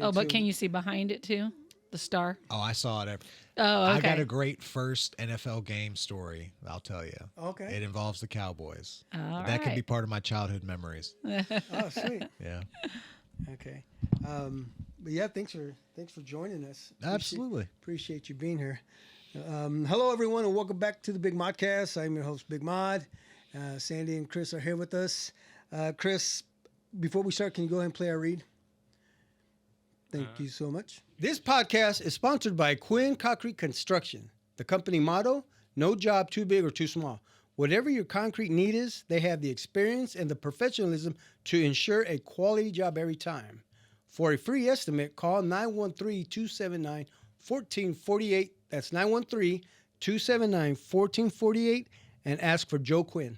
Oh, but can you see behind it too? The star? Oh, I saw it. Oh, okay. I got a great first NFL game story, I'll tell you. Okay. It involves the Cowboys. All That could be right. part of my childhood memories. Oh, sweet. Yeah. Okay. But yeah, thanks for joining us. Absolutely. Appreciate you being here. Hello, everyone, and welcome back to the Big Modcast. I'm your host, Big Mod. Sandy and Chris are here with us. Chris, before we start, can you go ahead and play our read? Thank you so much. This podcast is sponsored by Quinn Concrete Construction. The company motto, no job too big or too small. Whatever your concrete need is, they have the experience and the professionalism to ensure a quality job every time. For a free estimate, call 913-279-1448. That's 913-279-1448 and ask for Joe Quinn.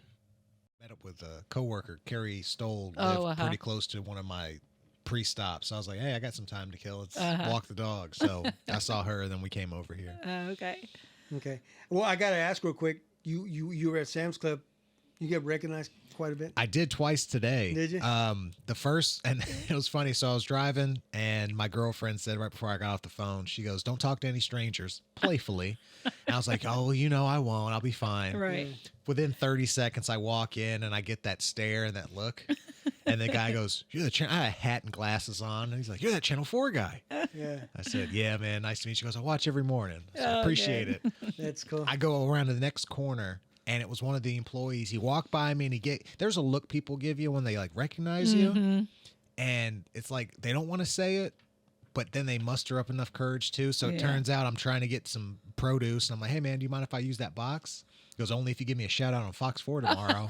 Met up with a coworker, Carrie Stoll, Oh, lived pretty close to one of my pre-stops. So I was like, hey, I got some time to kill. Let's walk the dog. So I saw her, and then we came over here. Okay. Okay. Well, I got to ask real quick. You were at Sam's Club. You get recognized quite a bit. I did twice today. Did you? The first, and it was funny. So I was driving, and my girlfriend said right before I got off the phone, she goes, "Don't talk to any strangers," playfully. And I was like, "Oh, I won't. I'll be fine." Right. Within 30 seconds, I walk in, and I get that stare and that look. And the guy goes, "You're the channel." I had a hat and glasses on, and he's like, "You're that Channel 4 guy." Yeah. I said, "Yeah, man. Nice to meet you." She goes, "I watch every morning. So I appreciate it." That's cool. I go around to the next corner, and it was one of the employees. He walked by me, and there's a look people give you when they like recognize you, and it's like they don't want to say it, but then they muster up enough courage too. So it turns out I'm trying to get some produce, and I'm like, "Hey man, do you mind if I use that box?" He goes, "Only if you give me a shout out on Fox 4 tomorrow."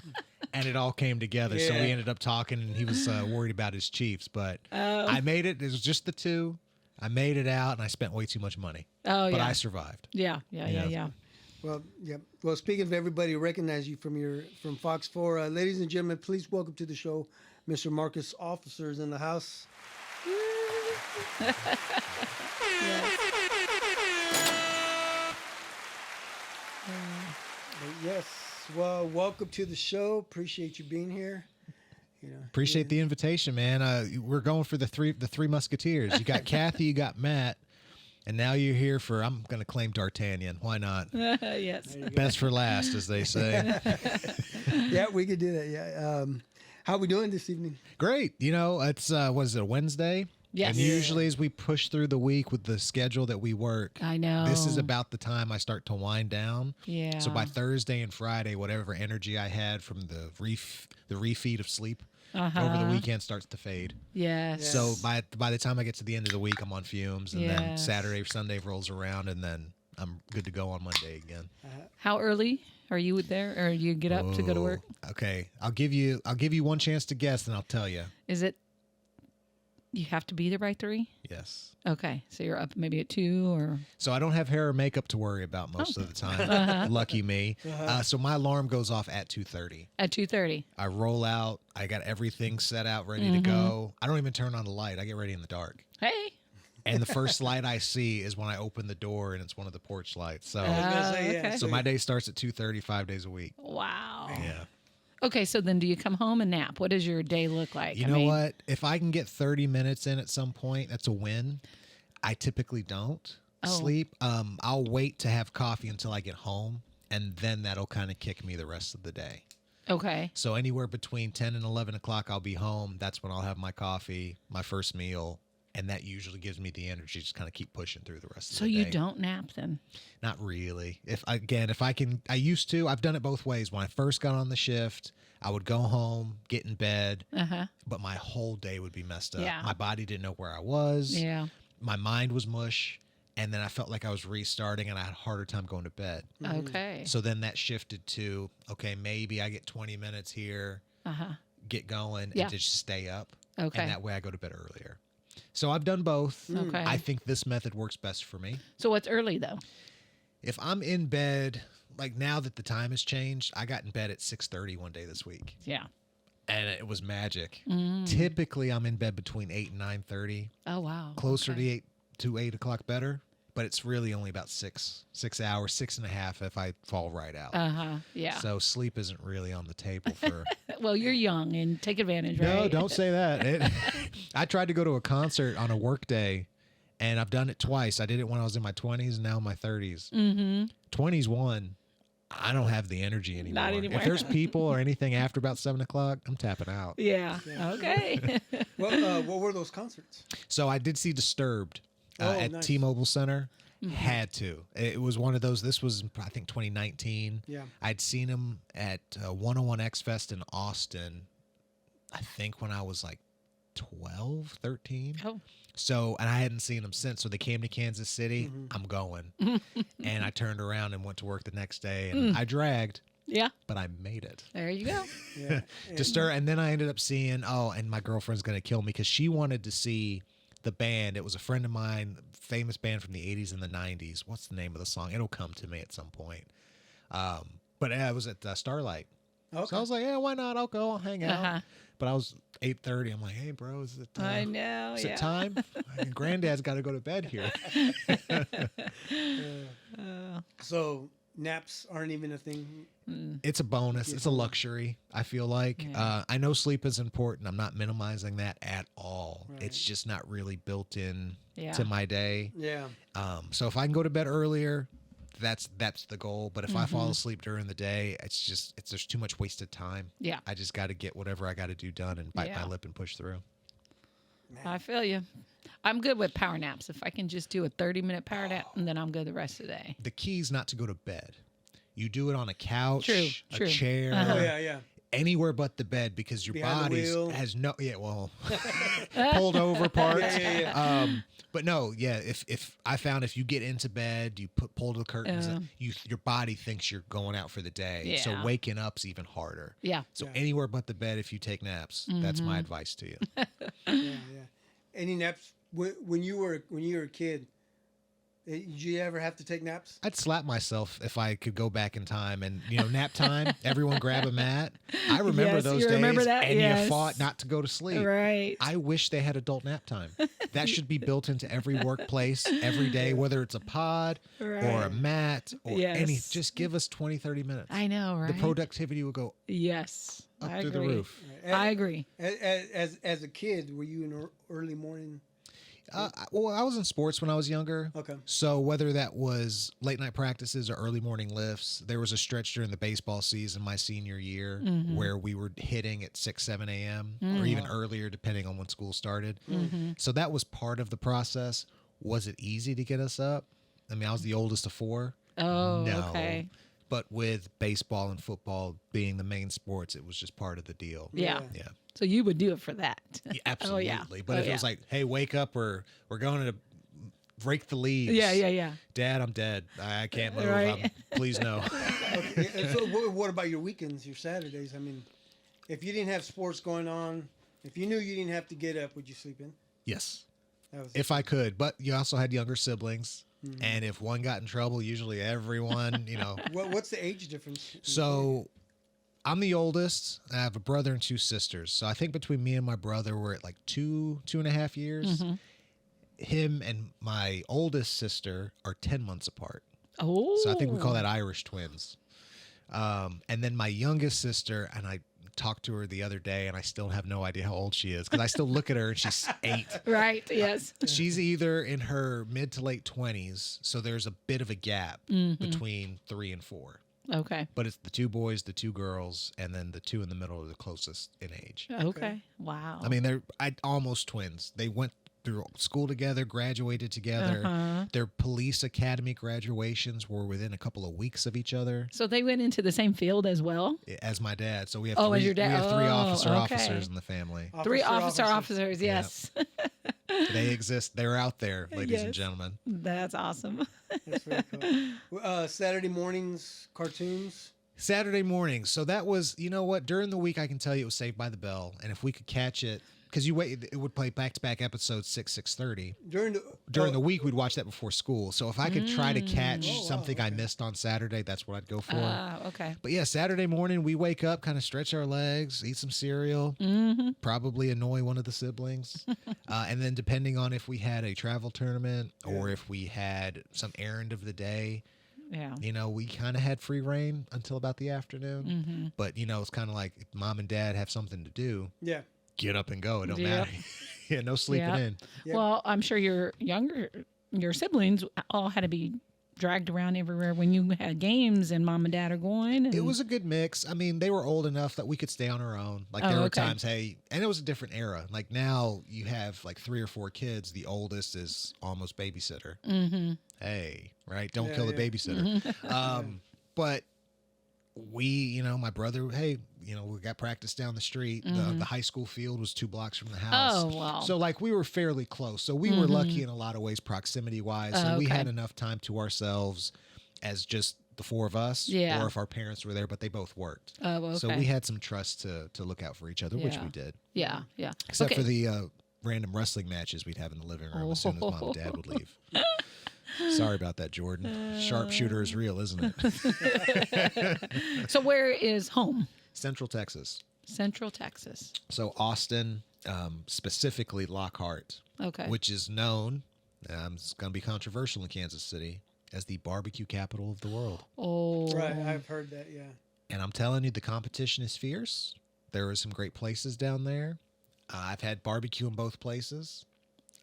And it all came together. So we ended up talking, and he was worried about his Chiefs, but I made it. It was just the two. I made it out, and I spent way too much money. Oh, but I survived. Yeah. Well, yeah. Well, speaking of everybody who recognize you from Fox 4, ladies and gentlemen, please welcome to the show, Mr. Marcus Officers in the house. Yes. Well, welcome to the show. Appreciate you being here. Appreciate the invitation, man. We're going for the three Musketeers. You got Kathy, you got Matt, and now you're here for, I'm going to claim D'Artagnan. Why not? Yes. Best for last, as they say. Yeah, we could do that. Yeah. How we doing this evening? Great. It's was it a Wednesday? Yes. And usually as we push through the week with the schedule that we work, I know. this is about the time I start to wind down. Yeah. So by Thursday and Friday, whatever energy I had from the refeed of sleep over the weekend starts to fade. Yes. So by the time I get to the end of the week, I'm on fumes, and then Saturday or Sunday rolls around, and then I'm good to go on Monday again. How early are you there, or you get up to go to work? Okay, I'll give you one chance to guess, and I'll tell you. Is it? You have to be there by 3? Yes. Okay, so you're up maybe at 2 or... So I don't have hair or makeup to worry about most of the time. Lucky me. So my alarm goes off at 2:30. At 2:30. I roll out. I got everything set out, ready to go. I don't even turn on the light. I get ready in the dark. Hey. And the first light I see is when I open the door, and it's one of the porch lights. So, Okay. so my day starts at 2:30, 5 days a week. Wow. Yeah. Okay, so then do you come home and nap? What does your day look like? You know what? If I can get 30 minutes in at some point, that's a win. I typically don't sleep. I'll wait to have coffee until I get home, and then that'll kind of kick me the rest of the day. Okay. So anywhere between 10 and 11 o'clock, I'll be home. That's when I'll have my coffee, my first meal, and that usually gives me the energy to just kind of keep pushing through the rest of the day. So you don't nap then? Not really. If I can, I used to. I've done it both ways. When I first got on the shift, I would go home, get in bed, but my whole day would be messed up. Yeah. My body didn't know where I was. Yeah. My mind was mush, and then I felt like I was restarting, and I had a harder time going to bed. Okay. So then that shifted to, okay, maybe I get 20 minutes here, get going, and just stay up. Okay. And that way I go to bed earlier. So I've done both. Okay. I think this method works best for me. So what's early though? If I'm in bed, like now that the time has changed, I got in bed at 6:30 one day this week. Yeah. And it was magic. Typically, I'm in bed between 8 and 9:30. Oh, wow. Closer to 8 o'clock better. but it's really only about 6 hours, 6.5 if I fall right out. Yeah. So sleep isn't really on the table for. Well, you're young and take advantage, right? No, don't say that. I tried to go to a concert on a work day, and I've done it twice. I did it when I was in my 20s and now in my 30s. 20s one, I don't have the energy anymore. Not anymore. If there's people or anything after about 7 o'clock, I'm tapping out. Yeah. Okay. What were those concerts? So I did see Disturbed at nice. T-Mobile Center. Had to. It was one of those. This was, I think, 2019. Yeah. I'd seen him at 101 X Fest in Austin, I think when I was like 12, 13. Oh. So, and I hadn't seen him since. So they came to Kansas City. I'm going. And I turned around and went to work the next day. And I dragged, Yeah. but I made it. There you go. Yeah. And then I ended up seeing, and my girlfriend's going to kill me because she wanted to see the band. It was a friend of mine, famous band from the 80s and the 90s. What's the name of the song? It'll come to me at some point. But it was at Starlight. Okay. So I was like, yeah, why not? I'll go. I'll hang out. But I was 8:30. I'm like, hey, bro, is it I know. is Yeah. it time? And Granddad's got to go to bed here. So naps aren't even a thing. It's a bonus. It's a luxury, I feel like. Yeah. I know sleep is important. I'm not minimizing that at all. Right. It's just not really built in Yeah. to my day. Yeah. So if I can go to bed earlier, that's the goal. But if I fall asleep during the day, it's there's too much wasted time. Yeah. I just got to get whatever I got to do done and bite Yeah. my lip and push through. I feel you. I'm good with power naps. If I can just do a 30-minute power nap, and then I'm good the rest of the day. The key is not to go to bed. You do it on a couch, True, a true. chair, Oh yeah. anywhere but the bed because your Behind the body wheel. has no pulled over parts. Yeah. But no, yeah. If I found if you get into bed, you pull the curtains, your body thinks you're going out for the day. So Yeah. waking up's even harder. Yeah. So Yeah. anywhere but the bed, if you take naps, that's my advice to you. Yeah. Any naps when you were a kid? Did you ever have to take naps? I'd slap myself if I could go back in time and nap time. Everyone grab a mat. I remember Yes, those you days, remember that? and Yes. you fought not to go to sleep. Right. I wish they had adult nap time. That should be built into every workplace every day, whether it's a pod or a Right. mat or Yes. any. Just give us 20, 30 minutes. I know, right? The productivity will go Yes. up I through agree. the roof. I agree. As a kid, were you an early morning? Well, I was in sports when I was younger. Okay. So whether that was late night practices or early morning lifts, there was a stretch during the baseball season my senior year where we were hitting at 6, 7 a.m. or even earlier, depending on when school started. So that was part of the process. Was it easy to get us up? I mean, I was the oldest of 4. Oh, No. okay. But with baseball and football being the main sports, it was just part of the deal. Yeah. Yeah. So you would do it for that. Yeah, absolutely. yeah. But Oh, if it was yeah. like, hey, wake up, we're going to break the leaves. Yeah. Dad, I'm dead. I can't move. Right. Please no. Okay. And so what about your weekends, your Saturdays? I mean, if you didn't have sports going on, if you knew you didn't have to get up, would you sleep in? Yes, That was if I could. But you also had younger siblings. And if one got in trouble, usually everyone, What's the age difference? So I'm the oldest. I have a brother and 2 sisters. So I think between me and my brother, we're at like 2.5 years. Him and my oldest sister are 10 months apart. Oh. So I think we call that Irish twins. And then my youngest sister, and I talked to her the other day, and I still have no idea how old she is because I still look at her and she's 8. Right. Yes. She's either in her mid to late 20s, so there's a bit of a gap between 3 and 4. Okay. But it's the 2 boys, the 2 girls, and then the 2 in the middle are the closest in age. Okay. Wow. I mean, they're almost twins. They went through school together, graduated together. Their police academy graduations were within a couple of weeks of each other, so they went into the same field as well. as my dad. So we have Oh, three, as your dad. we have 3 Oh, officers okay. in the family. Three Officers. officers. Yes. They exist. They're out there, ladies and Yes. gentlemen. That's awesome. That's very cool. Saturday mornings, cartoons. Saturday morning. So that was, you know what? During the week, I can tell you it was Saved by the Bell, and if we could catch it, because it would play back-to-back episodes 6:30. During the week, we'd watch that before school. So if I could try to catch something I missed on Saturday, that's what I'd go for. Okay. But yeah, Saturday morning, we wake up, kind of stretch our legs, eat some cereal, probably annoy one of the siblings. And then depending on if we had a travel tournament or if we had some errand of the day, we kind of had free reign until about the afternoon. But, it's kind of like if mom and dad have something to do. Yeah. Get up and go. It don't matter. No sleeping in. Yep. Well, I'm sure your siblings all had to be dragged around everywhere when you had games and mom and dad are going. And... It was a good mix. I mean, they were old enough that we could stay on our own. Like there were times, and it was a different era. Like now you have like 3 or 4 kids. The oldest is almost babysitter. Hey, right? Don't kill the babysitter. But we, my brother, we got practice down the street. The high school field was 2 blocks from the house. Oh, wow. So like we were fairly close. So we were lucky in a lot of ways, proximity wise. And we had enough time to ourselves as just the 4 of us. Yeah. Or if our parents were there, but they both worked. Oh, okay. So we had some trust to look out for each other, which we did. Yeah. Except for the random wrestling matches we'd have in the living room as soon as mom and dad would leave. Sorry about that, Jordan. Sharpshooter is real, isn't it? So where is home? Central Texas. Central Texas. So Austin, specifically Lockhart, which is known, it's going to be controversial in Kansas City, as the barbecue capital of the world. Oh. Right, I've heard that, yeah. And I'm telling you, the competition is fierce. There are some great places down there. I've had barbecue in both places.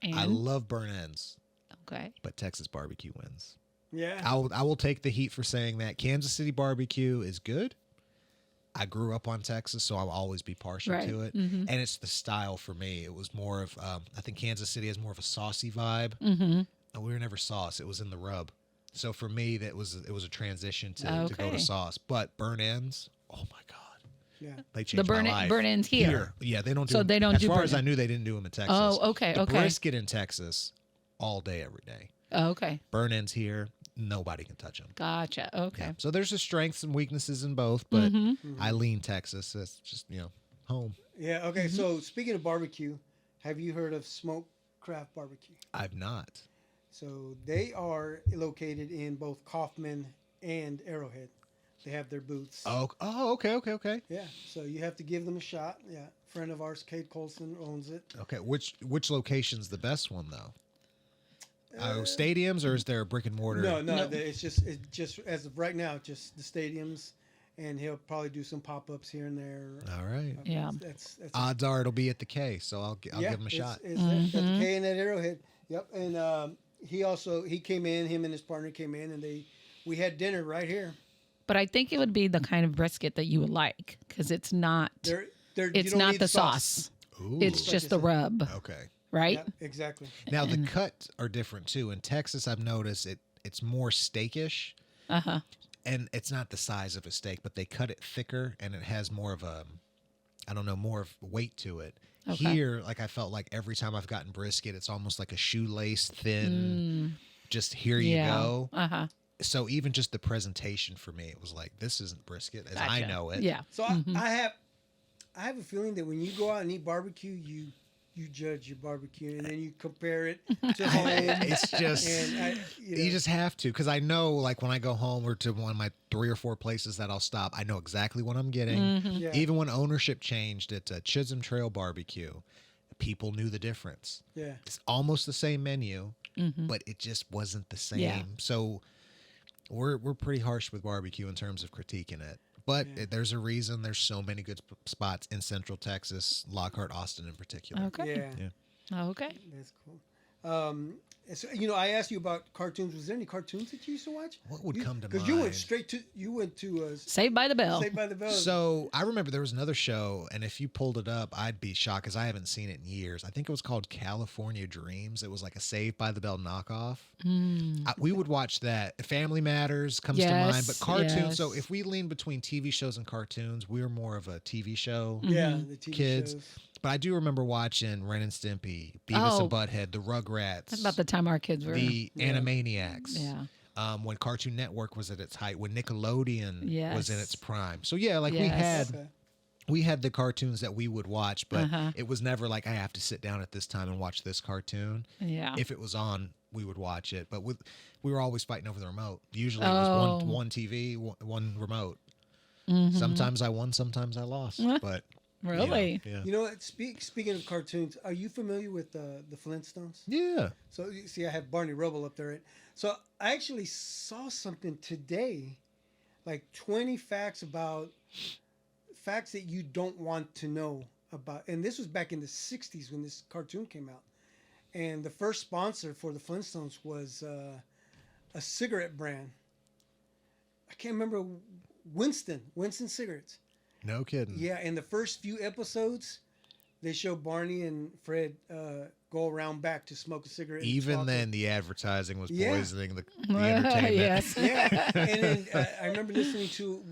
And? I love burn ends. Okay. But Texas barbecue wins. Yeah. I will take the heat for saying that. Kansas City barbecue is good. I grew up on Texas, so I'll always be partial to it. And it's the style for me. It was more of, I think Kansas City has more of a saucy vibe. And we were never sauce. It was in the rub. So for me, it was a transition to go to sauce. But burn ends, oh my God. Yeah. They changed my life. Burn ends here. Yeah, they don't do So them. they don't as do far burn as I knew, they didn't do them in Texas. Oh, okay, The brisket in Texas, all day, every day. Oh, okay. Burn ends here, nobody can touch them. Gotcha. Okay. Yeah. So there's just strengths and weaknesses in both, but I lean Texas. That's just, home. Yeah, okay. So speaking of barbecue, have you heard of Smoke Craft Barbecue? I've not. So they are located in both Kaufman and Arrowhead. They have their booths. Oh, okay. Yeah, so you have to give them a shot. Yeah, friend of ours, Kate Colson, owns it. Okay, which location's the best one though? Stadiums, or is there a brick and mortar? No. It's just as of right now, just the stadiums, and he'll probably do some pop-ups here and there. All right. Yeah. That's Odds are it'll be at the K, so I'll give him a shot. It's at the K and at Arrowhead. Yep, and he came in. Him and his partner came in, and we had dinner right here. But I think it would be the kind of brisket that you would like because it's not. It's not the sauce. Ooh. It's just the rub. Okay. Right. Yep, exactly. Now the cuts are different too. In Texas, I've noticed it's more steakish. And it's not the size of a steak, but they cut it thicker and it has more of more of weight to it. Okay. Here, like I felt like every time I've gotten brisket, it's almost like a shoelace thin. Just here you go. So even just the presentation for me, it was like, this isn't brisket as I know it. Yeah. So I have a feeling that when you go out and eat barbecue, you judge your barbecue and then you compare it to home. It's just you just have to, because I know, like when I go home or to one of my 3 or 4 places that I'll stop, I know exactly what I'm getting. Yeah. Even when ownership changed at Chisholm Trail Barbecue, people knew the difference. Yeah. It's almost the same menu, but it just wasn't the same. Yeah. So we're pretty harsh with barbecue in terms of critiquing it. But there's a reason there's so many good spots in Central Texas, Lockhart, Austin in particular. Okay. Yeah. Okay. That's cool. So, I asked you about cartoons. Was there any cartoons that you used to watch? What would come to mind? Because you went to Saved by the Bell. Saved by the Bell. So I remember there was another show, and if you pulled it up, I'd be shocked because I haven't seen it in years. I think it was called California Dreams. It was like a Saved by the Bell knockoff. We would watch that. Family Matters comes to mind, but cartoons. Yes. So if we lean between TV shows and cartoons, we're more of a TV show. the TV kids. shows. But I do remember watching Ren and Stimpy, Beavis and Butthead, the Rugrats. That's about the time our kids were. The Animaniacs. Yeah. when Cartoon Network was at its height, when Nickelodeon was in Yes. its prime. So yeah, like Yes. Okay. we had the cartoons that we would watch, but Uh-huh. it was never like I have to sit down at this time and watch this cartoon. Yeah. If it was on, we would watch it, but we were always fighting over the remote. Usually it Oh. was one TV, one remote. Mhm. Sometimes I won, sometimes I lost, but Really? yeah. You know what? Speaking of cartoons, are you familiar with the Flintstones? Yeah. So you see, I have Barney Rubble up there. Right? So I actually saw something today, like 20 facts that you don't want to know about. And this was back in the 60s when this cartoon came out. And the first sponsor for the Flintstones was a cigarette brand. I can't remember, Winston cigarettes. No kidding. Yeah, in the first few episodes, they show Barney and Fred go around back to smoke a cigarette. and Even talk. then, the advertising was Yeah. poisoning the entertainment. Yes. Yeah, and then I remember listening to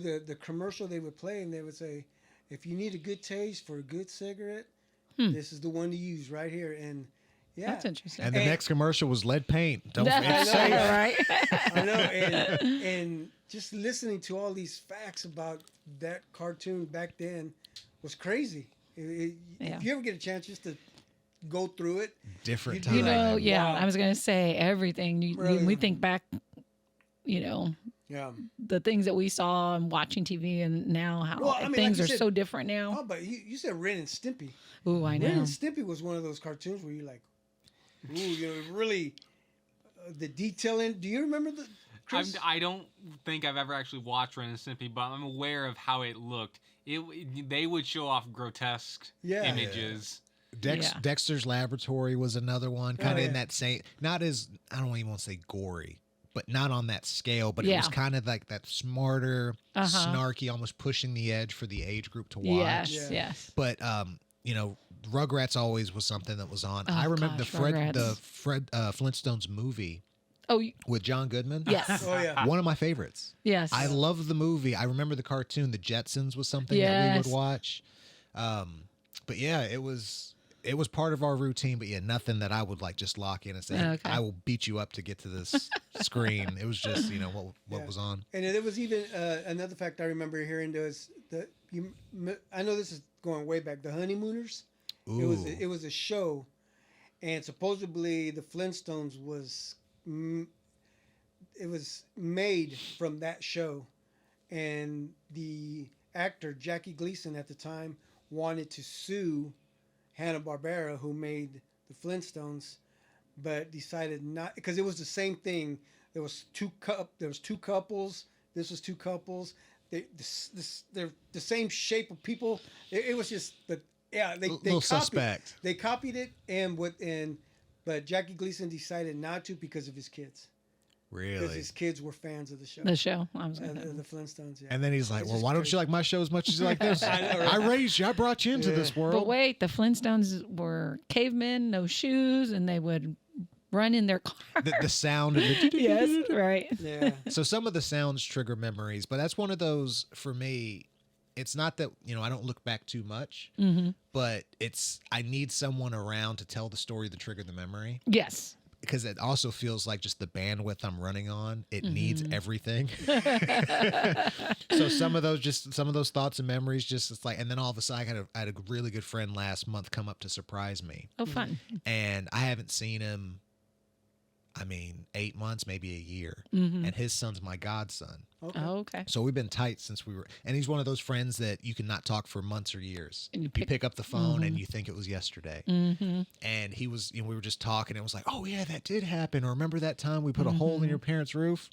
the commercial they would play, and they would say, "If you need a good taste for a good cigarette, this is the one to use right here." And yeah, That's interesting. And the next commercial was lead paint. Don't That's forget to say it. right. I know, and just listening to all these facts about that cartoon back then was crazy. Yeah. If you ever get a chance just to go through it, Different You time. You know, yeah, Wow. I was going to say everything. Really? When we think back, you know, yeah. the things that we saw and watching TV and now how Well, I mean, things like are you said- so different now. Oh, but you said Ren and Stimpy. Ooh, I Ren know. and Stimpy was one of those cartoons where you're like, ooh, you know, really the detailing. Do you remember the? Chris? I don't think I've ever actually watched Ren and Stimpy, but I'm aware of how it looked. They would show off grotesque Yeah. images. Yeah. Dexter's Laboratory was another one, kind of Oh, in yeah. that same, not as, I don't even want to say gory, but not on that scale, but it was Yeah. kind of like that smarter, Uh-huh. snarky, almost pushing the edge for the age group to watch. Yes, Yeah. yes. But you know, Rugrats always was something that was on. Oh, I remember gosh, the Fred Flintstones movie Oh, with John Goodman. yes. Oh yeah. One of my favorites. Yes. I love the movie. I remember the cartoon. The Jetsons was something that we Yes. would watch. But yeah, it was part of our routine. But yeah, nothing that I would like just lock in and say, Okay. I will beat you up to get to this screen. It was just what Yeah. was on. And there was even another fact I remember hearing was that I know this is going way back. The Honeymooners. Ooh. It was a show, and supposedly the Flintstones was it was made from that show, and the actor Jackie Gleason at the time wanted to sue Hanna-Barbera, who made the Flintstones, but decided not, because it was the same thing. There was two couples. This was two couples. They're the same shape of people. It was just they Little copied, suspect. They copied it, but Jackie Gleason decided not to because of his kids. Because Really? his kids were fans of the show. The show. I was The gonna, Flintstones, yeah. And then he's like, It's well, just why don't crazy. you like my show as much as you like this? I know, right? I raised you. I brought you into Yeah. this world. but wait, the Flintstones were cavemen, no shoes, and they would run in their car. The sound of the Yes, right. Yeah. So some of the sounds trigger memories, but that's one of those for me. It's not that, I don't look back too much, Mm-hmm. but I need someone around to tell the story to trigger the memory, Yes. because it also feels like just the bandwidth I'm running on, it needs Mm-hmm. everything. So some of those thoughts and memories, it's like, and then all of a sudden I had a really good friend last month come up to surprise me, Oh, fun. and I haven't seen him, 8 months, maybe a year. Mm-hmm. And his son's my godson. Okay. Oh, okay. So we've been tight since and he's one of those friends that you can not talk for months or years. And you You pick up the phone and Mhm. you think it was yesterday. Mm-hmm. And he was, we were just talking. And it was like, oh yeah, that did happen. Or remember that time we put a hole in your parents' roof?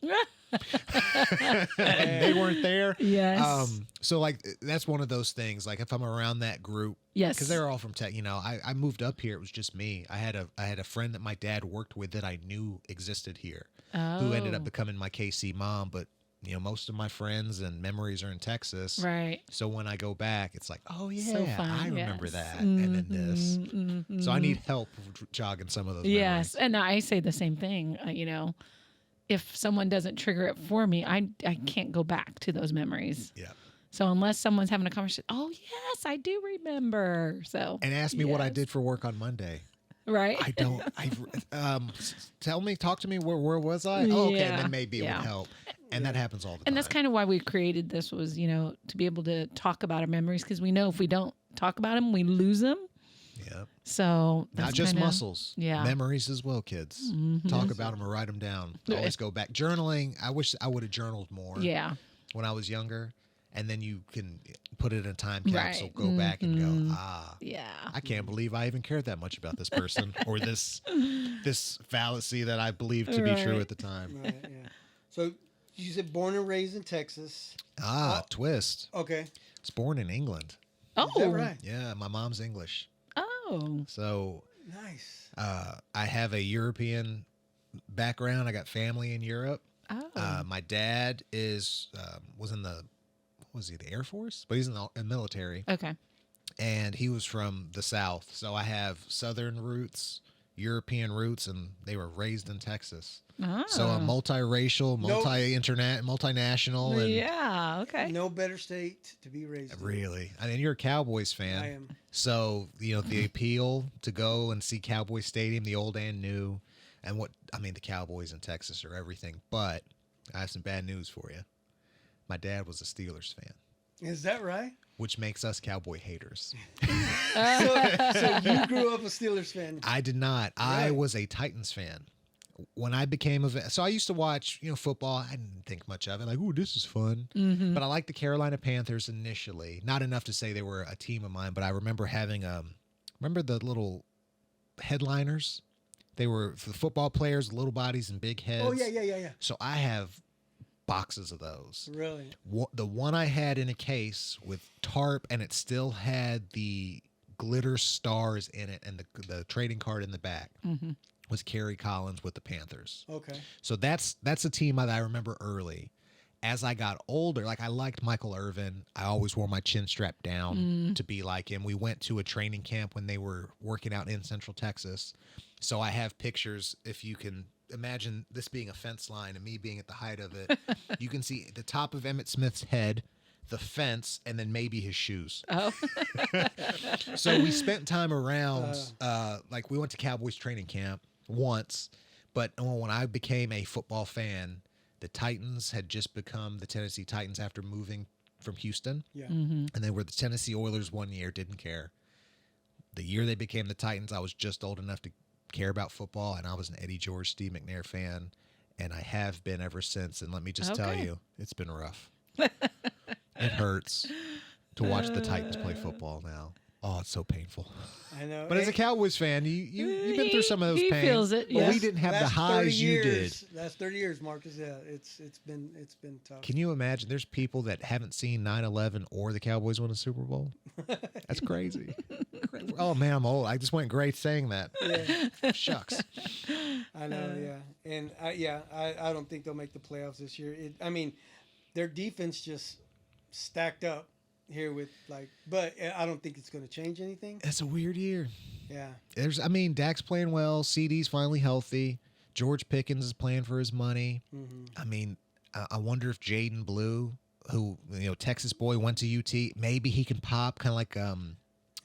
And they weren't there. Yes. So like that's one of those things. Like if I'm around that group, Yes. because they're all from tech. I moved up here. It was just me. I had a friend that my dad worked with that I knew existed here, who ended up Oh, becoming my KC mom. But most of my friends and memories are in Texas. right. So when I go back, it's like, oh yeah, So fun. I remember yes. that, and then this. Mhm, So I mhm. need help jogging some of those. Yes, and I say the same thing. If someone doesn't trigger it for me, I can't go back to those memories. Yeah. So unless someone's having a conversation, oh yes, I do remember. So And ask me what I yes. did for work on Monday. Right. I don't. Talk to me. Where was I? Oh, okay. Yeah, Then maybe it yeah. would help. And that happens all the time. And that's kind of why we created this was, to be able to talk about our memories because we know if we don't talk about them, we lose them. Yeah. So Not that's just kinda- muscles. Yeah. Memories as well, kids. Talk about them or write them down. Always go back. Journaling. I wish I would have journaled more Yeah. when I was younger. And then you can put it in a time capsule, Right. go back and go, Yeah. I can't believe I even cared that much about this person or this fallacy that I believed to be true Right. at the time. Right, yeah. So you said born and raised in Texas. Twist. Okay. It's born in England. Oh. Is that right? Yeah, my mom's English. Oh. So Nice. I have a European background. I got family in Europe. Oh. My dad was in the the Air Force? But he's in the military, Okay. and he was from the South. So I have Southern roots, European roots, and they were raised in Texas. Oh. So a multiracial, multinational, and Yeah. Okay. No better state to be raised in. really, I mean, you're a Cowboys fan. I am. So, the appeal to go and see Cowboy Stadium, the old and new, and the Cowboys in Texas are everything. But I have some bad news for you. My dad was a Steelers fan, Is that right? which makes us Cowboy haters. So you grew up a Steelers fan. I did not. I Really? was a Titans fan. When I became so I used to watch, football. I didn't think much of it. Like, ooh, this is fun. But I liked the Carolina Panthers initially. Not enough to say they were a team of mine, but I remember having remember the little headliners? They were for the football players, little bodies and big heads. Oh yeah. So I have boxes of those. Really? The one I had in a case with tarp, and it still had the glitter stars in it, and the trading card in the back was Kerry Collins with the Panthers. Okay. So that's a team that I remember early. As I got older, like I liked Michael Irvin. I always wore my chin strapped down to be like him. We went to a training camp when they were working out in Central Texas. So I have pictures, if you can imagine this being a fence line and me being at the height of it. You can see the top of Emmitt Smith's head, the fence, and then maybe his shoes. Oh. So we spent time around, like we went to Cowboys training camp once, but when I became a football fan, the Titans had just become the Tennessee Titans after moving from Houston. Yeah. And they were the Tennessee Oilers one year, didn't care. The year they became the Titans, I was just old enough to care about football, and I was an Eddie George, Steve McNair fan, and I have been ever since. And let me just tell Okay. you, it's been rough. It hurts to watch the Titans play football now. Oh, it's so painful. I know. But as a Cowboys fan, you've been through some of those He pains. feels it, But yes. we didn't have the Last 30 highs you did. years, Last 30 years, Marcus. Yeah, it's been tough. Can you imagine? There's people that haven't seen 9/11 or the Cowboys win a Super Bowl. That's crazy. Oh man, I'm old. I just went great saying that. Yeah, Shucks. I know. Yeah, and I don't think they'll make the playoffs this year. I mean, their defense just stacked up here with but I don't think it's going to change anything. It's a weird year. Yeah. Dak's playing well. CD's finally healthy. George Pickens is playing for his money. I mean, I wonder if Jaden Blue, who Texas boy, went to UT, maybe he can pop, kind of like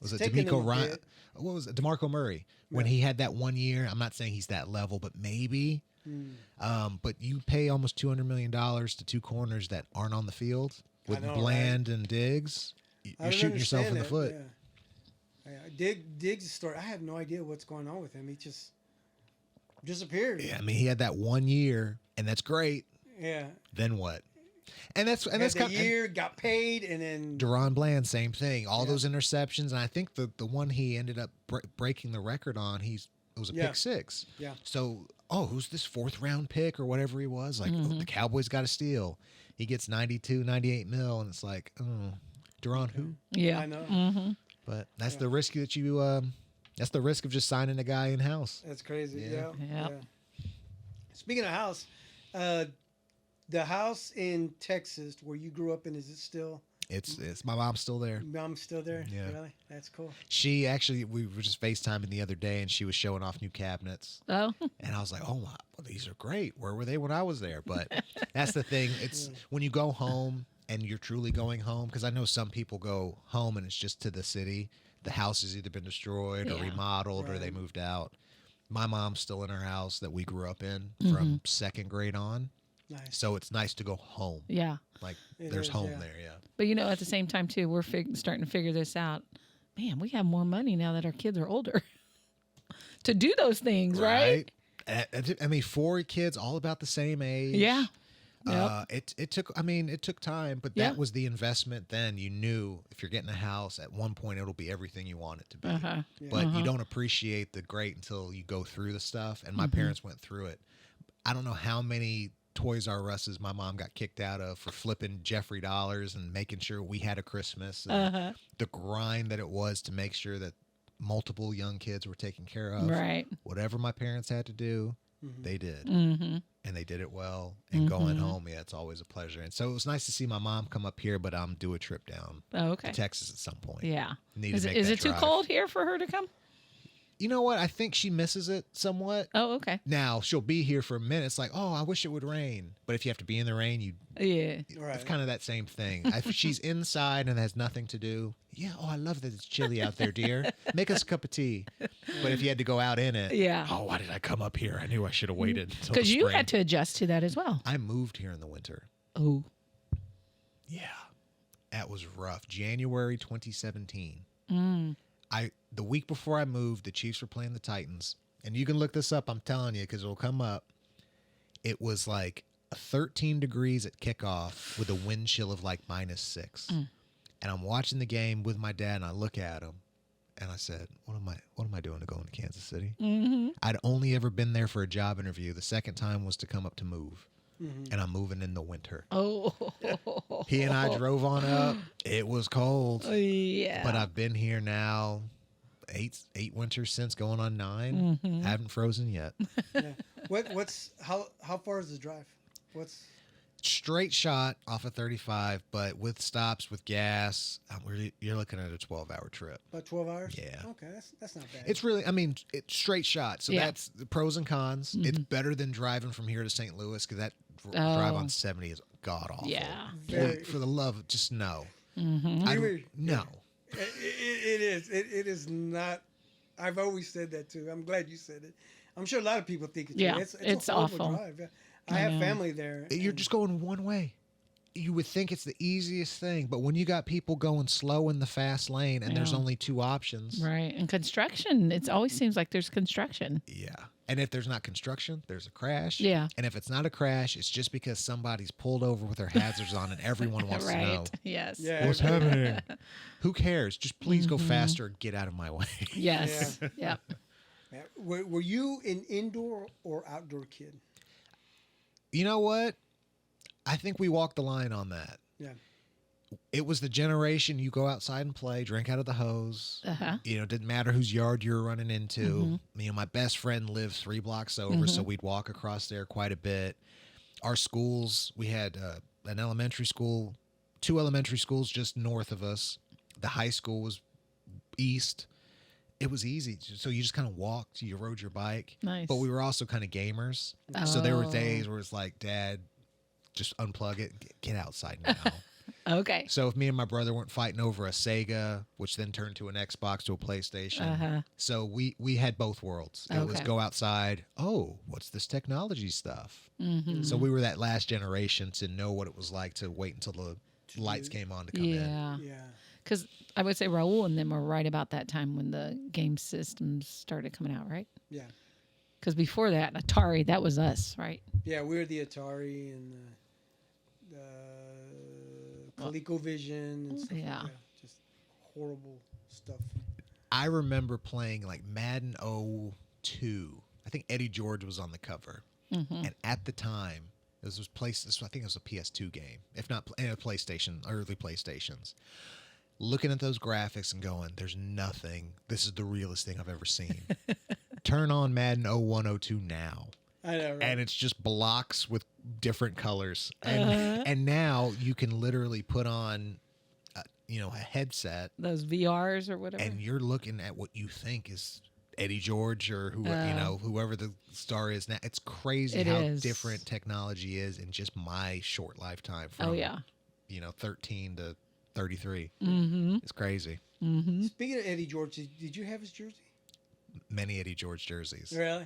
was it taking D'Amico him a Ryan? bit. What was it? DeMarco Murray when he had that 1 year. I'm not saying he's that level, but maybe. But you pay almost $200 million to two corners that aren't on the field with know, Bland and Diggs. I You're don't shooting yourself in the understand foot. that, Yeah. Diggs' story. I have no idea what's going on with him. He just disappeared. Yeah, I mean, he had that 1 year, and that's great. Yeah. Then what? And that's Had kind the year, got paid, and then Deron Bland, same thing. All those interceptions, and I think the one he ended up breaking the record on, it was a pick six. Yeah. So, who's this fourth round pick or whatever he was? Like, the Cowboys got a steal. He gets 92, 98 mil, and it's like, Deron who? Yeah. I know. But that's the risk that you. That's the risk of just signing a guy in house. That's crazy. Yeah. Yeah. Speaking of house, the house in Texas where you grew up in, is it still? It's my mom's still there. Mom's still there. Yeah. Really? That's cool. She actually, we were just FaceTiming the other day, and she was showing off new cabinets. Oh. And I was like, oh, my, well, these are great. Where were they when I was there? But that's the thing. It's when you go home and you're truly going home, because I know some people go home and it's just to the city. the house has either been destroyed or Yeah. remodeled or they Right. moved out. My mom's still in her house that we grew up in Mm-hmm. from second grade on. Nice. So it's nice to go home. Yeah. Like It there's is, home yeah. there, yeah. But at the same time too, we're starting to figure this out. Man, we have more money now that our kids are older to do those things, right? I mean, 4 kids all about the same age. Yeah. Yep. It took time, but Yeah. that was the investment then. You knew if you're getting a house, at one point it'll be everything you want it to be. Uh-huh. But you don't appreciate the great until you go through the stuff. And my Mm-hmm. parents went through it. I don't know how many Toys R Us's my mom got kicked out of for flipping Jeffrey dollars and making sure we had a Christmas. And Uh-huh. the grind that it was to make sure that multiple young kids were taken care of. Right. Whatever my parents had to do, they did. Mm-hmm. And they did it well. And going home, yeah, it's always a pleasure. And so it was nice to see my mom come up here, but I'm due a trip down Oh, okay. to Texas at some point. Yeah. Need Is to it, make is that it too drive. cold here for her to come? You know what? I think she misses it somewhat. Oh, okay. Now she'll be here for a minute. It's like, oh, I wish it would rain. But if you have to be in the rain, Yeah. Right. it's kind of that same thing. If she's inside and has nothing to do, yeah, oh, I love that it's chilly out there, dear. Make us a cup of tea. But if you had to go out in it, Yeah. oh, why did I come up here? I knew I should have waited until Because the you spring. had to adjust to that as well. I moved here in the winter. Oh. Yeah, that was rough. January 2017. The week before I moved, the Chiefs were playing the Titans, and you can look this up. I'm telling you, because it'll come up. It was like 13 degrees at kickoff with a wind chill of like -6. And I'm watching the game with my dad, and I look at him, and I said, "What am I doing to go into Kansas City?" I'd only ever been there for a job interview. The second time was to come up to move. And I'm moving in the winter. Oh. He and I drove on up. It was cold. Yeah. But I've been here now 8 winters since, going on 9. Haven't frozen yet. Yeah. How far is the drive? What's Straight shot off of 35, but with stops, with gas, you're looking at a 12-hour trip. about 12 hours? Yeah. Okay, that's not bad. It's really, it's straight shot. So Yeah. that's the pros and cons. It's better than driving from here to St. Louis, because that drive on 70 is god awful. Yeah. Very- For the love of, just no. Really? No. It is. It is not. I've always said that too. I'm glad you said it. I'm sure a lot of people think it's Yeah, it's it's a horrible awful. drive. Yeah. I have know. family there. You're and- just going one way. You would think it's the easiest thing, but when you got people going slow in the fast lane and there's Yeah. only 2 options, Right. And construction, it always seems like there's construction. yeah. And if there's not construction, there's a crash. Yeah. And if it's not a crash, it's just because somebody's pulled over with their hazards on and everyone wants to know. Right. Yes. Yeah. What's happening? Who cares? Just please go faster and get out of my way. Yes. Yep. Yeah. Were you an indoor or outdoor kid? You know what? I think we walked the line on that. Yeah. It was the generation you go outside and play, drink out of the hose. Uh-huh. You know, it didn't matter whose yard you were running into. You know, my best friend lived 3 blocks over, so we'd walk across there quite a bit. Our schools, we had an elementary school, 2 elementary schools just north of us. The high school was east. It was easy. So you just kind of walked, you rode your bike. Nice. But we were also kind of gamers. So there were Oh. days where it's like, Dad, just unplug it, get outside now. Okay. So if me and my brother weren't fighting over a Sega, which then turned to an Xbox to a PlayStation, so we had both worlds. It was Okay. go outside. Oh, what's this technology stuff? Mm-hmm. So we were that last generation to know what it was like to wait until the lights came on to come in. Yeah. Yeah. Because I would say Raul and them were right about that time when the game systems started coming out, right? Yeah. Because before that, Atari, that was us, right? Yeah. We were the Atari and the ColecoVision and stuff. Yeah. Like that. Just horrible stuff. I remember playing like Madden 02. I think Eddie George was on the cover, and at the time, I think it was a PS2 game, if not a PlayStation, early PlayStations. Looking at those graphics and going, "There's nothing. This is the realest thing I've ever seen." Turn on Madden 0102 now, I know, right? and it's just blocks with different colors, and now you can literally put on, a headset, Those VRs or whatever. and you're looking at what you think is Eddie George or whoever the star is now. It's crazy It how is. different technology is in just my short lifetime from Oh, yeah. 13 to 33. Mm-hmm. It's crazy. Mm-hmm. Speaking of Eddie George, did you have his jersey? Many Eddie George jerseys. Really?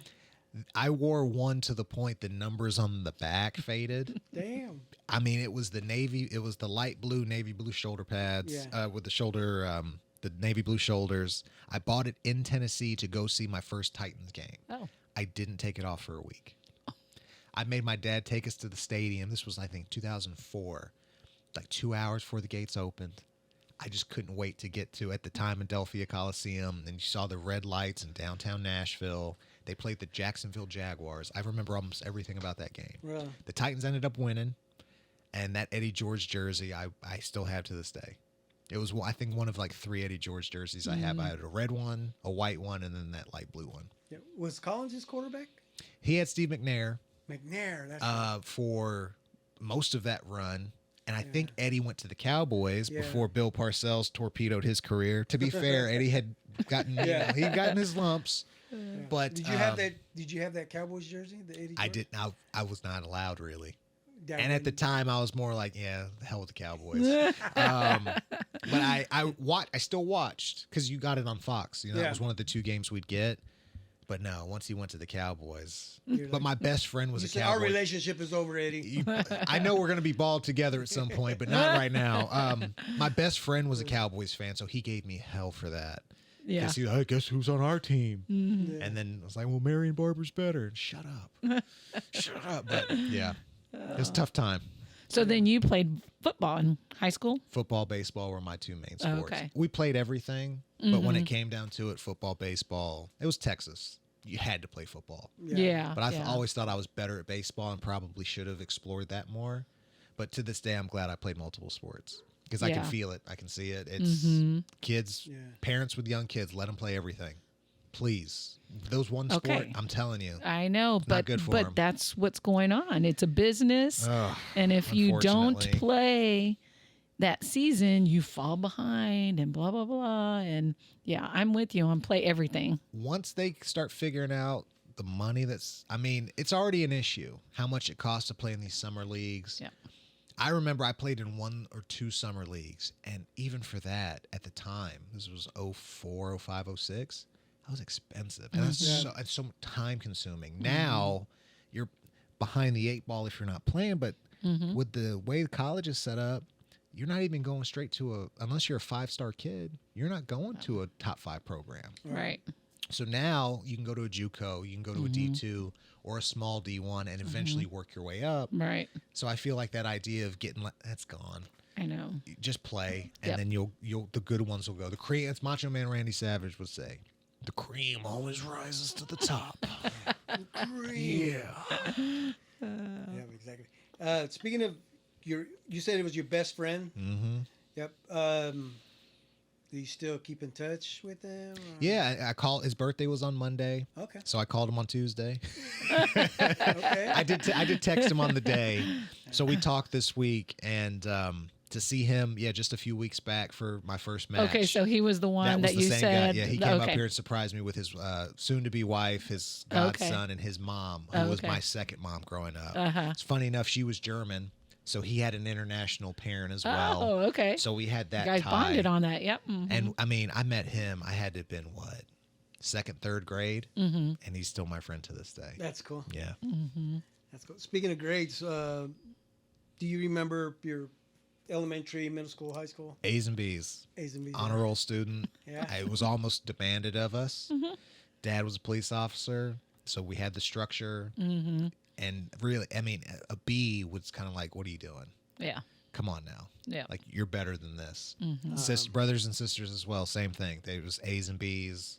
I wore one to the point the numbers on the back faded. Damn. I mean, it was the light blue, navy blue shoulder pads with the shoulder, the navy blue shoulders. I bought it in Tennessee to go see my first Titans game. Oh. I didn't take it off for a week. I made my dad take us to the stadium. This was, I think, 2004, like 2 hours before the gates opened. I just couldn't wait to get to, at the time, Adelphia Coliseum, and you saw the red lights in downtown Nashville. They played the Jacksonville Jaguars. I remember almost everything about that game. Really? The Titans ended up winning, and that Eddie George jersey I still have to this day. It was, I think, one of like 3 Eddie George jerseys I have. I had a red one, a white one, and then that light blue one. Yeah. Was Collins his quarterback? He had Steve McNair McNair. That's right. for most of that run. And I think Eddie went to the Cowboys before Bill Parcells torpedoed his career. To be fair, Eddie had gotten he'd gotten his lumps. But Did you have that? Did you have that Cowboys jersey? The 80. I didn't. I was not allowed really. That And at the one- time, I was more like, the hell with the Cowboys. But I still watched because you got it on Fox. You know, that was one of the 2 games we'd get. But no, once he went to the Cowboys. You're But like- my best friend was you a said, Cowboy. our relationship is over, Eddie. I know we're going to be balled together at some point, but not right now. My best friend was a Cowboys fan, so he gave me hell for that. Yeah. Because he, guess who's on our team? Yeah. And then I was like, well, Marion Barber's better. Shut up. Shut up. But yeah, it was a tough time. So then you played football in high school? Football, baseball were my 2 main Oh, sports. okay. We played everything, but when it came down to it, football, baseball, it was Texas. You had to play football. Yeah. But I always thought I was better at baseball and probably should have explored that more. But to this day, I'm glad I played multiple sports because I can Yeah. feel it. I can see it. It's kids, parents with young kids, let them play everything. Please. Those one sport, Okay. I'm telling you. I know, but good for 'em. that's what's going on. It's a business, Ugh, and if you don't unfortunately. play that season, you fall behind and blah blah blah. And yeah, I'm with you on play everything. Once they start figuring out the money it's already an issue, how much it costs to play in these summer leagues. Yeah. I remember I played in 1 or 2 summer leagues, and even for that, at the time, this was 04, 05, 06, that was expensive. And it's so time consuming. Now, you're behind the 8 ball if you're not playing, but with the way the college is set up, you're not even going straight to unless you're a 5-star kid, you're not going to a top 5 program. Right. So now you can go to a JUCO, you can go to a D2 or a small D1 and eventually work your way up. Right. So I feel like that idea of that's gone. I know. You just play, and Yep. then you'll the good ones will go. The cream, as Macho Man Randy Savage would say, the cream always rises to the top. Yeah. Yeah, exactly. Speaking of you said it was your best friend. Mm-hmm. Yep. Do you still keep in touch with him? Or? Yeah, I called. His birthday was on Monday, Okay. so I called him on Tuesday. Okay. I did text him on the day, so we talked this week, and to see him, just a few weeks back for my first match. Okay, so he was the one was that the you same said. guy. Yeah, he came up okay. here and surprised me with his soon-to-be wife, his godson, and his mom, who was okay. my second mom growing up. Uh-huh. It's funny enough, she was German, so he had an international parent as well. Oh, okay. So we had that You guys tie. bonded on that. Yep. And I mean, I met him. I had to have been what, 2nd, 3rd grade, and he's still my friend to this day. That's cool. Yeah. That's cool. Speaking of grades, do you remember your elementary, middle school, high school? A's and B's. A's and B's. Honor roll student. Yeah. It was almost demanded of us. Dad was a police officer, so we had the structure. And really, I mean, a B was kind of like, what are you doing? Yeah. Come on now. Yeah. Like, you're better than this. Brothers and sisters as well, same thing. They was A's and B's.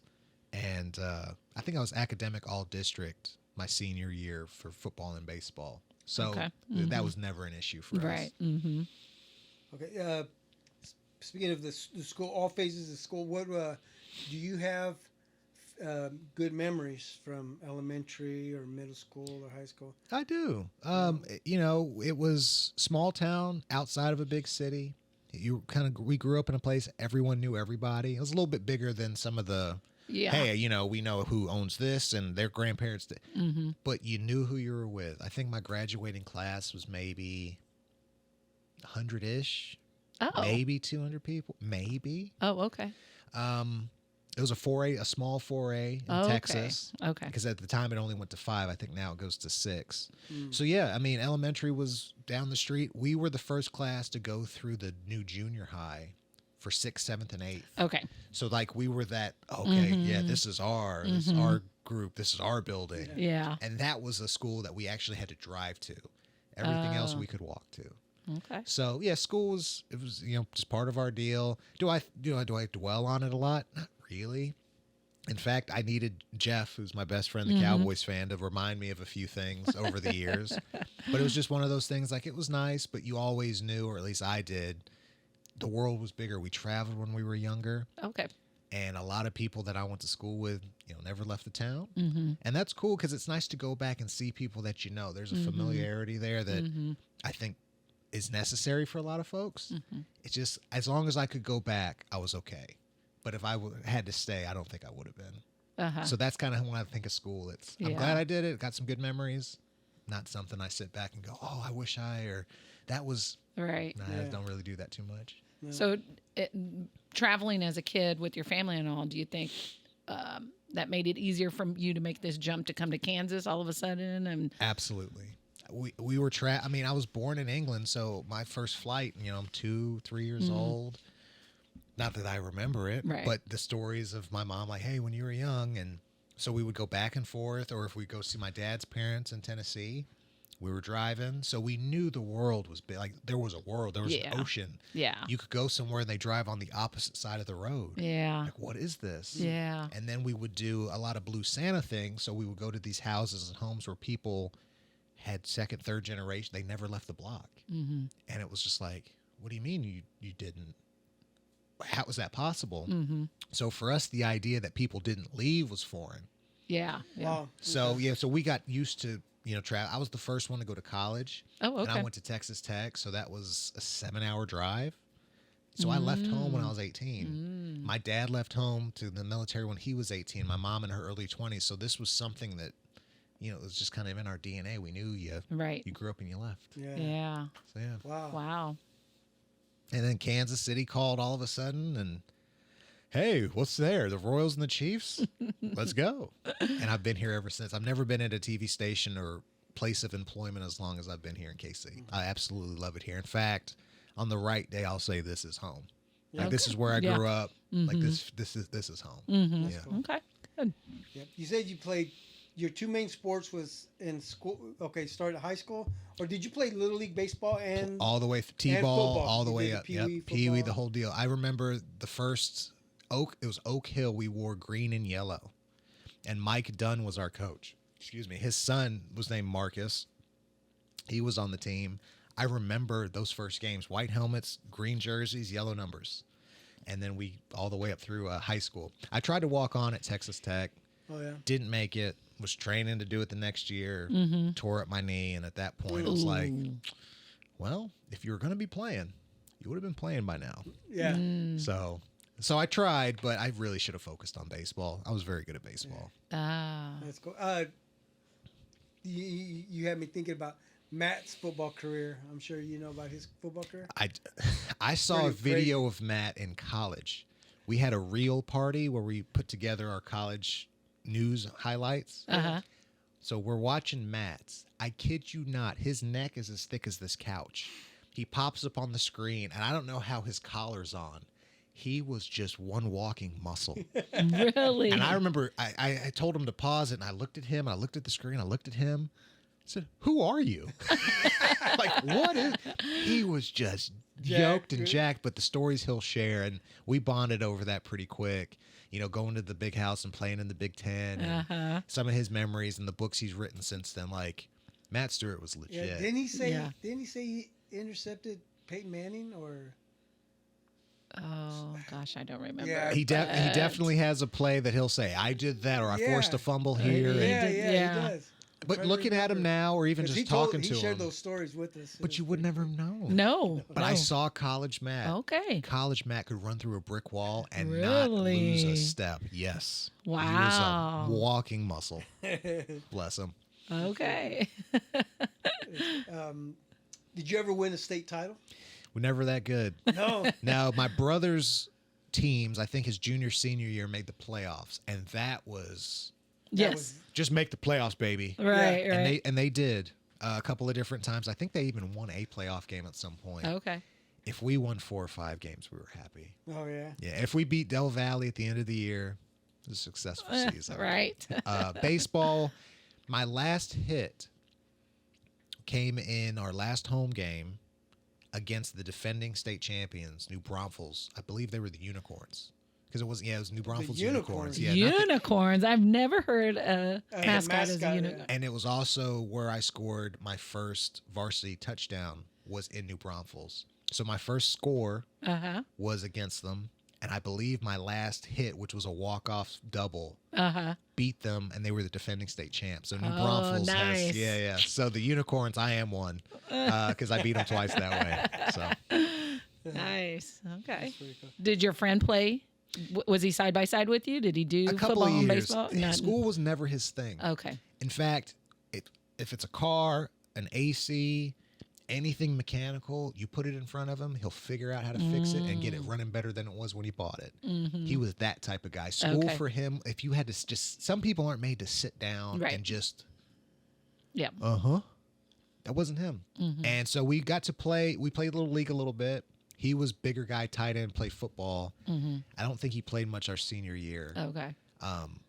And I think I was academic all district my senior year for football and baseball. So Okay. that was never an issue for us. Right. Mm-hmm. Okay. Speaking of the school, all phases of school, what do you have good memories from elementary or middle school or high school? I do. It was small town outside of a big city. We grew up in a place everyone knew everybody. It was a little bit bigger than some of the, Yeah. hey, we know who owns this and their grandparents did. But you knew who you were with. I think my graduating class was maybe 100-ish. Oh. maybe 200 people, maybe. Oh, okay. It was a small 4A in Okay. Texas. Okay. Because at the time it only went to 5. I think now it goes to 6. So yeah, I mean, elementary was down the street. We were the first class to go through the new junior high for 6th, 7th, and 8th. Okay. So like we were that, okay, yeah, this is our group, this is our building. Yeah. And that was a school that we actually had to drive to. Everything else we could walk to. Okay. So yeah, school was just part of our deal. Do I dwell on it a lot? Not really. In fact, I needed Jeff, who's my best friend, the Cowboys fan, to remind me of a few things over the years. But it was just one of those things, like, it was nice, but you always knew, or at least I did, the world was bigger. We traveled when we were younger. Okay. And a lot of people that I went to school with, never left the town. And that's cool because it's nice to go back and see people that you know. There's a familiarity there that I think is necessary for a lot of folks. It's just, as long as I could go back, I was okay. But if I had to stay, I don't think I would have been. So that's kind of when I think of school. I'm glad I did it. Got some good memories. Not something I sit back and go, oh, I wish or that was. Right. No, I don't really do that too much. So, traveling as a kid with your family and all, do you think that made it easier for you to make this jump to come to Kansas all of a sudden? And absolutely. We were I mean, I was born in England, so my first flight, I'm 2-3 years old. Not that I remember it, but the stories of my mom, like, hey, when you were young, and so we would go back and forth, or if we go see my dad's parents in Tennessee, we were driving, so we knew the world was big. Like, there was a world, there was an ocean. Yeah. You could go somewhere and they drive on the opposite side of the road. Yeah. Like, what is this? Yeah. And then we would do a lot of Blue Santa things, so we would go to these houses and homes where people had second, third generation. They never left the block. And it was just like, what do you mean you didn't? How was that possible? So for us, the idea that people didn't leave was foreign. Yeah. Wow. So so we got used to travel. I was the first one to go to college. Oh, okay. And I went to Texas Tech, so that was a 7-hour drive. So I left home when I was 18. My dad left home to the military when he was 18. My mom in her early 20s. So this was something that it was just kind of in our DNA. We knew you grew up and you left. Yeah. So yeah. Wow. And then Kansas City called all of a sudden and, hey, what's there? The Royals and the Chiefs? Let's go. And I've been here ever since. I've never been at a TV station or place of employment as long as I've been here in KC. I absolutely love it here. In fact, on the right day, I'll say this is home. Like, this is where I grew up. Like, this is home. Yeah. Cool. Okay. Good. Yep. You said you played. Your two main sports was in school. Okay, started high school, or did you play Little League baseball and all the way T-ball, football? all the You way did up? Pee-wee Yep, Pee-wee, the football? whole deal. I remember the first It was Oak Hill. We wore green and yellow, and Mike Dunn was our coach. Excuse me. His son was named Marcus. He was on the team. I remember those first games: white helmets, green jerseys, yellow numbers, and then we all the way up through high school. I tried to walk on at Texas Tech. Oh yeah. Didn't make it. Was training to do it the next year. Tore up my knee, and at that point, it was like, well, if you were going to be playing, you would have been playing by now. Yeah. So I tried, but I really should have focused on baseball. I was very good at baseball. That's cool. You had me thinking about Matt's football career. I'm sure you know about his football career. I saw a video of Matt in college. We had a reel party where we put together our college news highlights. So we're watching Matt's. I kid you not, his neck is as thick as this couch. He pops up on the screen, and I don't know how his collar's on. He was just one walking muscle. Really? And I remember I told him to pause it, and I looked at him, and I looked at the screen, I looked at him. I said, who are you? Like, what is... He was just yoked and jacked, but the stories he'll share, and we bonded over that pretty quick. Going to the big house and playing in the Big Ten, and some of his memories and the books he's written since then. Like, Matt Stewart was legit. Yeah. Didn't he say he intercepted Peyton Manning or? Oh gosh, I don't remember. Yeah. He definitely has a play that he'll say, I did that, or I forced a fumble here. Yeah, and, he does. but looking at him now, or even just talking to him. He shared those stories with us. But you would never know. No. But I saw College Matt. Okay. College Matt could run through a brick wall and Really? not lose a step. Yes. Wow. He was a walking muscle. Bless him. Okay. Did you ever win a state title? We're never that good. No. Now, my brother's teams, I think his junior, senior year, made the playoffs, and that was Yes. just make the playoffs, baby. Right. Right. And they did a couple of different times. I think they even won a playoff game at some point. Okay. If we won 4 or 5 games, we were happy. Oh yeah. Yeah, if we beat Del Valle at the end of the year, it was a successful season. Right. Baseball, my last hit came in our last home game against the defending state champions, New Braunfels. I believe they were the Unicorns. Because it was New Braunfels Unicorns. Unicorns. Yeah, not the- Unicorns. I've never heard a a mascot as a mascot, unicorn. and it was also where I scored my first varsity touchdown was in New Braunfels. So my first score Uh-huh. was against them, and I believe my last hit, which was a walk-off double, Uh-huh. beat them, and they were the defending state champs. So New Oh, Braunfels nice. has, yeah. So the Unicorns, I am one, because I beat them twice that way. So Nice. Okay. Pretty cool. Did your friend play? Was he side by side with you? Did he do a couple football of and years. baseball? School was never his thing. Okay. In fact, if it's a car, an AC, anything mechanical, you put it in front of him, he'll figure out how to fix it and get it running better than it was when he bought it. He was that type of guy. School Okay. for him, if you had to just, some people aren't made to sit down Right. and just, Yeah. that wasn't him. And so we got to play, we played Little League a little bit. He was bigger guy, tight end, played football. I don't think he played much our senior year. Okay.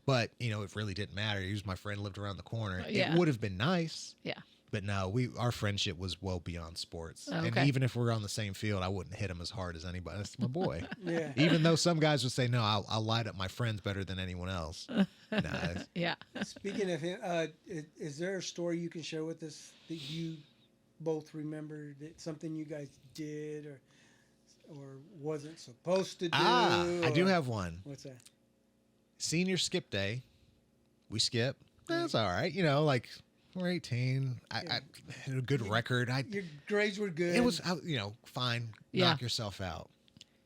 But, it really didn't matter. He was my friend, lived around the corner. Yeah. It would have been nice. Yeah. But no, our friendship was well beyond sports. And Okay. even if we were on the same field, I wouldn't hit him as hard as anybody. That's my boy. Yeah. Even though some guys would say, no, I'll light up my friends better than anyone else. Nah, Yeah. Speaking of him, is there a story you can share with us that you both remember, that something you guys did or wasn't supposed to do? I do or- have one. What's that? Senior skip day. We skip. That's all right. Like we're 18. I had a good record. Your grades were good. It was, fine. Yeah. Knock yourself out.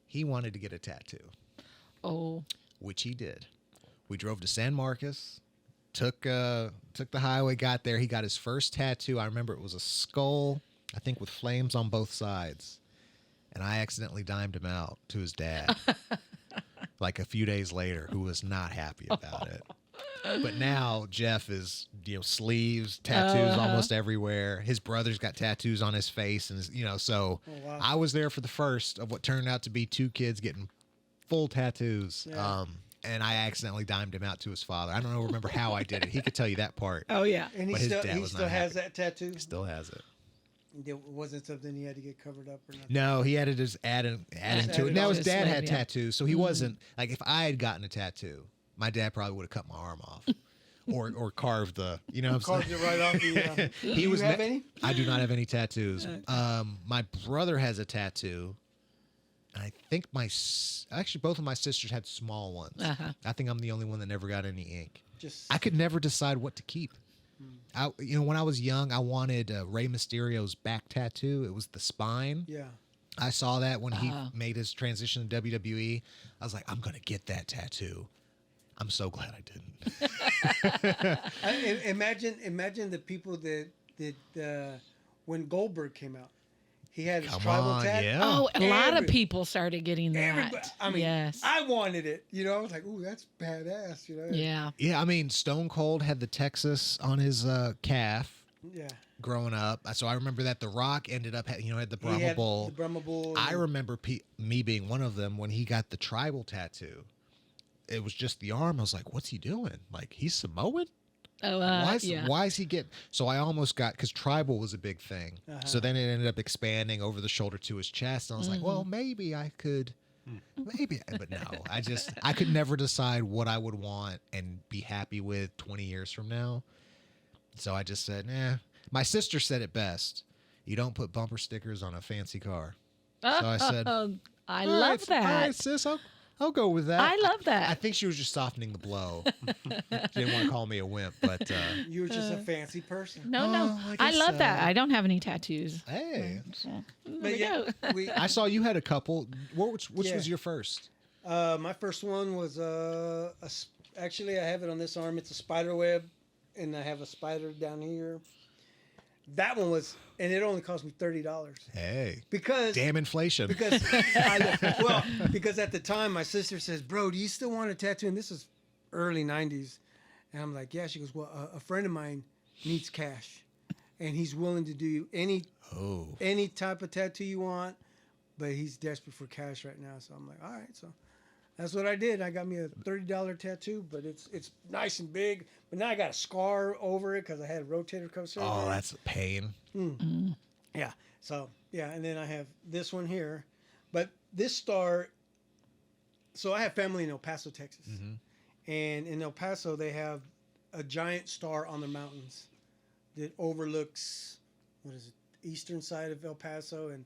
He wanted to get a tattoo, Oh. which he did. We drove to San Marcos, took the highway, got there. He got his first tattoo. I remember it was a skull, I think with flames on both sides. And I accidentally dimed him out to his dad like a few days later, who was not happy about it. But now Jeff is, sleeves, tattoos almost everywhere. His brother's got tattoos on his face. And, so Oh, wow. I was there for the first of what turned out to be 2 kids getting full tattoos. Yeah. And I accidentally dimed him out to his father. I don't remember how I did it. He could tell you that part. Oh yeah. And he But his still dad was not has happy. that tattoo. Still has it. It wasn't something he had to get covered up or nothing. No, he had to just adding to added it. Now on his his dad sleeve, had yeah. tattoos, so he wasn't like, if I had gotten a tattoo, my dad probably would have cut my arm off, or carved the, what I'm Carved saying. it right off the. He do you was have ne- any? I do not have any tattoos. My brother has a tattoo. And I think actually both of my sisters had small ones. Uh-huh. I think I'm the only one that never got any ink. Just I could never decide what to keep. When I was young, I wanted Rey Mysterio's back tattoo. It was the spine. yeah. I saw that when he made his transition to WWE. I was like, I'm gonna get that tattoo. I'm so glad I didn't. Imagine the people that when Goldberg came out, he had his Come tribal on, tat. yeah. Oh, a lot of Every- people started getting that. Everybody, I mean, yes. I wanted it. I was like, "Ooh, that's badass." Yeah. Yeah, I mean, Stone Cold had the Texas on his calf Yeah. growing up. So I remember that. The Rock ended up, had the He Brahma had Bull. The Brahma Bull. I remember me being one of them when he got the tribal tattoo. It was just the arm. I was like, what's he doing? Like, he's Samoan? Oh, yeah. Why is he getting... So I almost got... Because tribal was a big thing. So then it ended up expanding over the shoulder to his chest. And I was like, well, maybe I could... Maybe. But no, I could never decide what I would want and be happy with 20 years from now. So I just said, My sister said it best. You don't put bumper stickers on a fancy car. So I said... I "All love right, that. All right, sis, I'll go with that. I love that. I think she was just softening the blow. She didn't want to call me a wimp, but You were just a fancy person. No, Oh, no. I I guess love so. that. I don't have any tattoos. hey, There But we yeah, go. I saw you had a couple. Which Yeah. was your first? My first one was actually I have it on this arm. It's a spider web, and I have a spider down here. That one was, and it only cost me $30 Hey, because damn inflation. because because at the time my sister says, "Bro, do you still want a tattoo?" And this is early '90s, and I'm like, "Yeah." She goes, "Well, a friend of mine needs cash, and he's willing to do any type of tattoo you want, but he's desperate for cash right now." So I'm like, "All right." So that's what I did. I got me a $30 tattoo, but it's nice and big. But now I got a scar over it because I had a rotator cuff surgery. Oh, that's a pain. Yeah. So yeah, and then I have this one here, but this star. So I have family in El Paso, Texas, and in El Paso they have a giant star on the mountains that overlooks what is it, eastern side of El Paso, and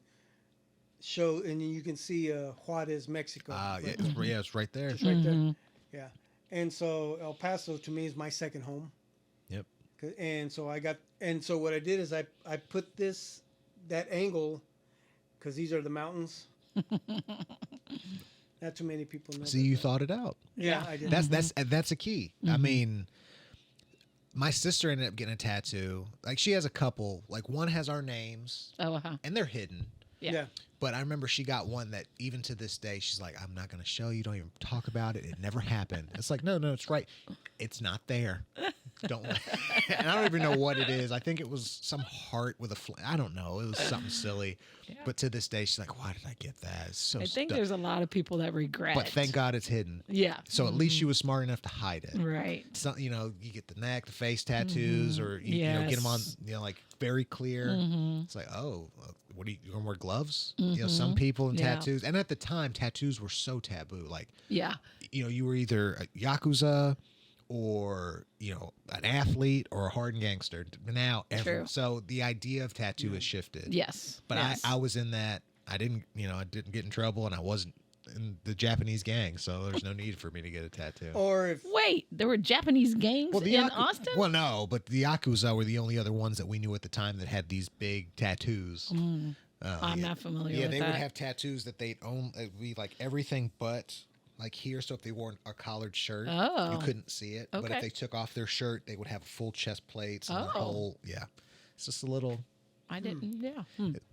you can see Juarez, Mexico. It's right there. It's right there. Yeah, and so El Paso to me is my second home. Yep. And so what I did is I put that angle because these are the mountains. Not too many people know. See, you thought it out. Yeah, I did. That's a key. I mean, my sister ended up getting a tattoo. Like she has a couple. Like one has our names, and they're hidden. Yeah. But I remember she got one that even to this day, she's like, I'm not going to show you. Don't even talk about it. It never happened. It's like, no, it's right. It's not there. Don't. And I don't even know what it is. I think it was some heart with I don't know. It was something silly. Yeah. But to this day, she's like, why did I get that? It's so I think there's a lot of people that regret. But thank God it's hidden. Yeah. So at least she was smart enough to hide it. Right. So, you get the neck, the face tattoos, or you know, get them on, like very clear. It's like, oh, what are you going to wear gloves? Some people in tattoos. And at the time, tattoos were so taboo. Like, you were either a Yakuza or, an athlete or a hardened gangster. Now, so the idea of tattoo has shifted. Yes. But I was in that. I didn't get in trouble, and I wasn't in the Japanese gang, so there's no need for me to get a tattoo. Wait, there were Japanese gangs in Austin? Well, no, but the Yakuza were the only other ones that we knew at the time that had these big tattoos. I'm not familiar with that. Yeah, they would have tattoos that they'd own. It'd be like everything but like here. So if they wore a collared shirt, you couldn't see it. Okay. But if they took off their shirt, they would have full chest plates and the whole. Yeah, it's just a little. I didn't. Yeah.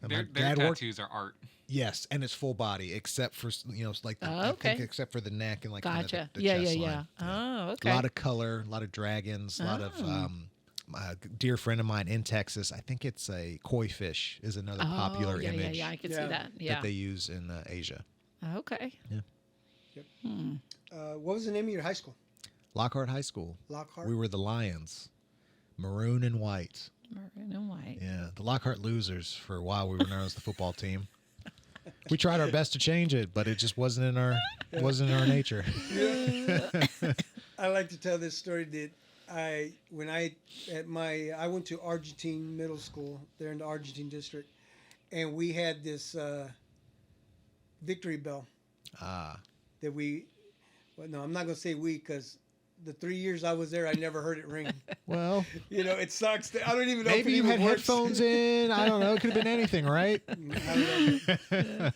Their tattoos are art. Yes, and it's full body except for like I think except for the neck and like gotcha. the Yeah. chest line. Oh, okay. A lot of color, a lot of dragons, a lot of a dear friend of mine in Texas. I think it's a koi fish is another popular image. Yeah, I can see that. Yeah. That they use in Asia. Okay. Yeah. Yep. What was the name of your high school? Lockhart High School. Lockhart. We were the Lions, maroon and white. Maroon and white. Yeah, the Lockhart Losers. For a while, we were known as the football team. We tried our best to change it, but it just wasn't in our nature. I like to tell this story that I went to Argentine Middle School there in the Argentine district, and we had this victory bell. That I'm not gonna say we because the 3 years I was there, I never heard it ring. Well, it sucks. I don't even know. Maybe you had headphones in. I don't know. It could have been anything, right? I don't know.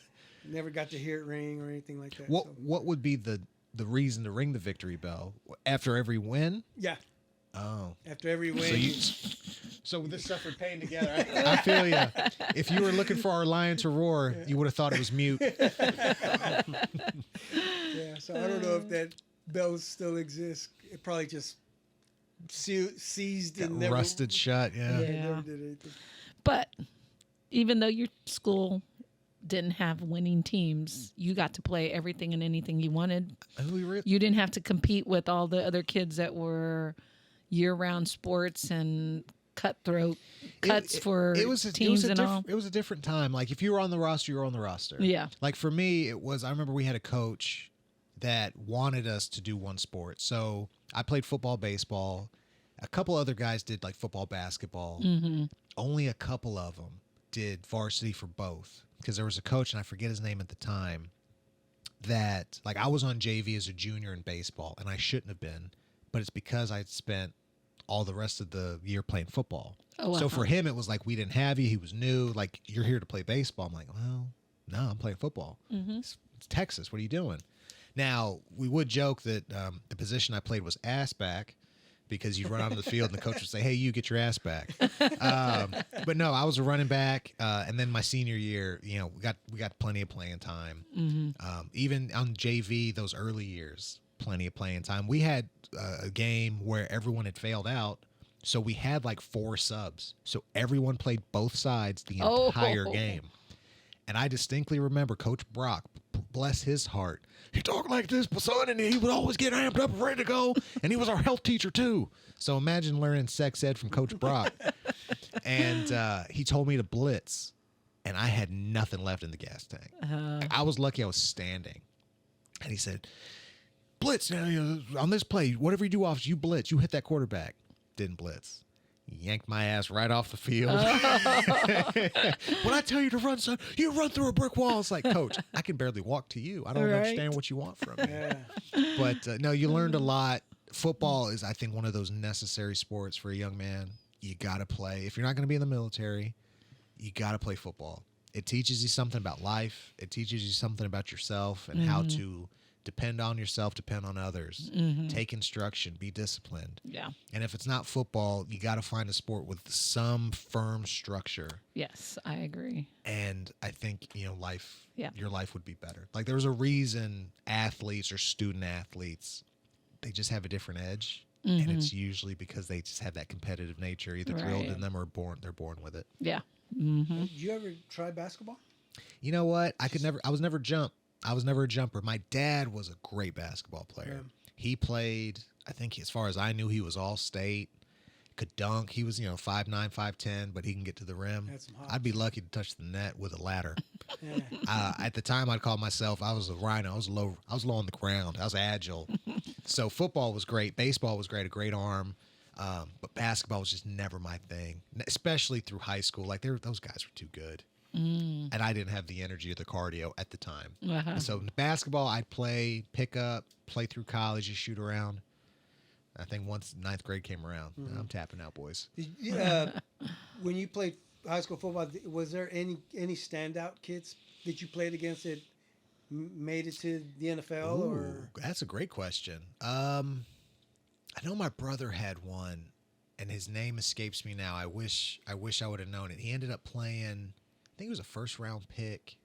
Never got to hear it ring or anything like that. What would be the reason to ring the victory bell after every win? Yeah. Oh. After every win. So this suffered pain together. I feel you. If you were looking for our lion to roar, you would have thought it was mute. Yeah. So I don't know if that bell still exists. It probably just seized and never rusted shut. Yeah. Never did anything. But even though your school didn't have winning teams, you got to play everything and anything you wanted. You didn't have to compete with all the other kids that were year-round sports and cutthroat cuts for teams and all. It was a different time. Like if you were on the roster, you were on the roster. Yeah. Like for me, it was. I remember we had a coach that wanted us to do one sport. So I played football, baseball. A couple other guys did like football, basketball. Only a couple of them did varsity for both. Because there was a coach, and I forget his name at the time, that like I was on JV as a junior in baseball, and I shouldn't have been, but it's because I'd spent all the rest of the year playing football. So for him, it was like we didn't have you. He was new. Like you're here to play baseball. I'm like, well, no, I'm playing football. It's Texas. What are you doing? Now we would joke that the position I played was ass back, because you'd run out on the field and the coach would say, "Hey, you get your ass back." But no, I was a running back, and then my senior year, we got plenty of playing time. Even on JV, those early years, plenty of playing time. We had a game where everyone had failed out, so we had like 4 subs. So everyone played both sides the entire game. And I distinctly remember Coach Brock, bless his heart, he talked like this, son, and he would always get amped up and ready to go. And he was our health teacher, too. So imagine learning sex ed from Coach Brock. And he told me to blitz, and I had nothing left in the gas tank. I was lucky I was standing. And he said, blitz, on this play, whatever you do off, you blitz. You hit that quarterback. Didn't blitz. Yanked my ass right off the field. When I tell you to run, son, you run through a brick wall. It's like, Coach, I can barely walk to you. I don't understand what you want from me. Yeah. But no, you learned a lot. Football is, I think, one of those necessary sports for a young man. You got to play. If you're not going to be in the military, you got to play football. It teaches you something about life. It teaches you something about yourself and how to depend on yourself, depend on others, take instruction, be disciplined. Yeah. And if it's not football, you got to find a sport with some firm structure. Yes, I agree. And I think, your life would be better. Like there's a reason athletes or student athletes, they just have a different edge. And it's usually because they just have that competitive nature, either drilled in them or they're born with it. Yeah. Did you ever try basketball? You know what? I was never a jumper. My dad was a great basketball player. Yeah. He played, I think as far as I knew, he was all state, could dunk. He was, 5'9", 5'10", but he can get to the rim. I'd be lucky to touch the net with a ladder. At the time, I'd call myself, I was a rhino. I was low on the ground. I was agile. So football was great. Baseball was great, a great arm. But basketball was just never my thing, especially through high school. Like those guys were too good. And I didn't have the energy or the cardio at the time. So basketball, I'd play, pick up, play through college, just shoot around. I think once 9th grade came around, I'm tapping out, boys. When you played high school football, was there any standout kids that you played against that made it to the NFL? Or that's a great question. I know my brother had one, and his name escapes me now. I wish I would have known it. He ended up playing, I think he was a first-round pick,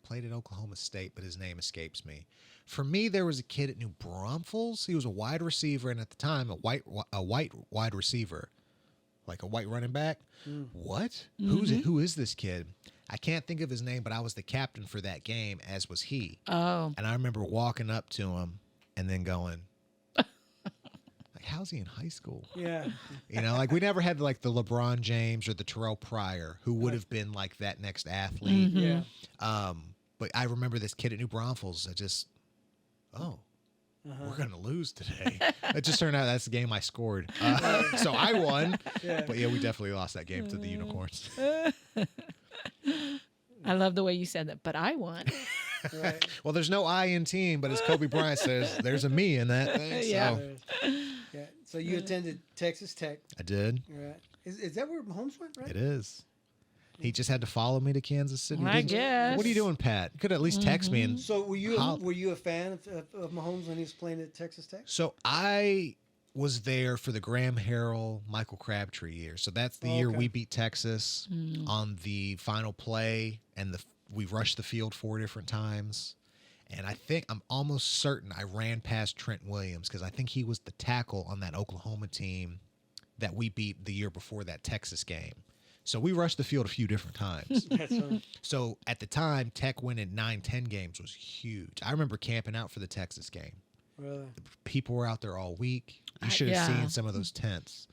played at Oklahoma State, but his name escapes me. For me, there was a kid at New Braunfels. He was a wide receiver, and at the time, a white wide receiver, like a white running back. What? Who is this kid? I can't think of his name, but I was the captain for that game, as was he. Oh. And I remember walking up to him and then going, like, how's he in high school? Yeah. We never had like the LeBron James or the Terrell Pryor, who would have been like that next athlete. Yeah. But I remember this kid at New Braunfels. We're going to lose today. It just turned out that's the game I scored. So I won. Yeah. But yeah, we definitely lost that game to the Unicorns. I love the way you said that, but I won. Right. Well, there's no I in team, but as Kobe Bryant says, there's a me in that thing. Yeah. So. Yeah. So you attended Texas Tech. I did. Right. Is that where Mahomes went, right? It is. He just had to follow me to Kansas City. I guess. What are you doing, Pat? You could at least text me. And so were you a fan of Mahomes when he was playing at Texas Tech? So I was there for the Graham Harrell, Michael Crabtree year. So that's the year we beat Texas on the final play, and we rushed the field 4 different times. And I'm almost certain I ran past Trent Williams because I think he was the tackle on that Oklahoma team that we beat the year before that Texas game. So we rushed the field a few different times. So at the time, Tech winning 9-10 games was huge. I remember camping out for the Texas game. Really? People were out there all week. You should have seen some of those tents.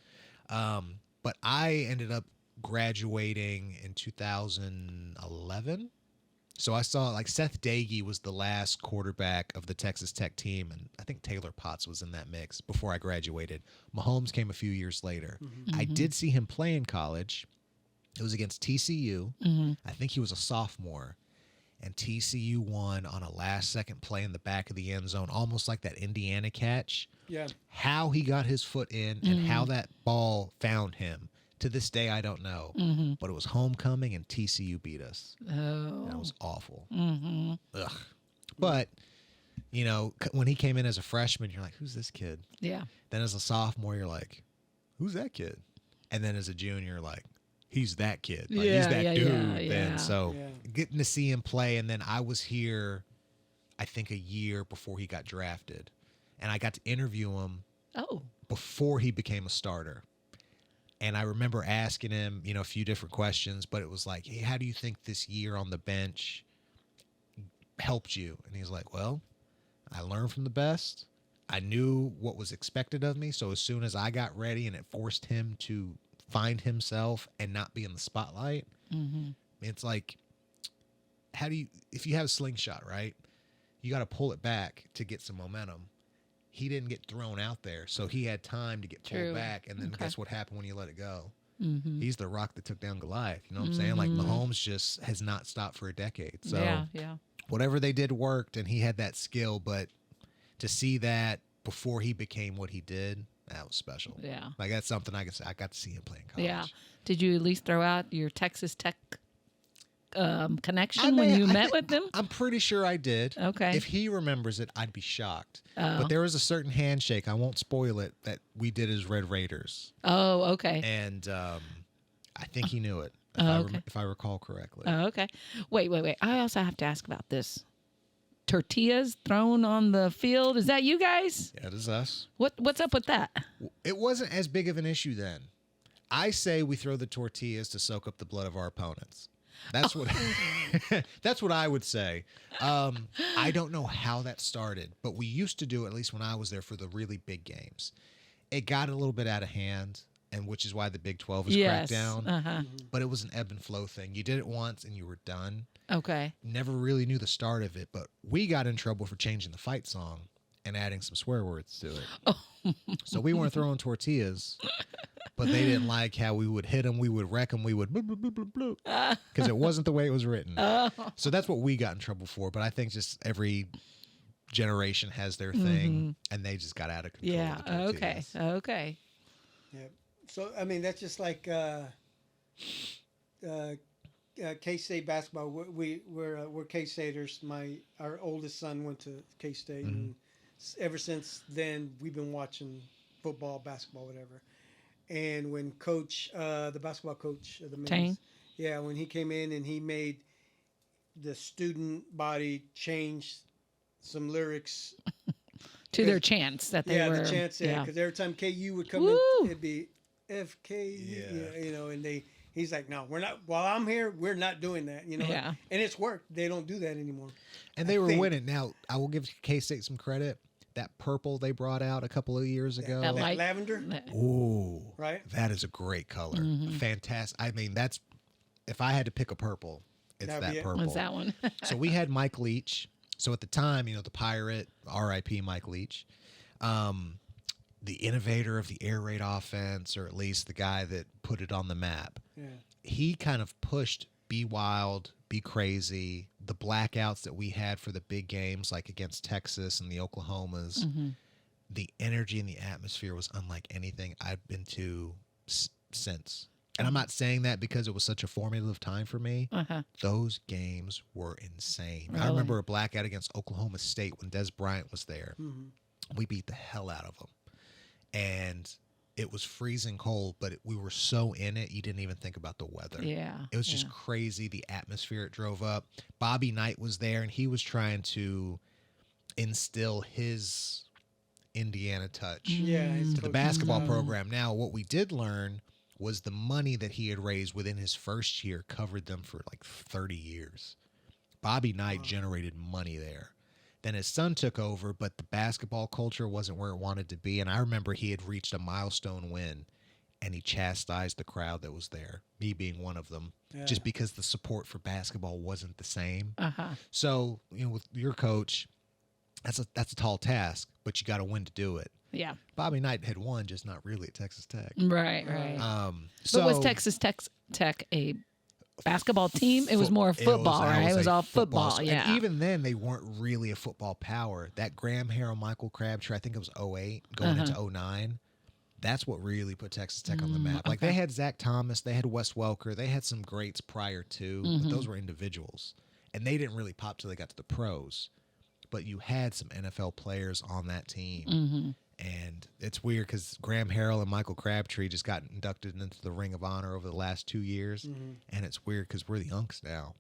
But I ended up graduating in 2011. So I saw Seth Dagey was the last quarterback of the Texas Tech team, and I think Taylor Potts was in that mix before I graduated. Mahomes came a few years later. I did see him play in college. It was against TCU. I think he was a sophomore. And TCU won on a last-second play in the back of the end zone, almost like that Indiana catch. Yeah. How he got his foot in and how that ball found him, to this day, I don't know. But it was homecoming, and TCU beat us. Oh. That was awful. Ugh. But You know, when he came in as a freshman, you're like, who's this kid? Yeah. Then as a sophomore, you're like, who's that kid? And then as a junior, you're like, he's that kid. Like, he's that dude. Then so getting to see him play, and then I was here, I think a year before he got drafted, and I got to interview him. Before he became a starter. And I remember asking him, you know, a few different questions, but it was like, hey, how do you think this year on the bench helped you? And he's like, well, I learned from the best. I knew what was expected of me. So as soon as I got ready and it forced him to find himself and not be in the spotlight, it's like, if you have a slingshot, right? You got to pull it back to get some momentum. He didn't get thrown out there, so he had time to get pulled back, and then guess what happened when you let it go? He's the rock that took down Goliath. You know what I'm saying? Like, Mahomes just has not stopped for a decade. So whatever they did worked, and he had that skill, but to see that before he became what he did, that was special. Yeah. Like, that's something I can say. I got to see him play in college. Yeah. Did you at least throw out your Texas Tech connection when you met with them? I'm pretty sure I did. Okay. If he remembers it, I'd be shocked. But there was a certain handshake, I won't spoil it, that we did as Red Raiders. Oh, okay. And I think he knew it, if I recall correctly. Oh, okay. Wait. I also have to ask about this. Tortillas thrown on the field. Is that you guys? Yeah, it is us. What's up with that? It wasn't as big of an issue then. I say we throw the tortillas to soak up the blood of our opponents. That's what that's what I would say. I don't know how that started, but we used to do it, at least when I was there, for the really big games. It got a little bit out of hand, and which is why the Big 12 was cracked down. But it was an ebb and flow thing. You did it once and you were done. Okay. Never really knew the start of it, but we got in trouble for changing the fight song and adding some swear words to it. So we weren't throwing tortillas, but they didn't like how we would hit them, we would wreck them, we would because it wasn't the way it was written. So that's what we got in trouble for. But I think just every generation has their thing, and they just got out of control. Yeah. Okay. Yeah. So I mean, that's just like K-State basketball. We're K-Staters. Our oldest son went to K-State, and ever since then we've been watching football, basketball, whatever. And when the basketball coach of the men's, when he came in and he made the student body change some lyrics to their chants that they were. The chants, because every time KU would come in, it'd be FKU, you know, and he's like, no, we're not. While I'm here, we're not doing that, you know. Yeah. And it's worked. They don't do that anymore. And they were winning. Now, I will give K-State some credit. That purple they brought out a couple of years ago. That lavender? Ooh. Right? That is a great color. Fantastic. I mean, if I had to pick a purple, it's that purple. What's that one? So we had Mike Leach. So at the time, you know, the Pirate, R.I.P. Mike Leach, the innovator of the air raid offense, or at least the guy that put it on the map. Yeah. He kind of pushed Be Wild, Be Crazy, the blackouts that we had for the big games, like against Texas and the Oklahomas. The energy and the atmosphere was unlike anything I've been to since. And I'm not saying that because it was such a formative time for me. Those games were insane. Really? I remember a blackout against Oklahoma State when Des Bryant was there. We beat the hell out of them. And it was freezing cold, but we were so in it, you didn't even think about the weather. Yeah. It was just crazy, the atmosphere it drove up. Bobby Knight was there, and he was trying to instill his Indiana touch to the basketball program. Now, what we did learn was the money that he had raised within his first year covered them for like 30 years. Bobby Knight generated money there. Then his son took over, but the basketball culture wasn't where it wanted to be. And I remember he had reached a milestone win, and he chastised the crowd that was there, me being one of them, just because the support for basketball wasn't the same. So, you know, with your coach, that's a tall task, but you got to win to do it. Yeah. Bobby Knight had won, just not really at Texas Tech. Right. But was Texas Tech a basketball team? It was more football, right? It was all football. Yeah. And even then, they weren't really a football power. That Graham Harrell, Michael Crabtree, I think it was 08 going into 09. That's what really put Texas Tech on the map. Like they had Zach Thomas, they had Wes Welker, they had some greats prior to, but those were individuals, and they didn't really pop till they got to the pros. but you had some NFL players on that team. And it's weird because Graham Harrell and Michael Crabtree just got inducted into the Ring of Honor over the last 2 years. And it's weird because we're the unks now.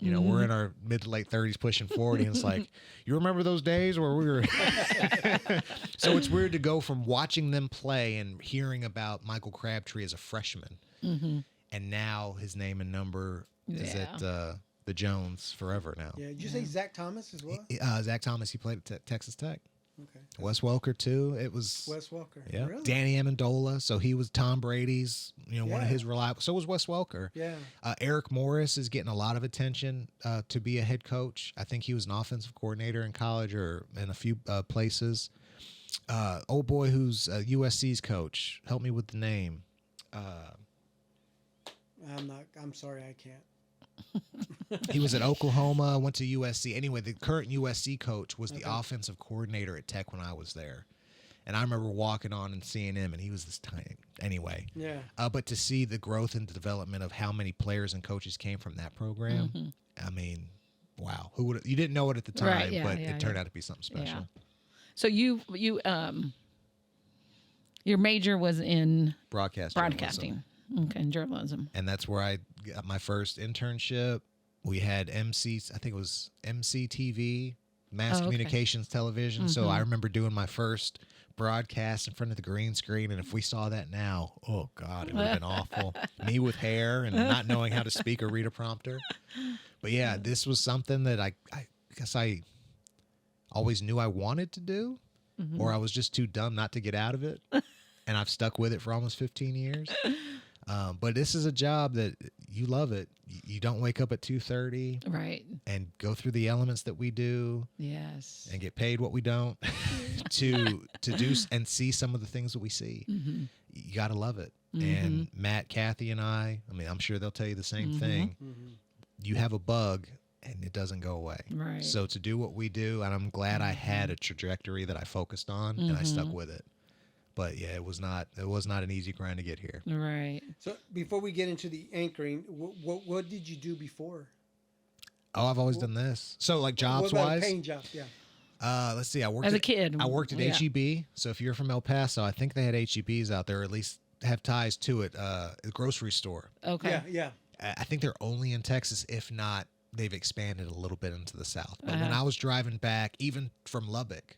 You know, we're in our mid to late 30s pushing 40. And it's like, you remember those days where we were. So it's weird to go from watching them play and hearing about Michael Crabtree as a freshman. And now his name and number is at the Jones forever now. Yeah. Did you say Zach Thomas as well? Zach Thomas, he played at Texas Tech. Okay. Wes Welker too. It was Wes Welker. Yeah. Really? Danny Amendola. So he was Tom Brady's, one of his reliable. So was Wes Welker. Yeah. Eric Morris is getting a lot of attention to be a head coach. I think he was an offensive coordinator in college or in a few places. Old boy who's USC's coach. Help me with the name. I'm sorry, I can't. He was at Oklahoma, went to USC. Anyway, the current USC coach was the offensive coordinator at Tech when I was there. And I remember walking on and seeing him, and he was this tiny. Anyway. Yeah. But to see the growth and development of how many players and coaches came from that program, I mean, wow. Who would you didn't know it at the time, but it turned out to be something special. Yeah. So you your major was in broadcasting. Okay, in journalism. And that's where I got my first internship. We had MCs, I think it was MCTV, Mass Communications Television. So I remember doing my first broadcast in front of the green screen. And if we saw that now, oh God, it would have been awful. Me with hair and not knowing how to speak or read a prompter. But yeah, this was something that I guess I always knew I wanted to do, or I was just too dumb not to get out of it. And I've stuck with it for almost 15 years. But this is a job that you love it. You don't wake up at 2:30, right, and go through the elements that we do, yes, and get paid what we don't to do and see some of the things that we see. You got to love it. And Matt, Kathy, and I mean, I'm sure they'll tell you the same thing. You have a bug, and it doesn't go away. Right. So to do what we do, and I'm glad I had a trajectory that I focused on, and I stuck with it. But yeah, it was not an easy grind to get here. Right. So before we get into the anchoring, what did you do before? Oh, I've always done this. So like jobs what about wise, paying jobs? Yeah. Let's see. I worked as a kid. I worked at HEB. So if you're from El Paso, I think they had HEBs out there, or at least have ties to it. A grocery store. Okay. Yeah. I think they're only in Texas. If not, they've expanded a little bit into the South. But when I was driving back, even from Lubbock,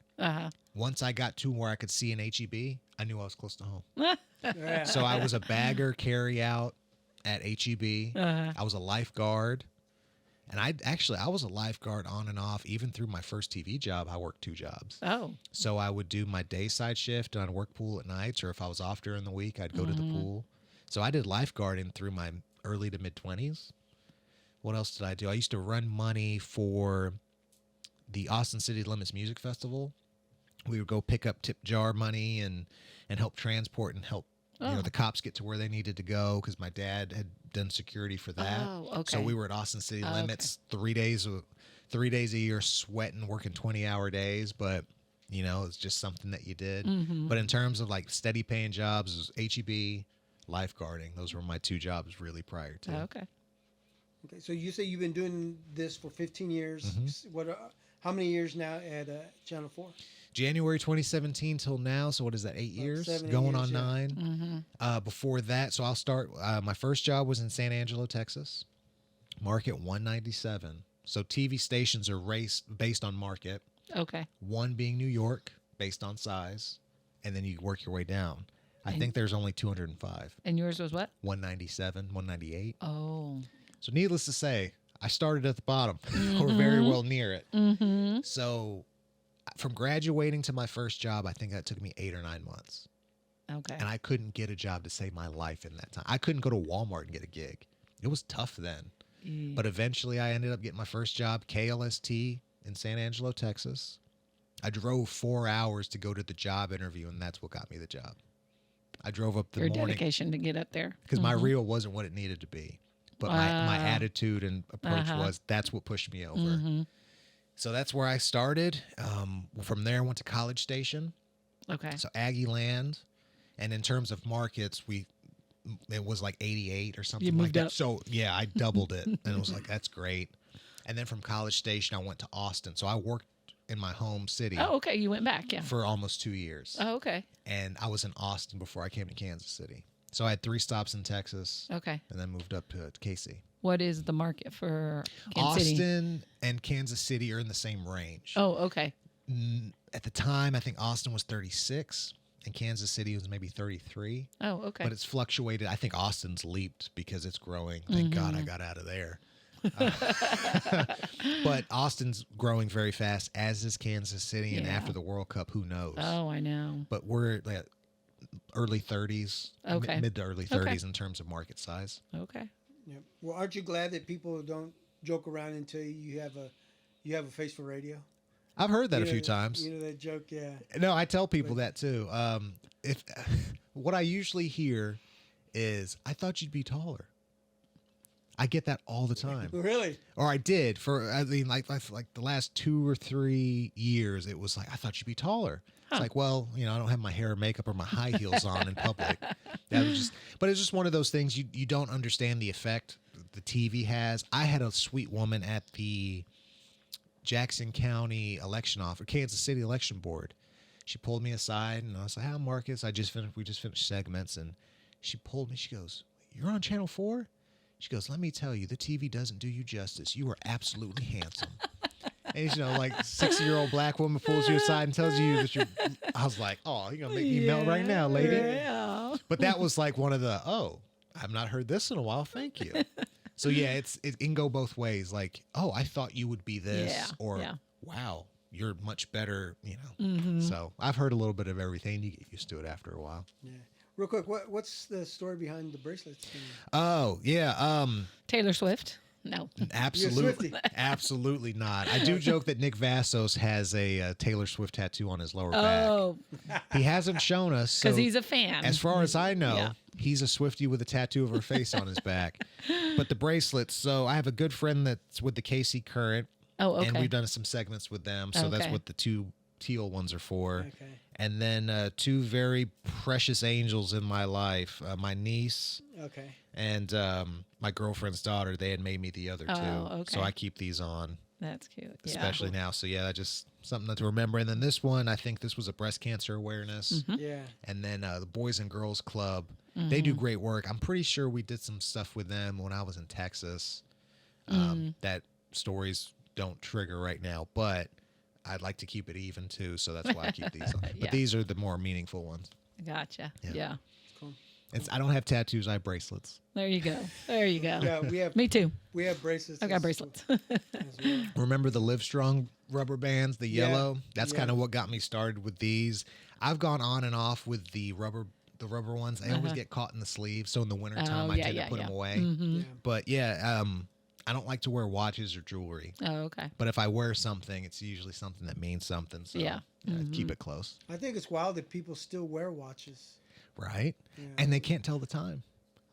once I got to where I could see an HEB, I knew I was close to home. Yeah. So I was a bagger carry out at HEB. I was a lifeguard. And I was a lifeguard on and off. Even through my first TV job, I worked 2 jobs. Oh. So I would do my day side shift and I'd work pool at nights, or if I was off during the week, I'd go to the pool. So I did lifeguarding through my early to mid 20s. What else did I do? I used to run money for the Austin City Limits Music Festival. We would go pick up tip jar money and help transport and help the cops get to where they needed to go, because my dad had done security for that. Oh, okay. So we were at Austin City Limits 3 days a year, sweating, working 20-hour days. But it's just something that you did. But in terms of like steady paying jobs, it was HEB, lifeguarding. Those were my 2 jobs really prior to. Okay. Okay. So you say you've been doing this for 15 years. How many years now at Channel 4? January 2017 till now. So what is that? 8 years? 7, 8 Going years, on 9. Before that, so I'll start. My first job was in San Angelo, Texas. Market 197. So TV stations are based on market. Okay. 1 being New York, based on size, and then you work your way down. I think there's only 205. And yours was what? 197, 198. Oh. So needless to say, I started at the bottom, or very well near it. So from graduating to my first job, I think that took me 8 or 9 months. Okay. And I couldn't get a job to save my life in that time. I couldn't go to Walmart and get a gig. It was tough then. But eventually I ended up getting my first job, KLST in San Angelo, Texas. I drove 4 hours to go to the job interview, and that's what got me the job. I drove up the Your morning. dedication to get up there. Because my reel wasn't what it needed to be. But my attitude and approach that's what pushed me over. So that's where I started. From there, I went to College Station. Okay. So Aggie Land. And in terms of markets, it was like 88 or something You like moved that. up. So yeah, I doubled it. And it was like, that's great. And then from College Station, I went to Austin. So I worked in my home city. Oh, okay. You went back, yeah. For almost 2 years. Oh, okay. And I was in Austin before I came to Kansas City. So I had 3 stops in Texas. Okay. And then moved up to KC. What is the market for Kansas City? Austin and Kansas City are in the same range. Oh, okay. At the time, I think Austin was 36 and Kansas City was maybe 33. Oh, okay. But it's fluctuated. I think Austin's leaped because it's growing. Thank God I got out of there. But Austin's growing very fast, as is Kansas City. And after the World Cup, who knows? Oh, I know. But we're like early 30s, mid to early 30s in terms of market size. Okay. Yeah. Well, aren't you glad that people don't joke around and tell you have a face for radio? I've heard that a few times. You know that joke, yeah. No, I tell people that too. If what I usually hear is, "I thought you'd be taller." I get that all the time. Really? Or I did like the last 2 or 3 years. It was like, "I thought you'd be taller." It's like, well, I don't have my hair, makeup, or my high heels on in public. But it's just one of those things you don't understand the effect the TV has. I had a sweet woman at the Jackson County election office, Kansas City election board. She pulled me aside and I was like, "Hi, Marcus. We just finished segments." And she pulled me. She goes, "You're on Channel 4?" She goes, "Let me tell you, the TV doesn't do you justice. You are absolutely handsome." And like 60-year-old black woman pulls you aside and tells you that you're. I was like, "Oh, you're gonna make me melt right now, lady." Yeah. But that was like one of the, I've not heard this in a while. Thank you. So yeah, it can go both ways. Like, "Oh, I thought you would be this," or "Wow, you're much better." So I've heard a little bit of everything. You get used to it after a while. Yeah. Real quick, what's the story behind the bracelets? Oh yeah, Taylor Swift? No. Absolutely, absolutely not. I do joke that Nick Vassos has a Taylor Swift tattoo on his lower back. He hasn't shown us Because so he's a fan. As far as I know, Yeah. he's a Swiftie with a tattoo of her face on his back. But the bracelets. So I have a good friend that's with the KC Current. Oh, okay. And we've done some segments with them. So that's what the 2 teal ones are for. Okay. And then 2 very precious angels in my life. My niece. Okay. And my girlfriend's daughter. They had made me the other 2. Okay. So I keep these on. That's cute. Especially now. So yeah, just something to remember. And then this one, I think this was a breast cancer awareness. Yeah. And then the Boys and Girls Club. They do great work. I'm pretty sure we did some stuff with them when I was in Texas. That stories don't trigger right now, but I'd like to keep it even too, so that's why I keep these on. But these are the more meaningful ones. Gotcha. Yeah. Yeah. Cool. I don't have tattoos, I have bracelets. There you go. There you go. Yeah, we have. Me too. We have bracelets. I got bracelets. as well. Remember the Livestrong rubber bands, the yellow? That's Yeah. kind of what got me started with these. I've gone on and off with the rubber ones. I always get caught in the sleeve, so in the wintertime I tend to put them away. Yeah. But yeah, I don't like to wear watches or jewelry. Oh, okay. But if I wear something, it's usually something that means something. So Yeah. keep it close. I think it's wild that people still wear watches. Right? Yeah. And they can't tell the time.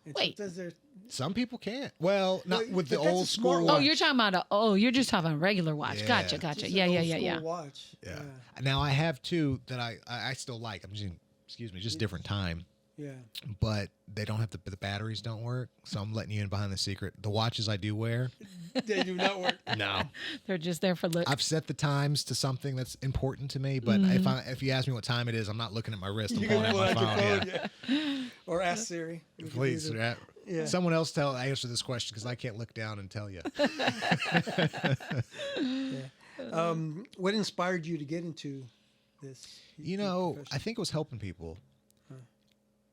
And Wait. sometimes they're- Some people can't. Well, not Well, with the but that's old a smart school. watch. Oh, you're talking about you're just talking about a regular watch. Yeah. Gotcha. just an Yeah. old school Yeah. watch. Yeah. Now I have 2 that I still like. I'm using, just different time. Yeah. But they don't have the batteries don't work. So I'm letting you in behind the secret. The watches I do wear, They do not work. no. They're just there for look. I've set the times to something that's important to me. But if you ask me what time it is, I'm not looking at my wrist. I'm You pulling can out pull my out your phone. phone, Yeah. yeah. Or ask Siri. We can do Please. that. Yeah. Someone else answer this question because I can't look down and tell you. What inspired you to get into this? I think it was helping people.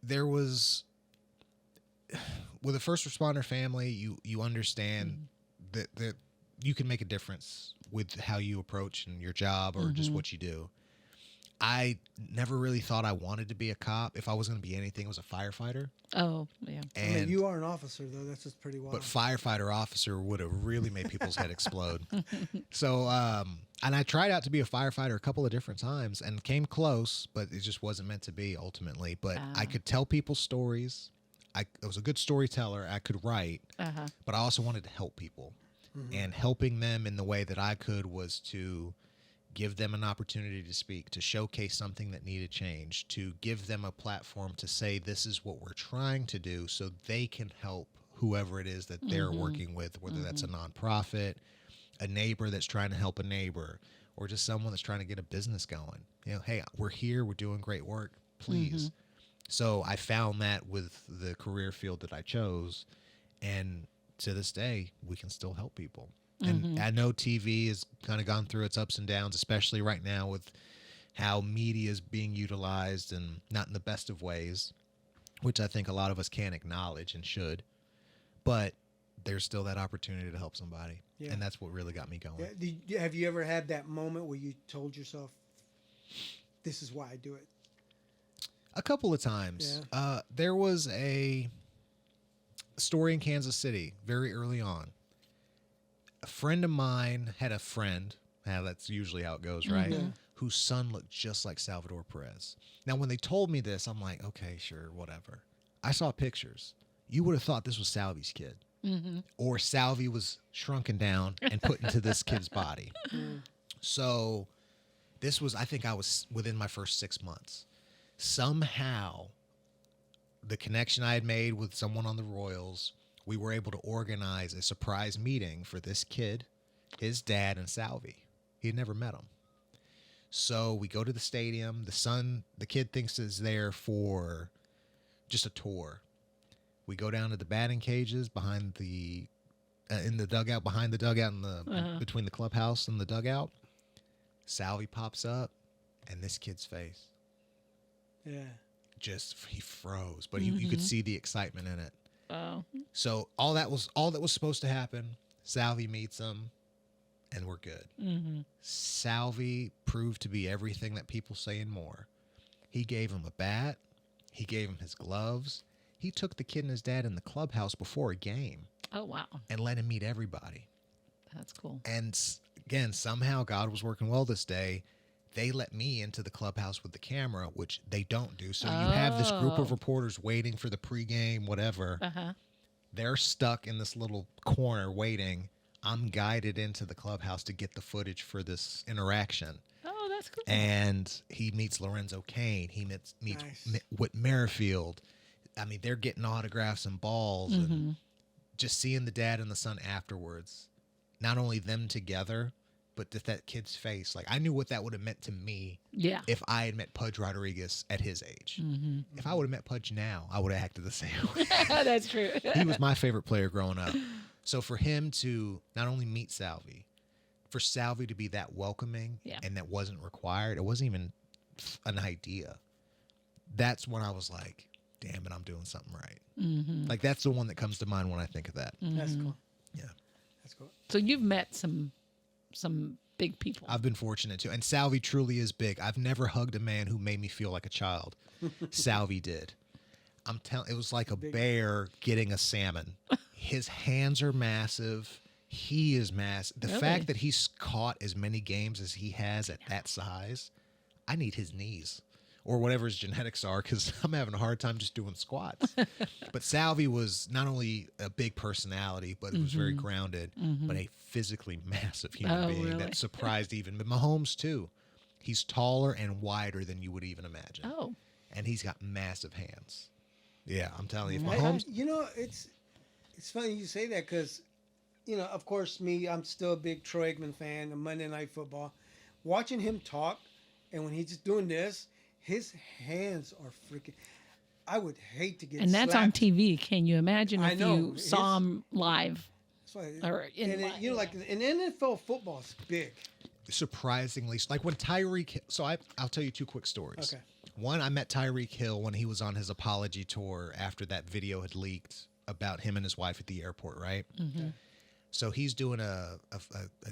There was, with a first responder family, you understand that you can make a difference with how you approach and your job or just what you do. I never really thought I wanted to be a cop. If I was going to be anything, it was a firefighter. Oh, yeah. And you are an officer, though. That's just pretty wild. but firefighter officer would have really made people's head explode. So, and I tried out to be a firefighter a couple of different times and came close, but it just wasn't meant to be ultimately. But I could tell people stories. I was a good storyteller. I could write, but I also wanted to help people. And helping them in the way that I could was to give them an opportunity to speak, to showcase something that needed change, to give them a platform to say, this is what we're trying to do so they can help whoever it is that they're working with, whether that's a nonprofit, a neighbor that's trying to help a neighbor, or just someone that's trying to get a business going. Hey, we're here, we're doing great work, please. So I found that with the career field that I chose, and to this day, we can still help people. And I know TV has kind of gone through its ups and downs, especially right now with how media is being utilized and not in the best of ways, which I think a lot of us can't acknowledge and should. But there's still that opportunity to help somebody. Yeah. And that's what really got me going. Yeah. Have you ever had that moment where you told yourself, this is why I do it? A couple of times. Yeah. There was a story in Kansas City very early on. A friend of mine had a friend, that's usually how it goes, right? Whose son looked just like Salvador Perez. Now, when they told me this, I'm like, okay, sure, whatever. I saw pictures. You would have thought this was Salvy's kid. Or Salvy was shrunken down and put into this kid's body. So this was, I think I was within my first 6 months. Somehow, the connection I had made with someone on the Royals, we were able to organize a surprise meeting for this kid, his dad, and Salvy. He had never met him. So we go to the stadium. The kid thinks is there for just a tour. We go down to the batting cages behind in the dugout, behind the dugout, between the clubhouse and the dugout. Salvy pops up, and this kid's face. Yeah. He froze, but you could see the excitement in it. Oh. So all that was supposed to happen. Salvy meets him, and we're good. Salvy proved to be everything that people say and more. He gave him a bat. He gave him his gloves. He took the kid and his dad in the clubhouse before a game. Oh, wow. And let him meet everybody. That's cool. And again, somehow God was working well this day. They let me into the clubhouse with the camera, which they don't do. So you have this group of reporters waiting for the pregame, whatever. They're stuck in this little corner waiting. I'm guided into the clubhouse to get the footage for this interaction. Oh, that's cool. And he meets Lorenzo Cain. He meets Whit Merrifield. I mean, they're getting autographs and balls, and just seeing the dad and the son afterwards. Not only them together, but that kid's face. Like, I knew what that would have meant to me. Yeah. If I had met Pudge Rodriguez at his age. If I would have met Pudge now, I would have acted the same way. That's true. He was my favorite player growing up. So for him to not only meet Salvy, for Salvy to be that welcoming and that wasn't required, it wasn't even an idea. That's when I was like, damn it, I'm doing something right. Like, that's the one that comes to mind when I think of that. That's cool. Yeah. That's cool. So you've met some big people. I've been fortunate too. And Salvy truly is big. I've never hugged a man who made me feel like a child. Salvy did. I'm telling, it was like a bear getting a salmon. His hands are massive. He is massive. The fact that he's caught as many games as he has at that size, I need his knees or whatever his genetics are, because I'm having a hard time just doing squats. But Salvy was not only a big personality, but it was very grounded, but a physically massive human being that surprised even Mahomes too. He's taller and wider than you would even imagine. Oh. And he's got massive hands. Yeah, I'm telling you, if Mahomes... It's funny you say that because, of course, I'm still a big Troy Aikman fan of Monday Night Football. Watching him talk, and when he's just doing this, his hands are freaking... I would hate to get And that's slapped. on TV. Can you imagine if you saw him live? Or like in NFL football is big. Surprisingly, like when Tyreek... So I'll tell you two quick stories. Okay. One, I met Tyreek Hill when he was on his apology tour after that video had leaked about him and his wife at the airport, right? Okay. So he's doing a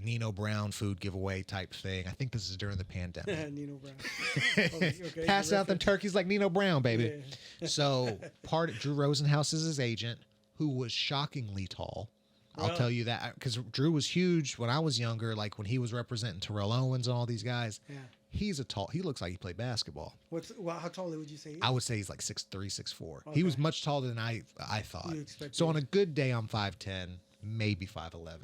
Nino Brown food giveaway type thing. I think this is during the pandemic. Nino Brown. Okay, Pass out the turkeys like Nino Brown, baby. Yeah. So Drew Rosenhaus is his agent, who was shockingly tall. I'll tell you that, because Drew was huge when I was younger, like when he was representing Terrell Owens and all these guys. Yeah. He looks like he played basketball. How tall would you say he is? I would say he's like 6'3", 6'4". Okay. He was much taller than I thought. So on a good day, I'm 5'10", maybe 5'11".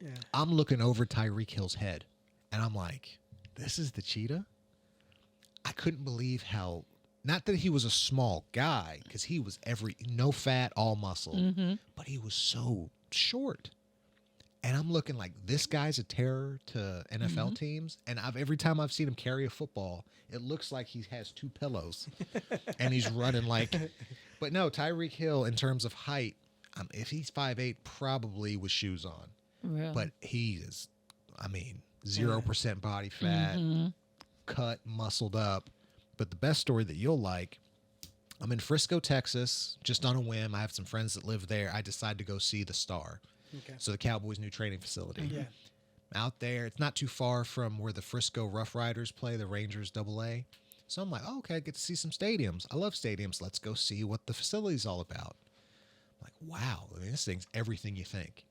Yeah. I'm looking over Tyreek Hill's head, and I'm like, this is the cheetah? I couldn't believe how, not that he was a small guy, because he was no fat, all muscle, but he was so short. And I'm looking like, this guy's a terror to NFL teams. And every time I've seen him carry a football, it looks like he has 2 pillows and he's running like. But no, Tyreek Hill, in terms of height, if he's 5'8", probably with shoes on. Really? But he is, 0% body fat, cut, muscled up. But the best story that you'll like, I'm in Frisco, Texas, just on a whim. I have some friends that live there. I decided to go see the Star. Okay. So the Cowboys' new training facility. Yeah. Out there, it's not too far from where the Frisco Rough Riders play, the Rangers AA. So I'm like, oh, okay, I get to see some stadiums. I love stadiums. Let's go see what the facility's all about. I'm like, wow, this thing's everything you think.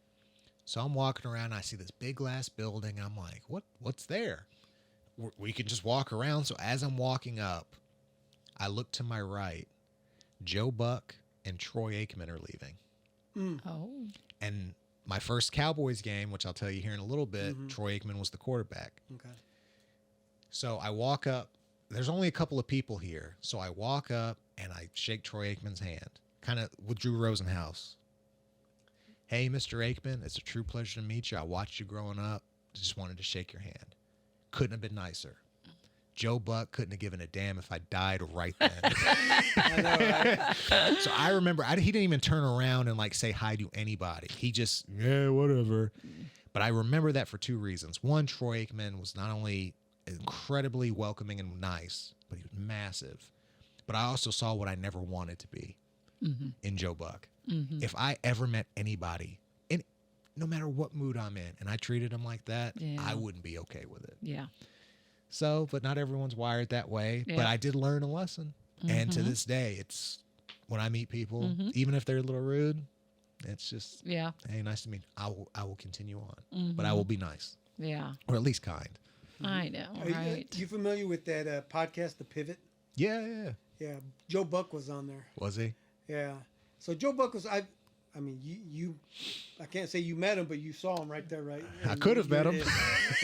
So I'm walking around, and I see this big glass building. I'm like, what's there? We can just walk around. So as I'm walking up, I look to my right. Joe Buck and Troy Aikman are leaving. Oh. And my first Cowboys game, which I'll tell you here in a little bit, Troy Aikman was the quarterback. Okay. So I walk up. There's only a couple of people here. So I walk up and I shake Troy Aikman's hand, kind of with Drew Rosenhaus. Hey, Mr. Aikman, it's a true pleasure to meet you. I watched you growing up. Just wanted to shake your hand. Couldn't have been nicer. Joe Buck couldn't have given a damn if I died right then. I know, right? So I remember he didn't even turn around and like say hi to anybody. He just, yeah, whatever. But I remember that for 2 reasons. One, Troy Aikman was not only incredibly welcoming and nice, but he was massive. But I also saw what I never wanted to be in Joe Buck. If I ever met anybody, no matter what mood I'm in, and I treated him like that, I wouldn't be okay with it. Yeah. So, but not everyone's wired that way. Yeah. But I did learn a lesson. And to this day, it's when I meet people, even if they're a little rude, it's just, hey, nice to meet you. I will continue on. But I will be nice. Yeah. Or at least kind. I know, right? You familiar with that podcast, The Pivot? Yeah. Yeah. Joe Buck was on there. Was he? Yeah. So Joe Buck was, I I can't say you met him, but you saw him right there, right? I could have met him.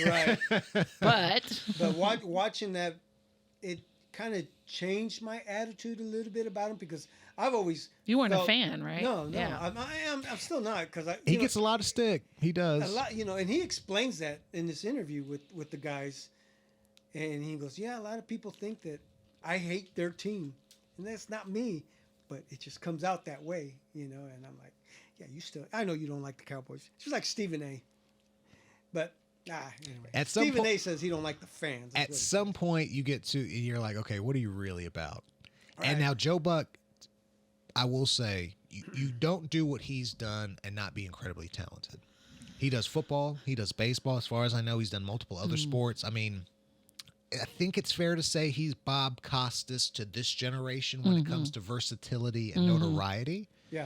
Right. But watching that, it kind of changed my attitude a little bit about him because I've always you weren't felt, a fan, right? No, Yeah. I'm still not because he gets a lot of stick. He does. a lot, and he explains that in this interview with the guys, and he goes, yeah, a lot of people think that I hate their team, and that's not me, but it just comes out that way, and I'm like, yeah, I know you don't like the Cowboys. It's just like Stephen A. But anyway, Stephen A. says he don't like the fans. At some point, you get to, you're like, okay, what are you really about? Right. And now Joe Buck, I will say, you don't do what he's done and not be incredibly talented. He does football. He does baseball. As far as I know, he's done multiple other sports. I mean, I think it's fair to say he's Bob Costas to this generation when it comes to versatility and notoriety. Yeah.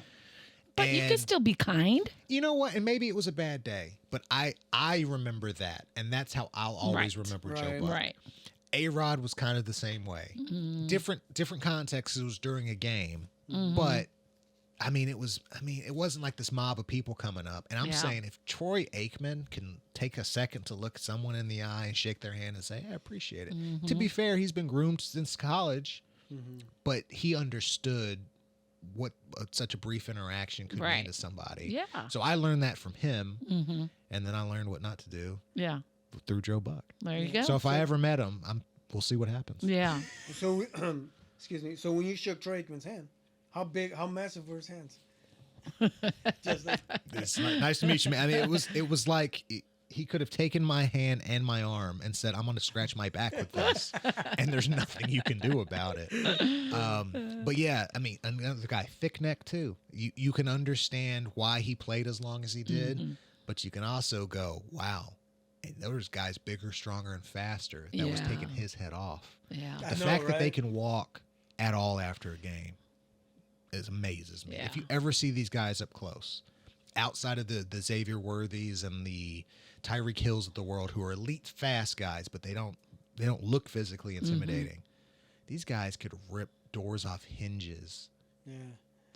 But you can still be kind. You know what? And maybe it was a bad day, but I remember that, and that's how I'll always remember Joe Buck. Right. A-Rod was kind of the same way. Different contexts. It was during a game, but it wasn't like this mob of people coming up. And I'm saying if Troy Aikman can take a second to look someone in the eye and shake their hand and say, I appreciate it. To be fair, he's been groomed since college, but he understood what such a brief interaction could mean to somebody. Yeah. So I learned that from him, and then I learned what not to do. Yeah. Through Joe Buck. There you go. So if I ever met him, we'll see what happens. Yeah. So, excuse me. So when you shook Troy Aikman's hand, how massive were his hands? Just like, It's nice to meet you, man. I mean, it was like he could have taken my hand and my arm and said, I'm going to scratch my back with this. And there's nothing you can do about it. But yeah, I mean, another guy, thick neck too. You can understand why he played as long as he did, but you can also go, wow. And there's guys bigger, stronger, and faster that was taking his head off. Yeah. The fact that they can walk at all after a game amazes me. Yeah. If you ever see these guys up close, outside of the Xavier Worthies and the Tyreek Hills of the world, who are elite fast guys, but they don't look physically intimidating. These guys could rip doors off hinges,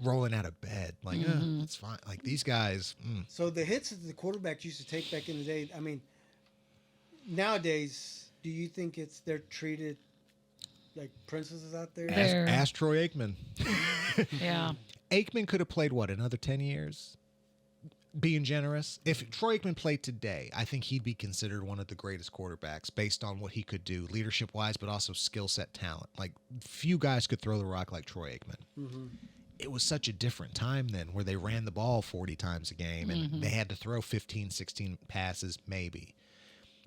rolling out of bed. Like, that's fine. Like these guys. So the hits that the quarterbacks used to take back in the day, I mean, nowadays, do you think they're treated like princesses out there? Ask Troy Aikman. Yeah. Aikman could have played another 10 years? being generous. If Troy Aikman played today, I think he'd be considered one of the greatest quarterbacks based on what he could do leadership wise, but also skill set talent. Like few guys could throw the rock like Troy Aikman. Mm-hmm. It was such a different time then where they ran the ball 40 times a game and they had to throw 15, 16 passes maybe.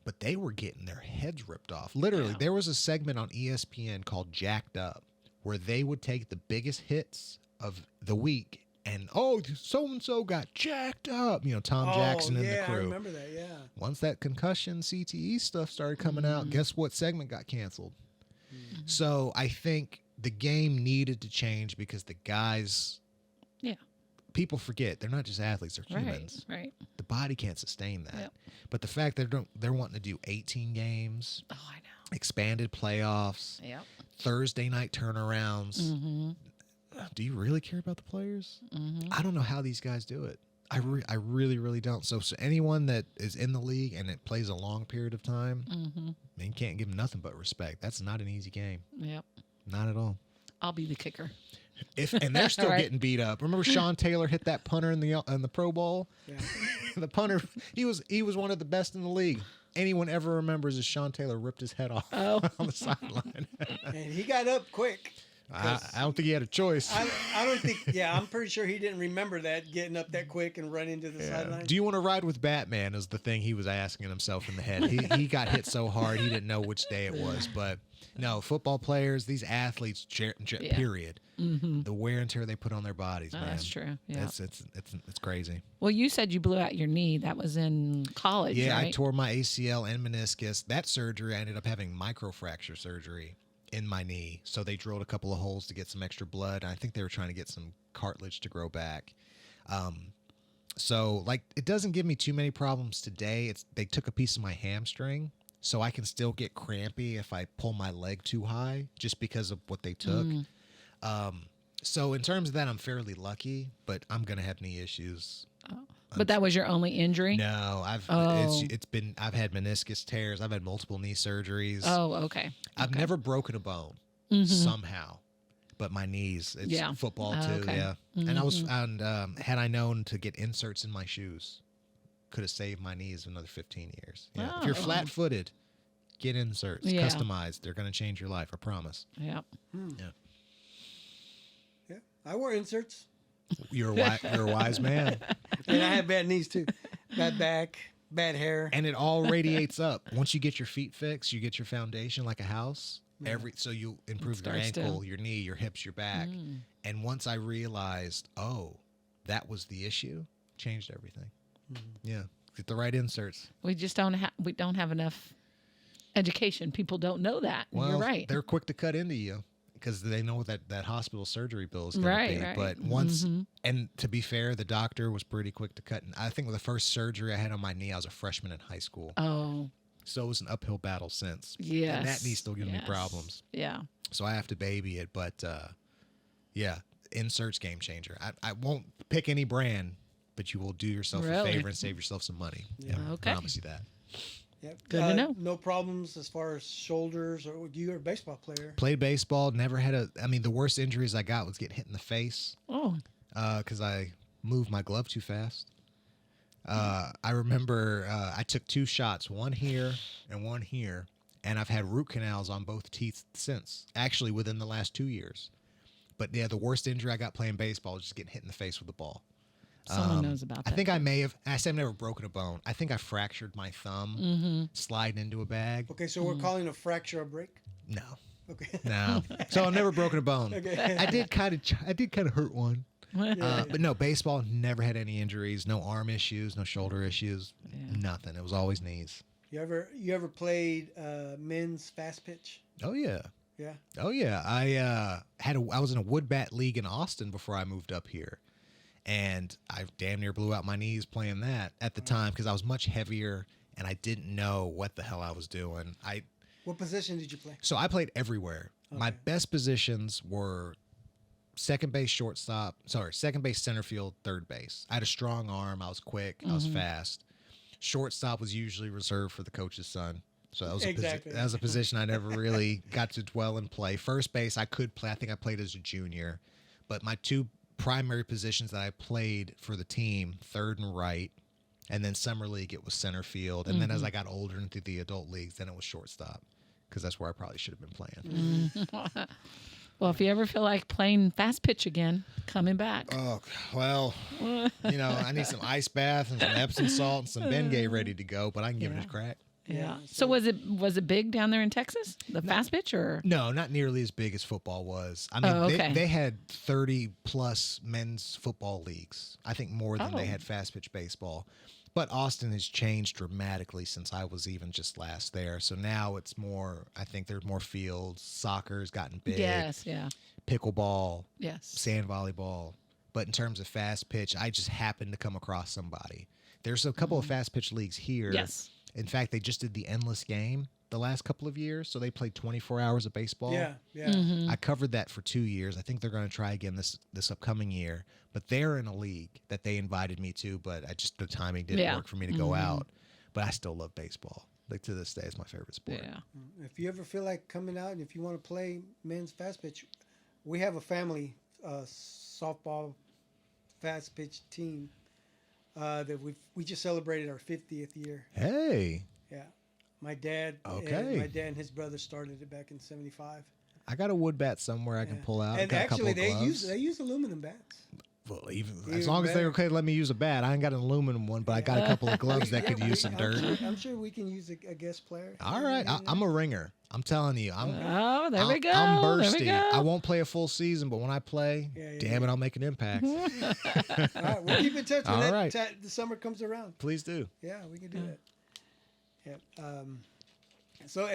But they were getting their heads ripped off. Literally, there was a segment on ESPN called Jacked Up where they would take the biggest hits of the week and, so-and-so got jacked up. You know, Tom Jackson and the crew. I remember that, yeah. Once that concussion CTE stuff started coming out, guess what segment got canceled? So I think the game needed to change because the guys, people forget, they're not just athletes, they're humans. Right. The body can't sustain that. Yep. But the fact that they're wanting to do 18 games, Oh, I know. expanded playoffs, Yep. Thursday night turnarounds. Mm-hmm. Do you really care about the players? Mm-hmm. I don't know how these guys do it. I really, really don't. So anyone that is in the league and it plays a long period of time, man, you can't give them nothing but respect. That's not an easy game. Yep. Not at all. I'll be the kicker. And they're still Right. getting beat up. Remember Sean Taylor hit that punter in the Pro Bowl? Yeah. The punter, he was one of the best in the league. Anyone ever remembers is Sean Taylor ripped his head off on the sideline. And he got up quick. I don't think he had a choice. I don't think, I'm pretty sure he didn't remember that, getting up that quick and running to the sideline. Do you want to ride with Batman is the thing he was asking himself in the head. He got hit so hard he didn't know which day it was. But no, football players, these athletes, period. Mm-hmm. The wear and tear they put on their bodies, man. That's true. Yeah. It's crazy. Well, you said you blew out your knee. That was in college, Yeah, right? I tore my ACL and meniscus. That surgery, I ended up having microfracture surgery in my knee. So they drilled a couple of holes to get some extra blood. I think they were trying to get some cartilage to grow back. So like it doesn't give me too many problems today. They took a piece of my hamstring, so I can still get crampy if I pull my leg too high just because of what they took. So in terms of that, I'm fairly lucky, but I'm gonna have knee issues. But that was your only injury? No, I've had meniscus tears. I've had multiple knee surgeries. Oh, okay. I've never broken a bone somehow, but my knees. It's football too. Okay. Yeah, and had I known to get inserts in my shoes, could have saved my knees another 15 years. Yeah. If you're flat-footed, get inserts, customized. They're going to change your life. I promise. Yeah. Yeah. Yeah, I wore inserts. You're a wise man. And I have bad knees too. Bad back, bad hair. And it all radiates up. Once you get your feet fixed, you get your foundation like a house. So you improve your ankle, your knee, your hips, your back. And once I realized, that was the issue, changed everything. Yeah. Get the right inserts. We just don't have enough education. People don't know that. Well, You're right. They're quick to cut into you because they know what that hospital surgery bill is going to be. Right. But once, and to be fair, the doctor was pretty quick to cut. And I think the first surgery I had on my knee, I was a freshman in high school. Oh. So it was an uphill battle since. Yes. And that knee still gives me problems. Yeah. So I have to baby it. But inserts game changer. I won't pick any brand, but you will do yourself a favor and save yourself some money. Yeah. Okay. I promise you that. Yep. Good to know. No problems as far as shoulders, or you were a baseball player. Played baseball, never had the worst injuries I got was getting hit in the face. Oh. Because I moved my glove too fast. I remember I took 2 shots, one here and one here, and I've had root canals on both teeth since, actually within the last 2 years. But yeah, the worst injury I got playing baseball was just getting hit in the face with a ball. Someone knows about that. I think I said I've never broken a bone. I think I fractured my thumb sliding into a bag. Okay, so we're calling a fracture a break? No. Okay. No. So I've never broken a bone. Okay. I did kind of hurt one. But no, baseball, never had any injuries, no arm issues, no shoulder issues, nothing. It was always knees. You ever played men's fast pitch? Oh yeah. Yeah. Oh yeah. I was in a wood bat league in Austin before I moved up here. And I damn near blew out my knees playing that at the time because I was much heavier and I didn't know what the hell I was doing. What position did you play? So I played everywhere. Okay. My best positions were second base, center field, third base. I had a strong arm. I was quick. I was fast. Shortstop was usually reserved for the coach's son. So that was a position I never really got to dwell and play. First base, I could play. I think I played as a junior. But my 2 primary positions that I played for the team, third and right. And then summer league, it was center field. And then as I got older into the adult leagues, then it was shortstop, because that's where I probably should have been playing. Well, if you ever feel like playing fast pitch again, coming back. Oh, well, I need some ice bath and some Epsom salt and some Bengay ready to go, but I can give it a crack. Yeah. So was it big down there in Texas, the fast pitch, or? No, not nearly as big as football was. I mean, they had 30 plus men's football leagues. I think more than they had fast pitch baseball. But Austin has changed dramatically since I was even just last there. So now it's more, I think there's more fields. Soccer's gotten big. Yes, yeah. Pickleball. Yes. Sand volleyball. But in terms of fast pitch, I just happened to come across somebody. There's a couple of fast pitch leagues here. Yes. In fact, they just did the endless game the last couple of years. So they played 24 hours of baseball. Yeah, yeah. Mm-hmm. I covered that for 2 years. I think they're going to try again this upcoming year. But they're in a league that they invited me to, but the timing didn't work for me to go out. But I still love baseball. Like, to this day, it's my favorite sport. Yeah. If you ever feel like coming out and if you want to play men's fast pitch, we have a family softball fast pitch team that we just celebrated our 50th year. Hey. Yeah. My dad and his brother started it back in '75. I got a wood bat somewhere I can pull out. And got actually, a couple of gloves. they use aluminum bats. Well, even as long as they're okay to let me use a bat. I ain't got an aluminum one, but I got a couple of gloves that could use some dirt. I'm sure we can use a guest player. All right. I'm a ringer. I'm telling you. There we go. I'm bursty. There we go. I won't play a full season, but when I play, damn it, I'll make an impact. All right, we'll keep in touch when All right. the summer comes around. Please do. Yeah, we can do that. Yeah. So,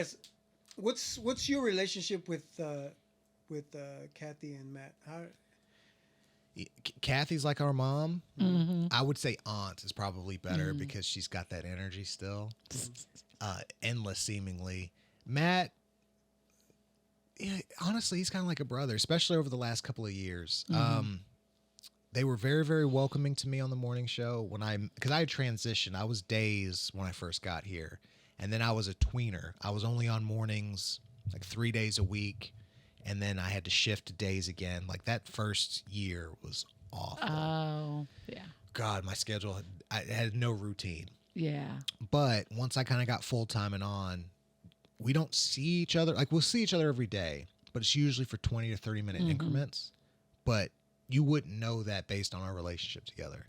what's your relationship with Kathy and Matt? How? Kathy's like our mom. Mm-hmm. I would say aunt is probably better because she's got that energy still. Endless, seemingly. Matt, honestly, he's kind of like a brother, especially over the last couple of years. They were very, very welcoming to me on the morning show because I had transitioned. I was days when I first got here, and then I was a tweener. I was only on mornings like 3 days a week. And then I had to shift to days again. Like, that first year was awful. Oh, yeah. God, my schedule, I had no routine. Yeah. But once I kind of got full-time and on, we don't see each other. Like, we'll see each other every day, but it's usually for 20 to 30-minute increments. But you wouldn't know that based on our relationship together.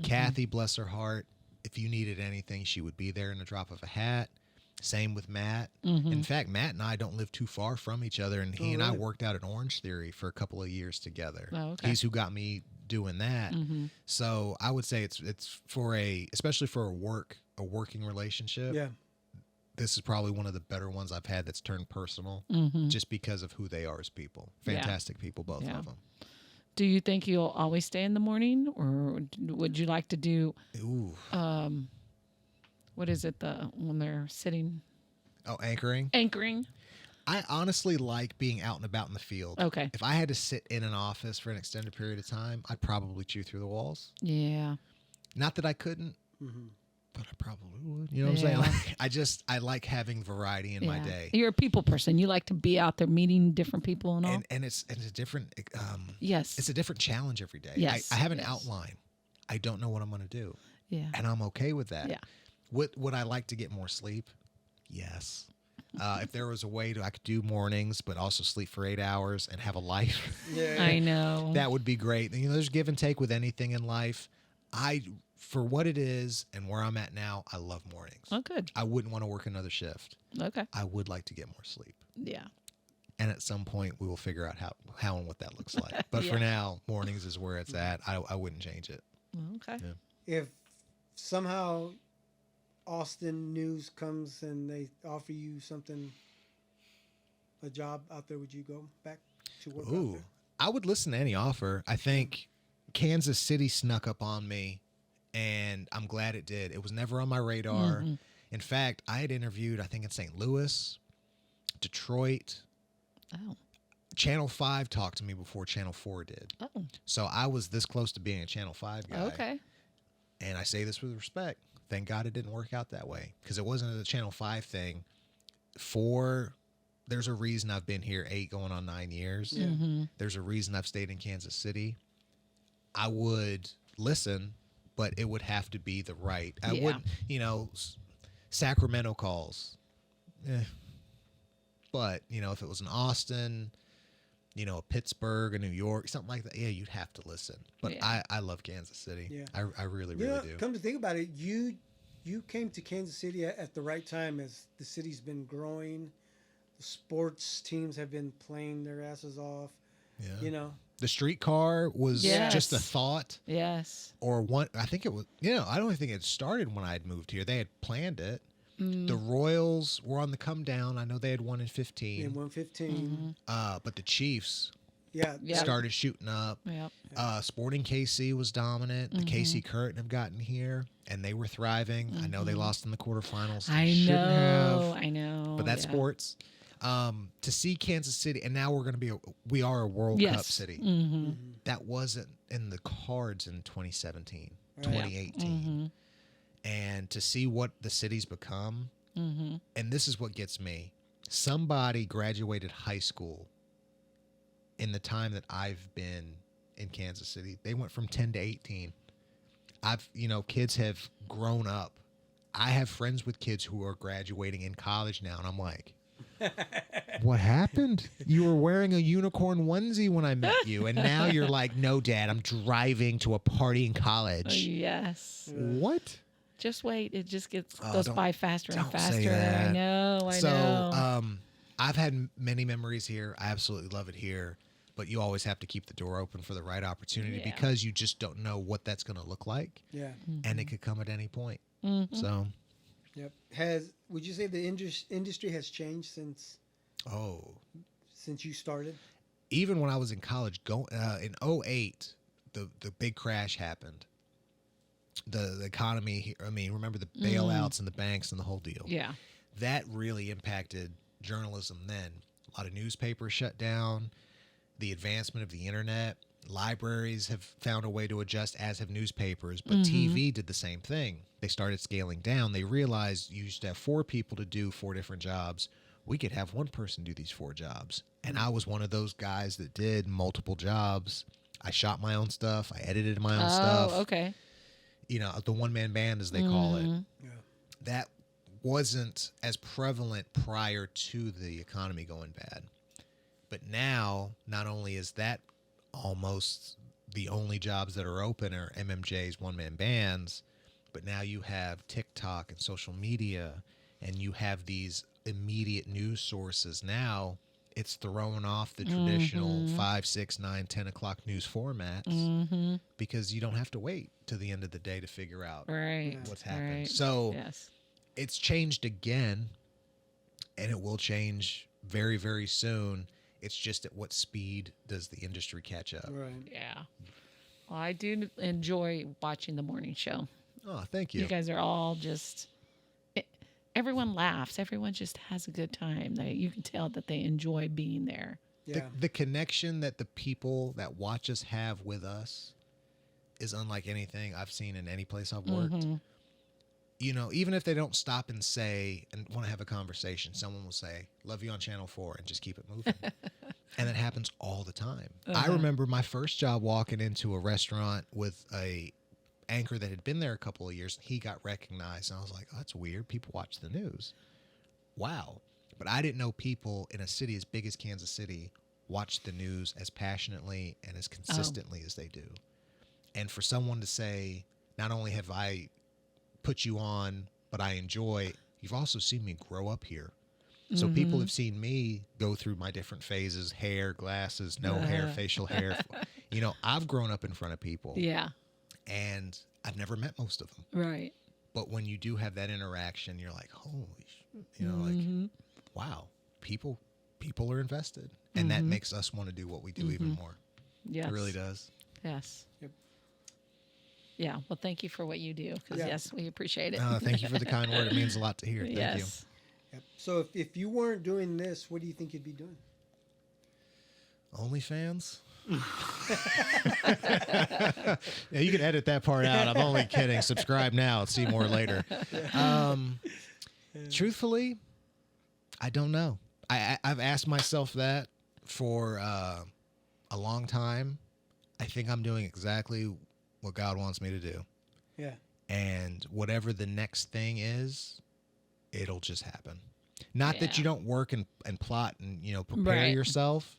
Kathy, bless her heart, if you needed anything, she would be there in the drop of a hat. Same with Matt. In fact, Matt and I don't live too far from each other, and he and I worked out at Orange Theory for a couple of years together. Oh, okay. He's who got me doing that. So I would say it's for especially for a working relationship. Yeah. This is probably one of the better ones I've had that's turned personal, just because of who they are as people. Fantastic people, both of them. Do you think you'll always stay in the morning, or would you like to do? Ooh. What is it? When they're sitting? Oh, anchoring. Anchoring. I honestly like being out and about in the field. Okay. If I had to sit in an office for an extended period of time, I'd probably chew through the walls. Yeah. Not that I couldn't, but I probably would. You know what I'm saying? Like, I like having variety in my day. You're a people person. You like to be out there meeting different people and all. And it's a different. Yes. It's a different challenge every day. Yes. I have an outline. I don't know what I'm going to do. Yeah. And I'm okay with that. Yeah. Would I like to get more sleep? Yes. If there was a way I could do mornings, but also sleep for 8 hours and have a life. Yeah. I know. That would be great. You know, there's give and take with anything in life. For what it is and where I'm at now, I love mornings. Oh, good. I wouldn't want to work another shift. Okay. I would like to get more sleep. Yeah. And at some point, we will figure out how and what that looks like. But for now, mornings is where it's at. I wouldn't change it. Okay. Yeah. If somehow Austin news comes and they offer you a job out there, would you go back to work out there? I would listen to any offer. I think Kansas City snuck up on me, and I'm glad it did. It was never on my radar. In fact, I had interviewed, I think, in St. Louis, Detroit. Oh. Channel 5 talked to me before Channel 4 did. Oh. So I was this close to being a Channel 5 guy. Okay. And I say this with respect. Thank God it didn't work out that way, because it wasn't a Channel 5 thing. There's a reason I've been here 8 going on 9 years. Mm-hmm. There's a reason I've stayed in Kansas City. I would listen, but it would have to be the right. I Yeah. wouldn't, Sacramento calls. But, if it was in Austin, a Pittsburgh, a New York, something like that, yeah, you'd have to listen. But Yeah. I love Kansas City. Yeah. I really, really do. Come to think about it, you came to Kansas City at the right time as the city's been growing. The sports teams have been playing their asses off. Yeah. The streetcar was just a thought. Yes. Or one, I think it was, I don't think it started when I had moved here. They had planned it. The Royals were on the come down. I know they had won in 15. In 115. But the Chiefs Yeah. started shooting up. Yep. Sporting KC was dominant. The KC Curtin have gotten here, and they were thriving. I know they lost in the quarterfinals. I Shouldn't have. I know. But that's sports. To see Kansas City, and now we are a World Cup city. That wasn't in the cards in 2017, 2018. And to see what the city's become, and this is what gets me. Somebody graduated high school in the time that I've been in Kansas City. They went from 10 to 18. Kids have grown up. I have friends with kids who are graduating in college now, and I'm like, what happened? You were wearing a unicorn onesie when I met you, and now you're like, no, Dad, I'm driving to a party in college. Yes. What? Just wait. It just goes by faster and don't say faster. that. I know. So, I've had many memories here. I absolutely love it here. But you always have to keep the door open for the right opportunity because you just don't know what that's going to look like. Yeah. And it could come at any point. So. Yep. Would you say the industry has changed since you started? Even when I was in college, in 2008, the big crash happened. The economy, remember the bailouts and the banks and the whole deal. Yeah. That really impacted journalism then. A lot of newspapers shut down. The advancement of the internet. Libraries have found a way to adjust, as have newspapers. But TV did the same thing. They started scaling down. They realized you used to have 4 people to do 4 different jobs. We could have one person do these 4 jobs. And I was one of those guys that did multiple jobs. I shot my own stuff. I edited my own stuff. Oh, okay. The one-man band, as they call it. Yeah. That wasn't as prevalent prior to the economy going bad. But now, not only is that almost the only jobs that are open are MMJ's one-man bands, but now you have TikTok and social media, and you have these immediate news sources. Now it's throwing off the traditional 5, 6, 9, 10 o'clock news formats because you don't have to wait to the end of the day to figure out what's happened. Right. So it's changed again, and it will change very, very soon. It's just at what speed does the industry catch up? Right. Yeah. Well, I do enjoy watching the morning show. Oh, thank you. You guys are all just... Everyone laughs. Everyone just has a good time. You can tell that they enjoy being there. Yeah. The connection that the people that watch us have with us is unlike anything I've seen in any place I've worked. Even if they don't stop and say and want to have a conversation, someone will say, "Love you on Channel 4," and just keep it moving. And it happens all the time. I remember my first job walking into a restaurant with a anchor that had been there a couple of years. He got recognized, and I was like, "Oh, that's weird. People watch the news." Wow. But I didn't know people in a city as big as Kansas City watch the news as passionately and as consistently as they do. And for someone to say, not only have I put you on, but I enjoy, you've also seen me grow up here. So people have seen me go through my different phases, hair, glasses, no hair, facial hair. I've grown up in front of people. Yeah. And I've never met most of them. Right. But when you do have that interaction, you're like, holy shit, wow, people are invested. And that makes us want to do what we do even more. Yes. It really does. Yes. Yep. Yeah. Well, thank you for what you do. Because, yes, we appreciate it. Thank you for the kind word. It means a lot to hear. Thank you. Yep. So if you weren't doing this, what do you think you'd be doing? OnlyFans? Yeah, you can edit that part out. I'm only kidding. Subscribe now. See more later. Truthfully, I don't know. I've asked myself that for a long time. I think I'm doing exactly what God wants me to do. Yeah. And whatever the next thing is, it'll just happen. Not that you don't work and plot and, prepare yourself.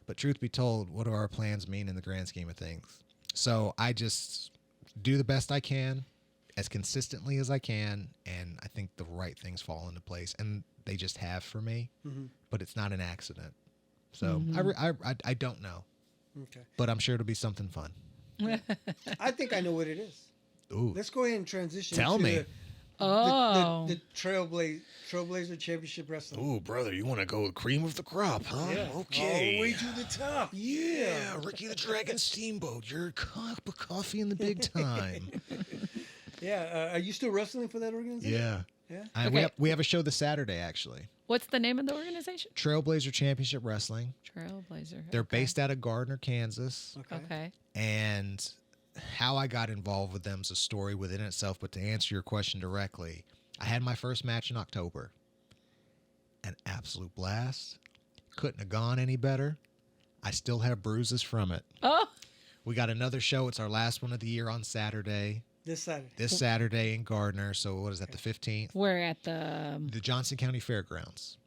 But truth be told, what do our plans mean in the grand scheme of things? So I just do the best I can as consistently as I can. And I think the right things fall into place. And they just have for me. Mm-hmm. But it's not an accident. So I don't know. Okay. But I'm sure it'll be something fun. I think I know what it is. Ooh. Let's go ahead and transition Tell to me. the Trailblazer Championship Wrestling. Ooh, brother, you want to go cream of the crop, huh? Yeah. Okay. All the way to the top. Yeah, Ricky the Dragon Steamboat, your cup of coffee in the big time. Yeah. Are you still wrestling for that organization? Yeah. Yeah. Okay. We have a show this Saturday, actually. What's the name of the organization? Trailblazer Championship Wrestling. Trailblazer. They're based out of Gardner, Kansas. Okay. And how I got involved with them is a story within itself. But to answer your question directly, I had my first match in October. An absolute blast. Couldn't have gone any better. I still have bruises from it. Oh. We got another show. It's our last one of the year on Saturday. This Saturday. This Saturday in Gardner. So what is that, the 15th? We're at the Johnson County Fairgrounds.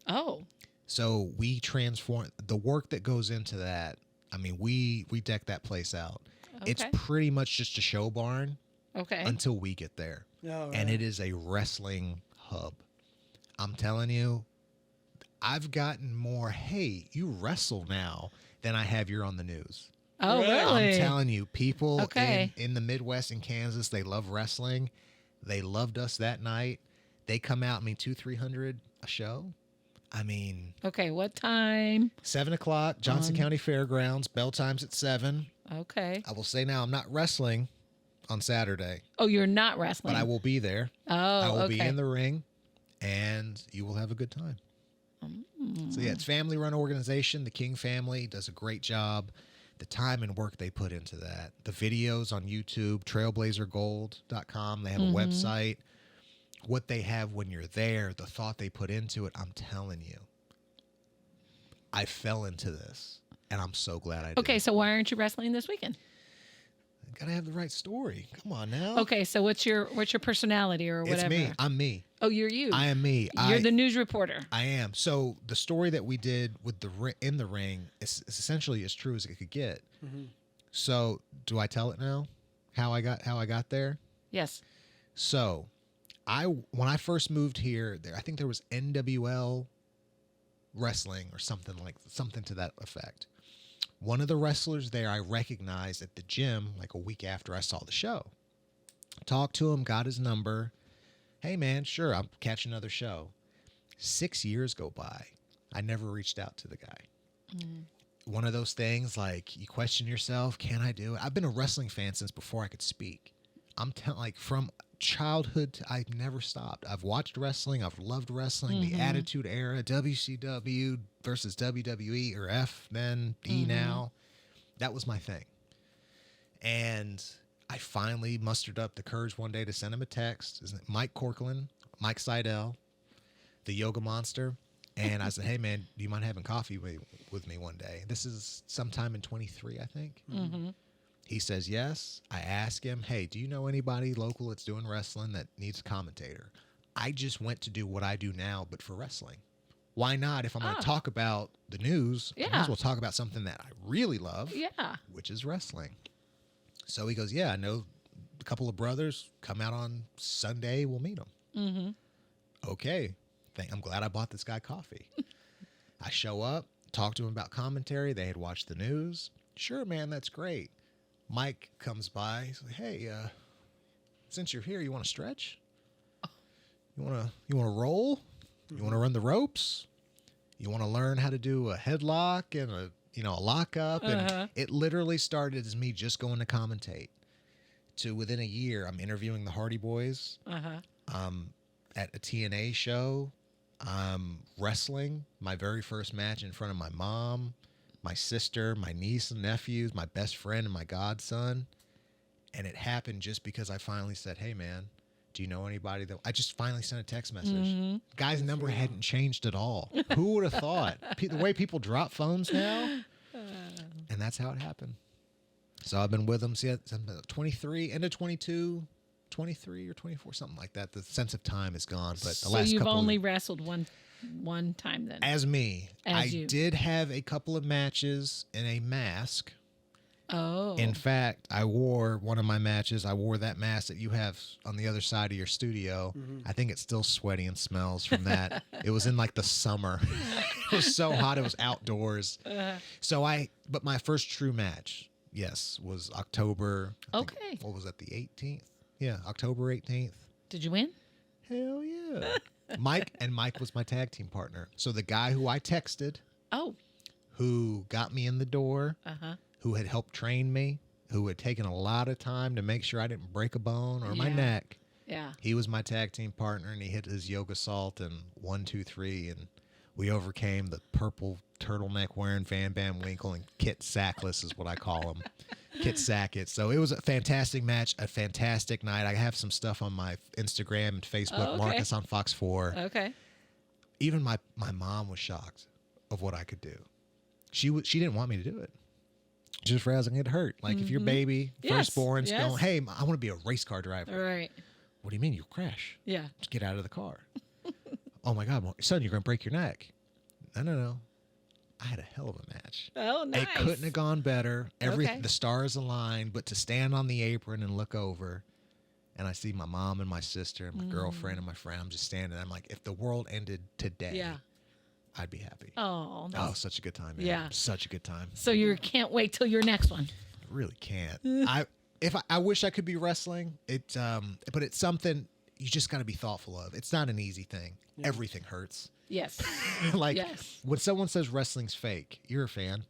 Oh. So we transform the work that goes into that. I mean, we deck that place out. Okay. It's pretty much just a show barn. Okay. Until we get there. Oh, right. And it is a wrestling hub. I'm telling you, I've gotten more, hey, you wrestle now, than I have you're on the news. Oh, really? I'm telling you, people Okay. in the Midwest and Kansas, they love wrestling. They loved us that night. They come out, 200-300 a show. I mean. Okay, what time? 7 o'clock, Johnson County Fairgrounds. Bell time's at 7. Okay. I will say now, I'm not wrestling on Saturday. Oh, you're not wrestling? But I will be there. Oh, I will be in the ring, and you will have a good time. So, yeah, it's family-run organization. The King family does a great job. The time and work they put into that. The videos on YouTube, trailblazergold.com. They have a website. What they have when you're there, the thought they put into it, I'm telling you. I fell into this, and I'm so glad I did. Okay, so why aren't you wrestling this weekend? Gotta have the right story. Come on now. Okay, so what's your personality or whatever? It's me. I'm me. Oh, you're you. I am me. You're the news reporter. I am. So the story that we did with in the ring is essentially as true as it could get. Mm-hmm. So do I tell it now? How I got there? Yes. So when I first moved here, I think there was NWL wrestling or something to that effect. One of the wrestlers there I recognized at the gym like a week after I saw the show. Talked to him, got his number. Hey, man, sure, I'll catch another show. 6 years go by. I never reached out to the guy. One of those things, like, you question yourself, can I do it? I've been a wrestling fan since before I could speak. I'm from childhood, I've never stopped. I've watched wrestling. I've loved wrestling. The Attitude Era, WCW versus WWE, or F then, E now. That was my thing. And I finally mustered up the courage one day to send him a text. Isn't it Mike Corcoran, Mike Seidel, the Yoga Monster? And I said, hey, man, do you mind having coffee with me one day? This is sometime in 23, I think. Mm-hmm. He says yes. I ask him, hey, do you know anybody local that's doing wrestling that needs a commentator? I just went to do what I do now, but for wrestling. Why not? If I'm going to talk about the news, I might as well talk about something that I really love, which is wrestling. So he goes, yeah, I know a couple of brothers. Come out on Sunday. We'll meet them. Mm-hmm. Okay. I'm glad I bought this guy coffee. I show up, talk to him about commentary. They had watched the news. Sure, man, that's great. Mike comes by. He's like, hey, since you're here, you want to stretch? You want to roll? You want to run the ropes? You want to learn how to do a headlock and a lockup? And it literally started as me just going to commentate. To within a year, I'm interviewing the Hardy Boys. At a TNA show. Wrestling. My very first match in front of my mom, my sister, my niece and nephews, my best friend, and my godson. And it happened just because I finally said, hey, man, do you know anybody that... I just finally sent a text message. Guy's number hadn't changed at all. Who would have thought? The way people drop phones now. And that's how it happened. So I've been with them since I'm 23, end of 22, 23 or 24, something like that. The sense of time is gone. But the So last you've couple only of, wrestled one time then. as me, I you. did have a couple of matches in a mask. Oh. In fact, I wore one of my matches. I wore that mask that you have on the other side of your studio. I think it's still sweaty and smells from that. It was in like the summer. It was so hot. It was outdoors. But my first true match, yes, was October. Okay. What was that? The 18th? Yeah, October 18th. Did you win? Hell yeah. Mike was my tag team partner. So the guy who I texted, Oh. who got me in the door, Uh-huh. who had helped train me, who had taken a lot of time to make sure I didn't break a bone or my Yeah. neck. Yeah. He was my tag team partner, and he hit his yoga salt and 1, 2, 3, and we overcame the purple turtleneck wearing Van Bam Winkle and Kit Sackless is what I call him. Kit Sackett. So it was a fantastic match, a fantastic night. I have some stuff on my Instagram and Facebook. Oh, okay. Marcus on Fox 4. Okay. Even my mom was shocked of what I could do. She didn't want me to do it. Just for I was gonna get hurt. Like if your baby, Yes, firstborn's yes. going, hey, I want to be a race car driver. All right. What do you mean you'll crash? Yeah. Just get out of the car. Oh my God, son, you're gonna break your neck. No. I had a hell of a match. Oh, nice. It couldn't have gone better. Okay. The stars aligned, but to stand on the apron and look over, and I see my mom and my sister and my girlfriend and my friend. I'm just standing. I'm like, if the world ended today, Yeah. I'd be happy. Oh, Oh, such a good time, man. Yeah. Such a good time. So you can't wait till your next one. I really can't. I wish I could be wrestling. But it's something you just got to be thoughtful of. It's not an easy thing. Yeah. Everything hurts. Yes. Like Yes. when someone says wrestling's fake, you're a fan.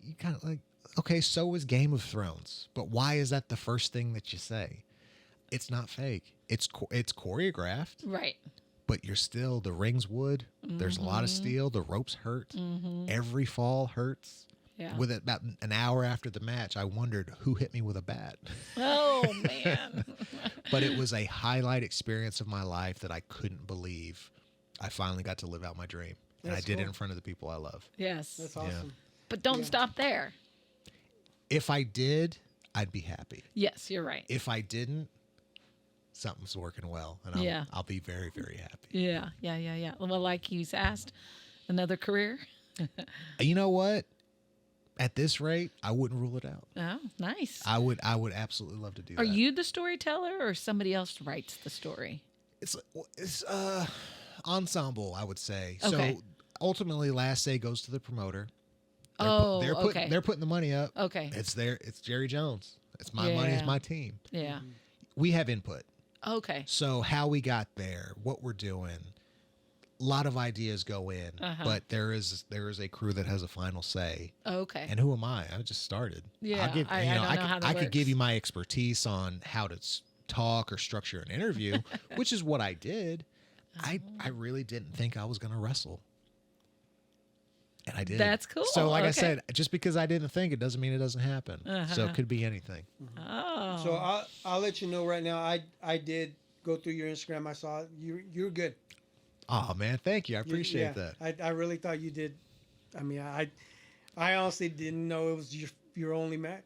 You kind of like, okay, so is Game of Thrones, but why is that the first thing that you say? It's not fake. It's choreographed, Right. but you're still the ring's wood. There's a lot of steel. The ropes hurt. Every fall hurts. Yeah. With it about an hour after the match, I wondered who hit me with a bat. Oh, man. But it was a highlight experience of my life that I couldn't believe. I finally got to live out my dream. And I That's did it cool. in front of the people I love. Yes. That's awesome. But don't Yeah. stop there. If I did, I'd be happy. Yes, you're right. If I didn't, something's working well. And I'll be very, very happy. Yeah. Well, like he's asked, another career. You know what? At this rate, I wouldn't rule it out. Oh, nice. I would absolutely love to do that. Are you the storyteller or somebody else writes the story? It's ensemble, I would say. Okay. So ultimately, last say goes to the promoter. Okay. They're putting the money up. Okay. It's Jerry Jones. It's my money. It's Yeah. my team. Yeah. We have input. Okay. So how we got there, what we're doing, a lot of ideas go in, but there is a crew that has a final say. Okay. And who am I? I just started. Yeah, I don't know how that I could give works. you my expertise on how to talk or structure an interview, which is what I did. I really didn't think I was going to wrestle. And I did. That's cool. So like I Okay. said, just because I didn't think it doesn't mean it doesn't happen. So it could be anything. Oh. So I'll let you know right now. I did go through your Instagram. I saw it. You're good. Oh man, thank you. I appreciate that. I really thought you did. I mean, I honestly didn't know it was your only match.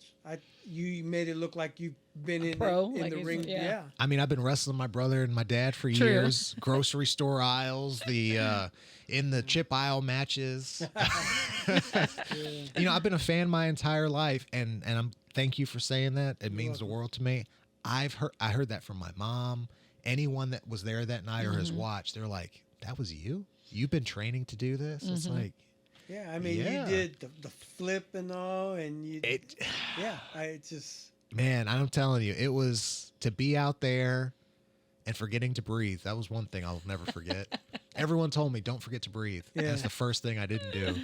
You made it look like you've been in pro, the like you ring. said, yeah. Yeah. I mean, I've been wrestling my brother and my dad for True. years. Grocery store aisles, in the chip aisle matches. You know, I've been a fan my entire life, and thank you for saying that. It means the world to me. I heard that from my mom. Anyone that was there that night or has watched, they're like, "That was you? You've been training to do this?" It's like, Yeah. I mean, Yeah. you did the flip and all, and you. Yeah. It's just. man, I'm telling you, it was to be out there and forgetting to breathe. That was one thing I'll never forget. Everyone told me, don't forget to breathe. Yeah. That's the first thing I didn't do.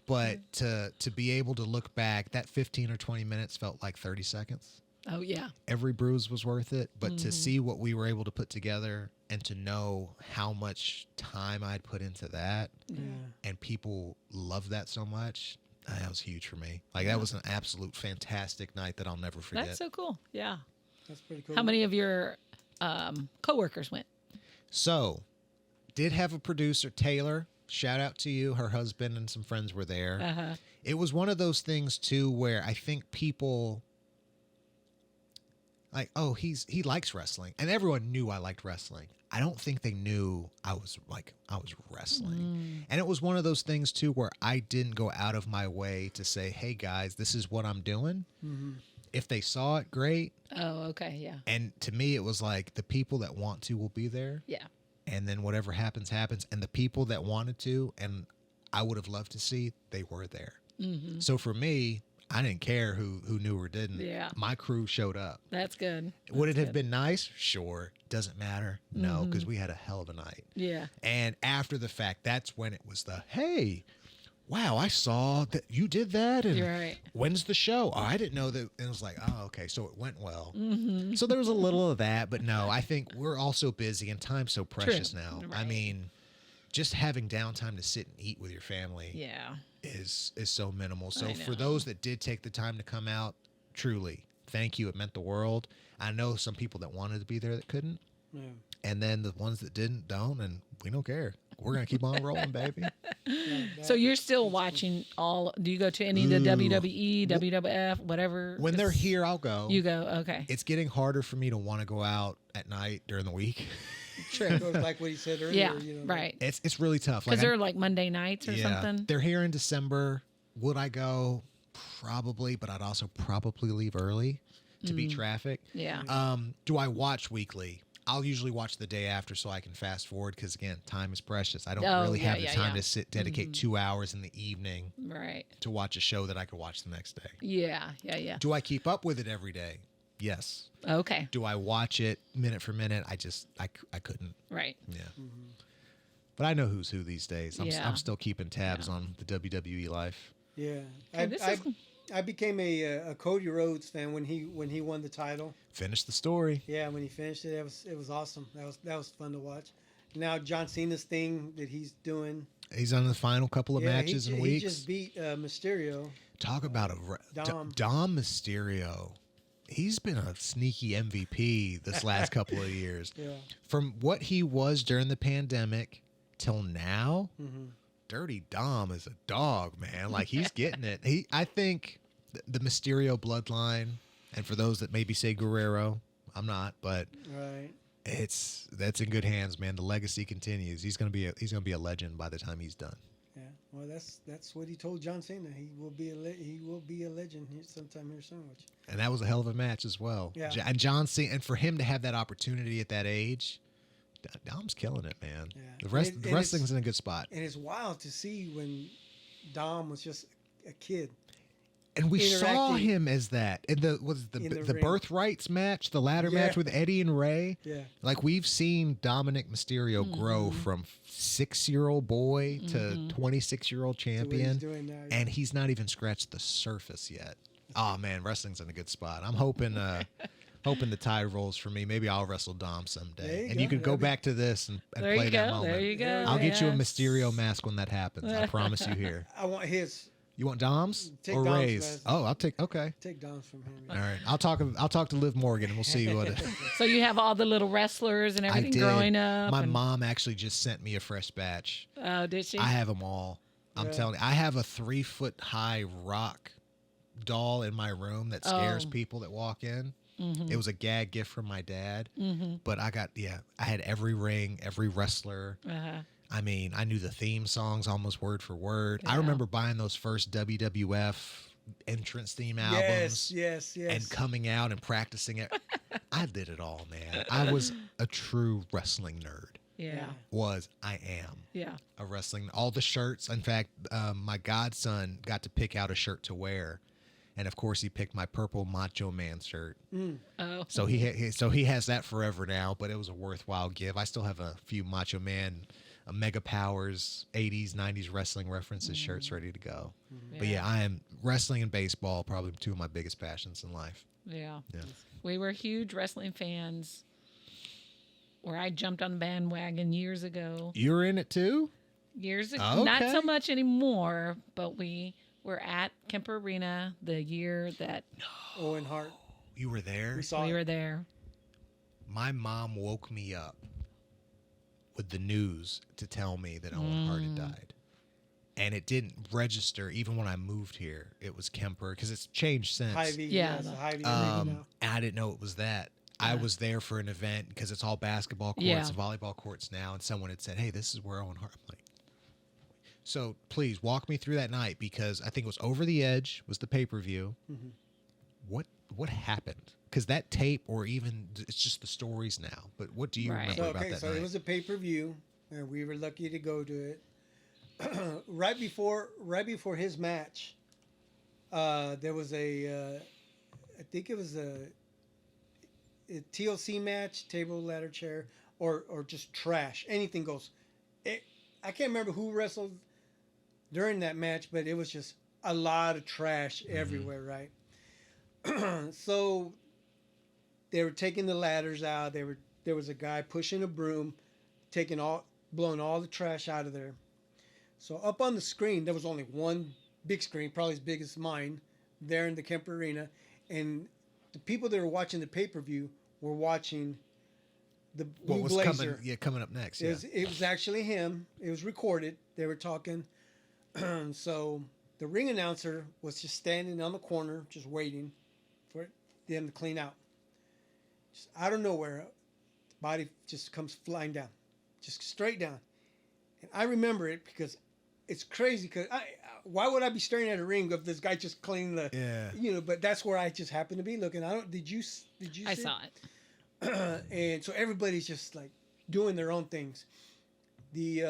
But to be able to look back, that 15 or 20 minutes felt like 30 seconds. Oh yeah. Every bruise was worth it. But to see what we were able to put together and to know how much time I'd put into that Yeah. and people loved that so much, that was huge for me. Like that was an absolute fantastic night that I'll never forget. That's so cool. Yeah. That's pretty cool. How many of your coworkers went? So, did have a producer, Taylor. Shout out to you. Her husband and some friends were there. Uh-huh. It was one of those things, too, where I think people Like, oh, he likes wrestling, and everyone knew I liked wrestling. I don't think they knew I was wrestling. And it was one of those things too where I didn't go out of my way to say, hey guys, this is what I'm doing. If they saw it, great. Oh, okay, yeah. And to me, it was like the people that want to will be there. Yeah. And then whatever happens, happens. And the people that wanted to, and I would have loved to see, they were there. So for me, I didn't care who knew or didn't. Yeah. My crew showed up. That's good. Would it have been nice? Sure. Doesn't matter. No, because we had a hell of a night. Yeah. And after the fact, that's when it was the, hey, wow, I saw that you did that. And You're right. when's the show? Oh, I didn't know that. And it was like, oh, okay, so it went well. So there was a little of that. But no, I think we're all so busy and time's so precious now. Right. I mean, just having downtime to sit and eat with your family Yeah. is so minimal. So I for know. those that did take the time to come out, truly, thank you. It meant the world. I know some people that wanted to be there that couldn't. Yeah. And then the ones that didn't don't, and we don't care. We're going to keep on rolling, baby. So you're still watching all? Do you go to any of the Ooh. WWE, WWF, whatever? When they're here, I'll go. You go. Okay. It's getting harder for me to want to go out at night during the week. Sure. It goes like what he said earlier. Yeah. You know, Right. It's really tough. Because Like, they're like Monday nights or something. They're here in December. Would I go? Probably, but I'd also probably leave early to beat traffic. Yeah. Do I watch weekly? I'll usually watch the day after so I can fast forward because, again, time is precious. I don't really have the time to dedicate 2 hours in the evening Right. to watch a show that I could watch the next day. Yeah. Yeah. Yeah. Do I keep up with it every day? Yes. Okay. Do I watch it minute for minute? I couldn't. Right. Yeah. But I know who's who these days. Yeah. I'm still keeping tabs on the WWE life. Yeah. this is- I became a Cody Rhodes fan when he won the title. Finish the story. Yeah, when he finished it, it was awesome. That was fun to watch. Now John Cena's thing that he's doing. He's on the final couple of matches and weeks. He just beat Mysterio. Talk about Dom Mysterio. He's been a sneaky MVP this last couple of years. Yeah. From what he was during the pandemic till now, Dirty Dom is a dog, man. Like, he's getting it. I think the Mysterio bloodline, and for those that maybe say Guerrero, I'm not, but Right. that's in good hands, man. The legacy continues. He's gonna be a legend by the time he's done. Yeah. Well, that's what he told John Cena. He will be a legend sometime here soon. And that was a hell of a match as well. Yeah. And John Cena, and for him to have that opportunity at that age, Dom's killing it, man. Yeah. The wrestling's in a good spot. And it's wild to see when Dom was just a kid. And we saw interacting him as that in the ring. Birthrights match, the ladder match with Eddie and Ray. Yeah. Like, we've seen Dominic Mysterio grow from 6-year-old boy to 26-year-old champion, doing now, yeah. and he's not even scratched the surface yet. Oh man, wrestling's in a good spot. I'm hoping the tide rolls for me. Maybe I'll wrestle Dom someday, and you could go back to this and There play you that go. moment. There you go. I'll get you a Yeah. Mysterio mask when that happens. I promise you here. I want his. You want Dom's Take or Dom's Ray's? mask. Oh, I'll take. Okay. Take Dom's from him. All right. I'll talk to Liv Morgan and we'll see what it. So you have all the little wrestlers and I everything did. growing up. My and- mom actually just sent me a fresh batch. Oh, did she? I have them all. I'm Yeah. telling you, I have a 3-foot high rock doll in my room that scares Oh. people that walk in. It was a gag gift from my dad. But I had every ring, every wrestler. Uh-huh. I mean, I knew the theme songs almost word for word. I Yeah. remember buying those first WWF entrance theme albums. Yes. And coming out and practicing it. I did it all, man. I was a true wrestling nerd. Yeah. I am Yeah. a wrestling, all the shirts. In fact, my godson got to pick out a shirt to wear. And of course he picked my purple Macho Man shirt. Oh. So he has that forever now, but it was a worthwhile give. I still have a few Macho Man Mega Powers 80s, 90s wrestling references shirts ready to go. But yeah, I am wrestling and baseball, probably two of my biggest passions in life. Yeah. Yeah. We were huge wrestling fans. Where I jumped on the bandwagon years ago. You're in it too? Years ago. Okay. Not so much anymore, but we were at Kemper Arena the year that Owen Hart. You were there? We saw we it. were there. My mom woke me up with the news to tell me that Owen Hart had died. and it didn't register even when I moved here. It was Kemper because it's changed since. Hy-Vee, Yeah, it's a the- Hy-Vee arena now. And I didn't know it was that. I was there for an event because it's all basketball courts Yeah. and volleyball courts now, and someone had said, "Hey, this is where Owen Hart." I'm like, so please walk me through that night because I think it was Over the Edge was the pay-per-view. What happened? Because that tape, or even it's just the stories now. But what do you Right. remember So, about okay, that so night? it was a pay-per-view, and we were lucky to go to it. right before his match, there was I think it was a TLC match, table, ladder, chair, or just trash. Anything goes. I can't remember who wrestled during that match, but it was just a lot of trash everywhere, right? So they were taking the ladders out. There was a guy pushing a broom, blowing all the trash out of there. So up on the screen, there was only one big screen, probably as big as mine, there in the Kemper Arena, and the people that were watching the pay-per-view were watching the What Blue was Blazer. coming up next? It was actually him. It was recorded. They were talking. So the ring announcer was just standing on the corner, just waiting for them to clean out. Just out of nowhere, the body just comes flying down, just straight down. And I remember it because it's crazy. Because why would I be staring at a ring of this guy just cleaning the? Yeah. But that's where I just happened to be looking. Did you? I see saw it. and so everybody's just like doing their own things. The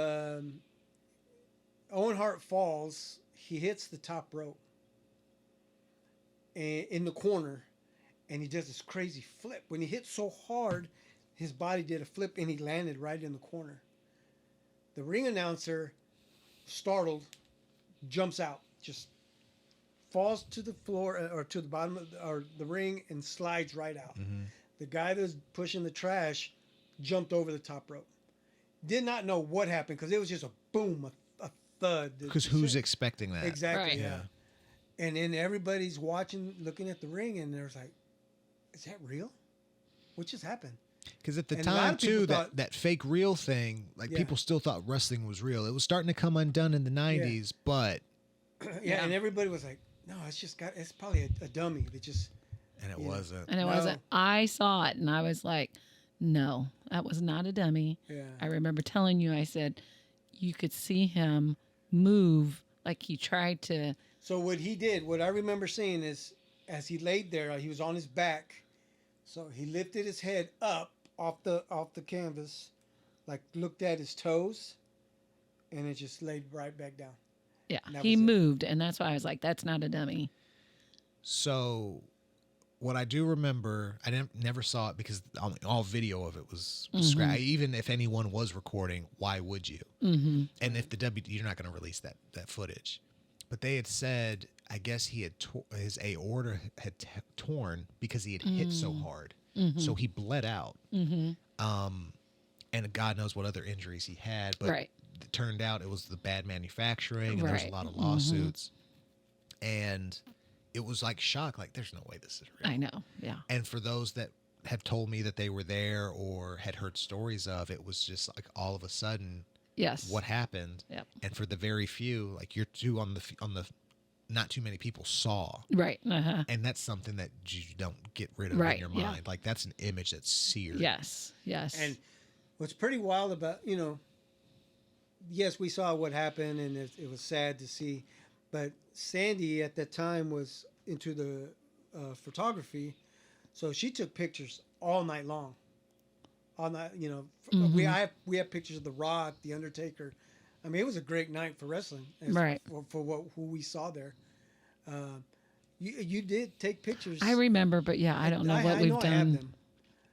Owen Hart falls. He hits the top rope and in the corner, and he does this crazy flip. When he hit so hard, his body did a flip, and he landed right in the corner. The ring announcer, startled, jumps out, just falls to the floor or to the bottom of the ring and slides right out. The guy that was pushing the trash jumped over the top rope. Did not know what happened because it was just a boom, a thud. Because who's expecting that? Exactly. Right. Yeah. And then everybody's watching, looking at the ring, and there's like, "Is that real? What just happened?" Because at the And a lot time of people too, thought- that fake real thing, like Yeah. people still thought wrestling was real. It was starting to come undone in the '90s, but Yeah, and everybody was like, "No, it's probably a dummy that just." and it Yeah. wasn't. And it No. wasn't. I saw it and I was like, no, that was not a dummy. Yeah. I remember telling you, I said, you could see him move like he tried to. So what he did, what I remember seeing is, as he laid there, he was on his back, so he lifted his head up off the canvas, like looked at his toes, and it just laid right back down. Yeah, And that he was it. moved. And that's why I was like, that's not a dummy. So, what I do remember, I never saw it because all video of it was scratched. Even if anyone was recording, why would you? Mm-hmm. And if you're not going to release that footage. But they had said, I guess he had his aorta had torn because he had hit so hard, so he bled out. And God knows what other injuries he had, but Right. it turned out it was the bad manufacturing, and there was a Right. lot of lawsuits, and it was like shock, like there's no way this is real. I know. Yeah. And for those that have told me that they were there or had heard stories of, it was just like all of a sudden Yes. what happened. Yep. And for the very few, like you're two on the not too many people saw. Right. Uh-huh. And that's something that you don't get rid of Right, in your yeah. mind. Like that's an image that's seared. Yes. Yes. And what's pretty wild about, yes, we saw what happened, and it was sad to see, but Sandy at that time was into the photography, so she took pictures all night long. All night, we have pictures of The Rock, The Undertaker. I mean, it was a great night for wrestling, Right. For who we saw there. You did take pictures. I remember, but yeah, I don't know what we've know done. I have them.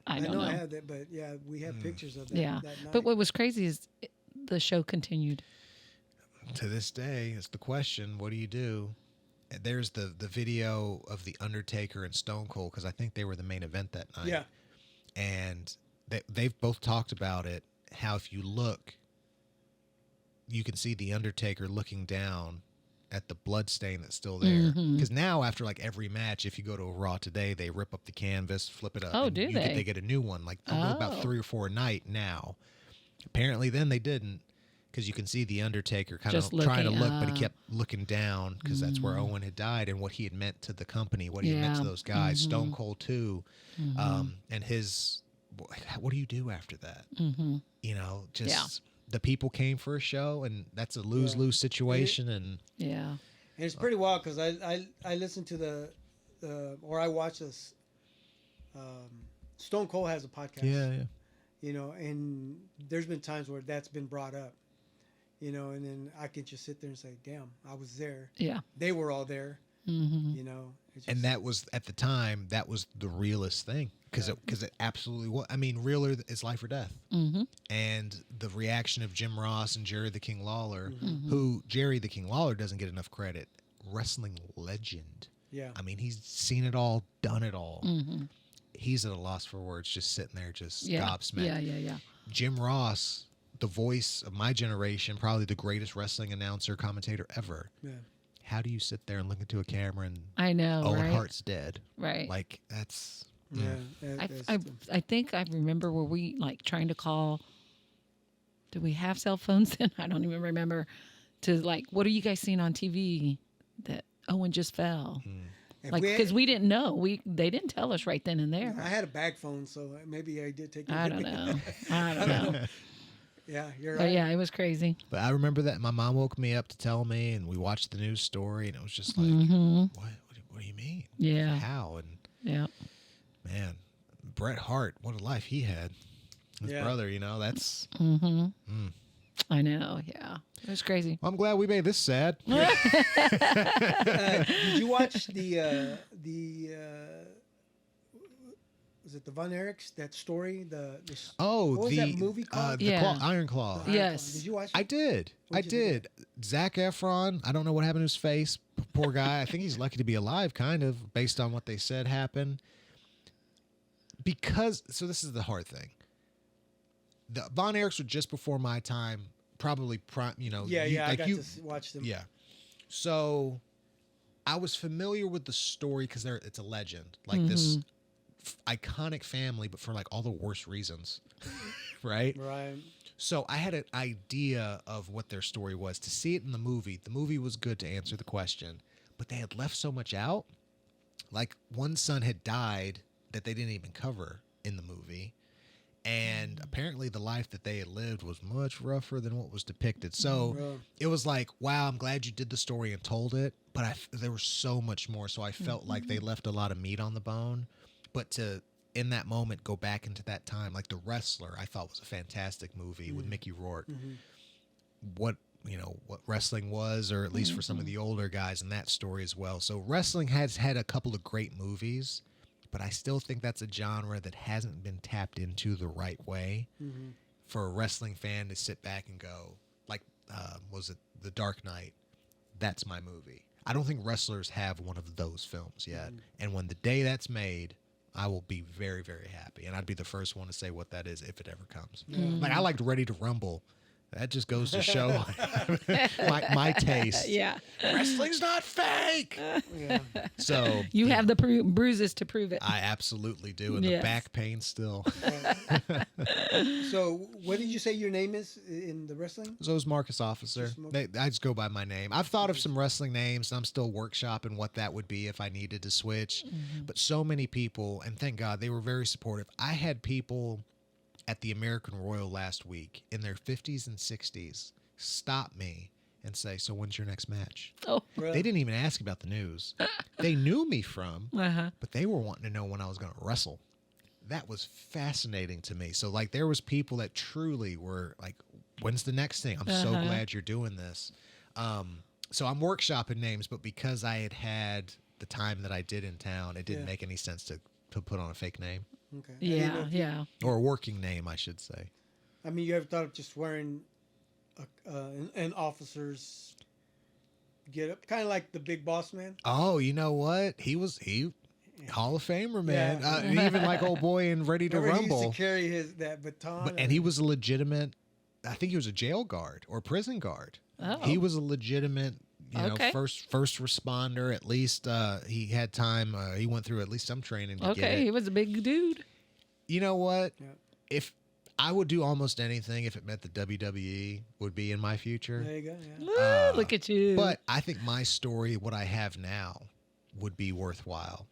I don't know know. I have that, but yeah, we have pictures of that. Yeah. That night. But what was crazy is the show continued. To this day, it's the question, what do you do? And there's the video of The Undertaker and Stone Cold, because I think they were the main event that night. Yeah. And they've both talked about it, how if you look, you can see The Undertaker looking down at the blood stain that's still there. Because now, after like every match, if you go to a Raw today, they rip up the canvas, flip it up. Oh, and do they? They get a new one. Like they'll go about 3 or 4 a night now. Apparently, then they didn't, because you can see the Undertaker kind Just of trying to looking look, but he up. kept looking down because that's where Owen had died and what he had meant to the company, what he had meant to Yeah. those guys. Stone Cold too, and his. What do you do after that? You know, just the people came for a show, and that's a lose-lose situation. And Yeah. And it's pretty wild because I listen to or I watch this. Stone Cold has a podcast. yeah. You know, and there's been times where that's been brought up. You know, and then I can just sit there and say, "Damn, I was there. Yeah. They were all there." You know, And that was at the time that was the realest thing because it absolutely was. I mean, realer is life or death. And the reaction of Jim Ross and Jerry the King Lawler, who Jerry the King Lawler doesn't get enough credit, wrestling legend. Yeah. I mean, he's seen it all, done it all. He's at a loss for words, just sitting there, just gobsmacked. Yeah. Jim Ross, the voice of my generation, probably the greatest wrestling announcer, commentator ever. Yeah. How do you sit there and look into a camera and I know, Owen right? Hart's dead? Right. Like that's Yeah. I think I remember were we like trying to call. Did we have cell phones then? I don't even remember. To like, what are you guys seeing on TV that Owen just fell? Like, because we didn't know. They didn't tell us right then and there. I had a bag phone, so maybe I did take it. I don't know. I don't know. Yeah, you're But right. yeah, it was crazy. But I remember that my mom woke me up to tell me, and we watched the news story, and it was just like, what do you mean? Yeah. How? And Yeah. man, Bret Hart, what a life he had. His Yeah. brother, you know, that's. I know. Yeah. It was crazy. Well, I'm glad we made this sad. Did you watch the was it the Von Erichs, that story? Oh, what was that movie called? Yeah. Iron Claw. Yes. Did you watch it? I did. What'd you think Zac Efron, I don't know what happened to his face. Poor guy. I think he's lucky to be alive, kind of, based on what they said happened. So this is the hard thing. The Von Erichs were just before my time, probably prime, you know. I got to watch them. Yeah. So I was familiar with the story because it's a legend. Like this iconic family, but for like all the worst reasons. Right? Right. So I had an idea of what their story was. To see it in the movie was good to answer the question, but they had left so much out. Like one son had died that they didn't even cover in the movie. And apparently the life that they had lived was much rougher than what was depicted. So it was like, wow, I'm glad you did the story and told it. But there was so much more. So I felt like they left a lot of meat on the bone. But to, in that moment, go back into that time, like The Wrestler, I thought was a fantastic movie with Mickey Rourke. What wrestling was, or at least for some of the older guys in that story as well. So wrestling has had a couple of great movies, but I still think that's a genre that hasn't been tapped into the right way for a wrestling fan to sit back and go, like, was it The Dark Knight? That's my movie. I don't think wrestlers have one of those films yet. And when the day that's made, I will be very, very happy. And I'd be the first one to say what that is if it ever comes. Like, I liked Ready to Rumble. That just goes to show my taste. Yeah. Wrestling's not fake. Yeah. So You have the bruises to prove it. I absolutely do, and the Yes. back pain still. So, what did you say your name is in the wrestling? So is Marcus Officer. Just Marcus. I just go by my name. I've thought of some wrestling names. And I'm still workshopping what that would be if I needed to switch. But so many people, and thank God they were very supportive. I had people at the American Royal last week in their 50s and 60s stop me and say, "So when's your next match?" Oh. Really? They didn't even ask about the news. They knew me from, Uh-huh. but they were wanting to know when I was going to wrestle. That was fascinating to me. So like there was people that truly were like, "When's the next thing? I'm so glad you're doing this." So I'm workshopping names, but because I had the time that I did in town, it didn't make any sense to put on a fake name Okay. I didn't know Yeah. if you- Yeah. or a working name, I should say. I mean, you ever thought of just wearing an officer's get up, kind of like the Big Boss Man? Oh, you know what? He Hall of Famer, man. Yeah. Even like old boy in Ready to Remember he Rumble. used to carry that baton. And he was a legitimate, I think he was a jail guard or prison guard. Oh. He was a legitimate, Okay. first responder. At least he had time. He went through at least some training to get Okay. it. He was a big dude. You know what? Yeah. If I would do almost anything if it meant the WWE would be in my future. There you go. Yeah. Look at you. But I think my story, what I have now, would be worthwhile.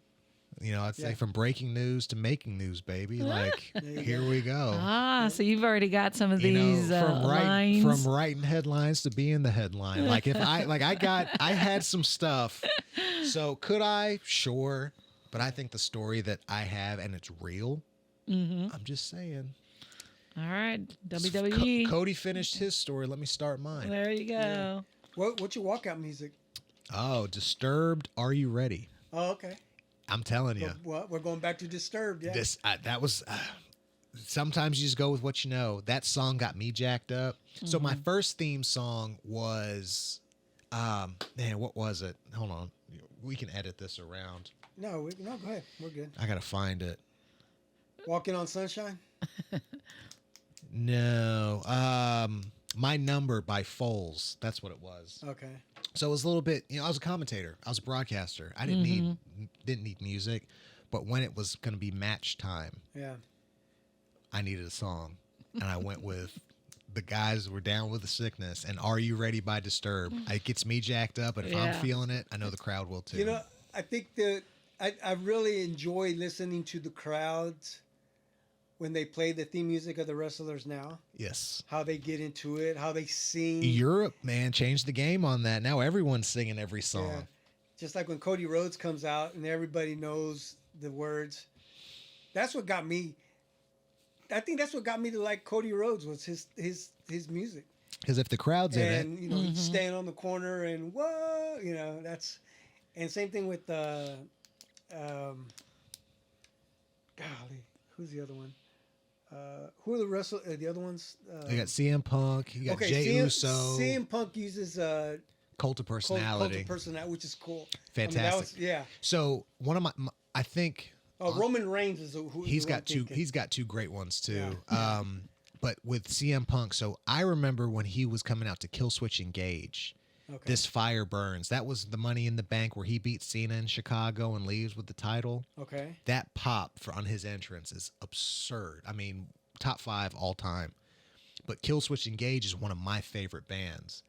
You know, I'd say from breaking news to making news, baby. Like, here we go. So you've already got some of these lines. From writing headlines to being the headline. Like if I had some stuff. So could I? Sure. But I think the story that I have, and it's real. I'm just saying. All right, WWE. Cody finished his story. Let me start mine. There you go. Yeah. What's your walkout music? Oh, Disturbed. Are you ready? Oh, okay. I'm telling you. Well, we're going back to Disturbed. Yeah. That was. Sometimes you just go with what you know. That song got me jacked up. So my first theme song was, man, what was it? Hold on, we can edit this around. No, go ahead. We're good. I gotta find it. Walking on Sunshine. No, My Number by Foles. That's what it was. Okay. So it was a little bit. I was a commentator. I was a broadcaster. I didn't need music, but when it was gonna be match time, I needed a song, and I went with the guys were down with the sickness and Are You Ready by Disturbed. It gets me jacked up, and if I'm feeling it, I know the crowd will too. You know, I think that I really enjoy listening to the crowds when they play the theme music of the wrestlers now. Yes. How they get into it, how they sing. Europe, man, changed the game on that. Now everyone's singing every song. Yeah. Just like when Cody Rhodes comes out and everybody knows the words. That's what got me. I think that's what got me to like Cody Rhodes was his music. Because if the crowd's in it, and he'd stand on the corner and whoa, that's, and same thing with golly, who's the other one? Who are the other ones? you got CM Punk, you got Jey Uso. CM Punk uses Cult of Personality. Cult of Personality, which is cool. Fantastic. I mean, So one of my I think. Roman Reigns is who he's got two. He's got two great ones too. Yeah. But with CM Punk, so I remember when he was coming out to Killswitch Engage. Okay. This Fire Burns. That was the Money in the Bank where he beats Cena in Chicago and leaves with the title. Okay. That pop on his entrance is absurd. I mean, top 5 all time. But Killswitch Engage is one of my favorite bands.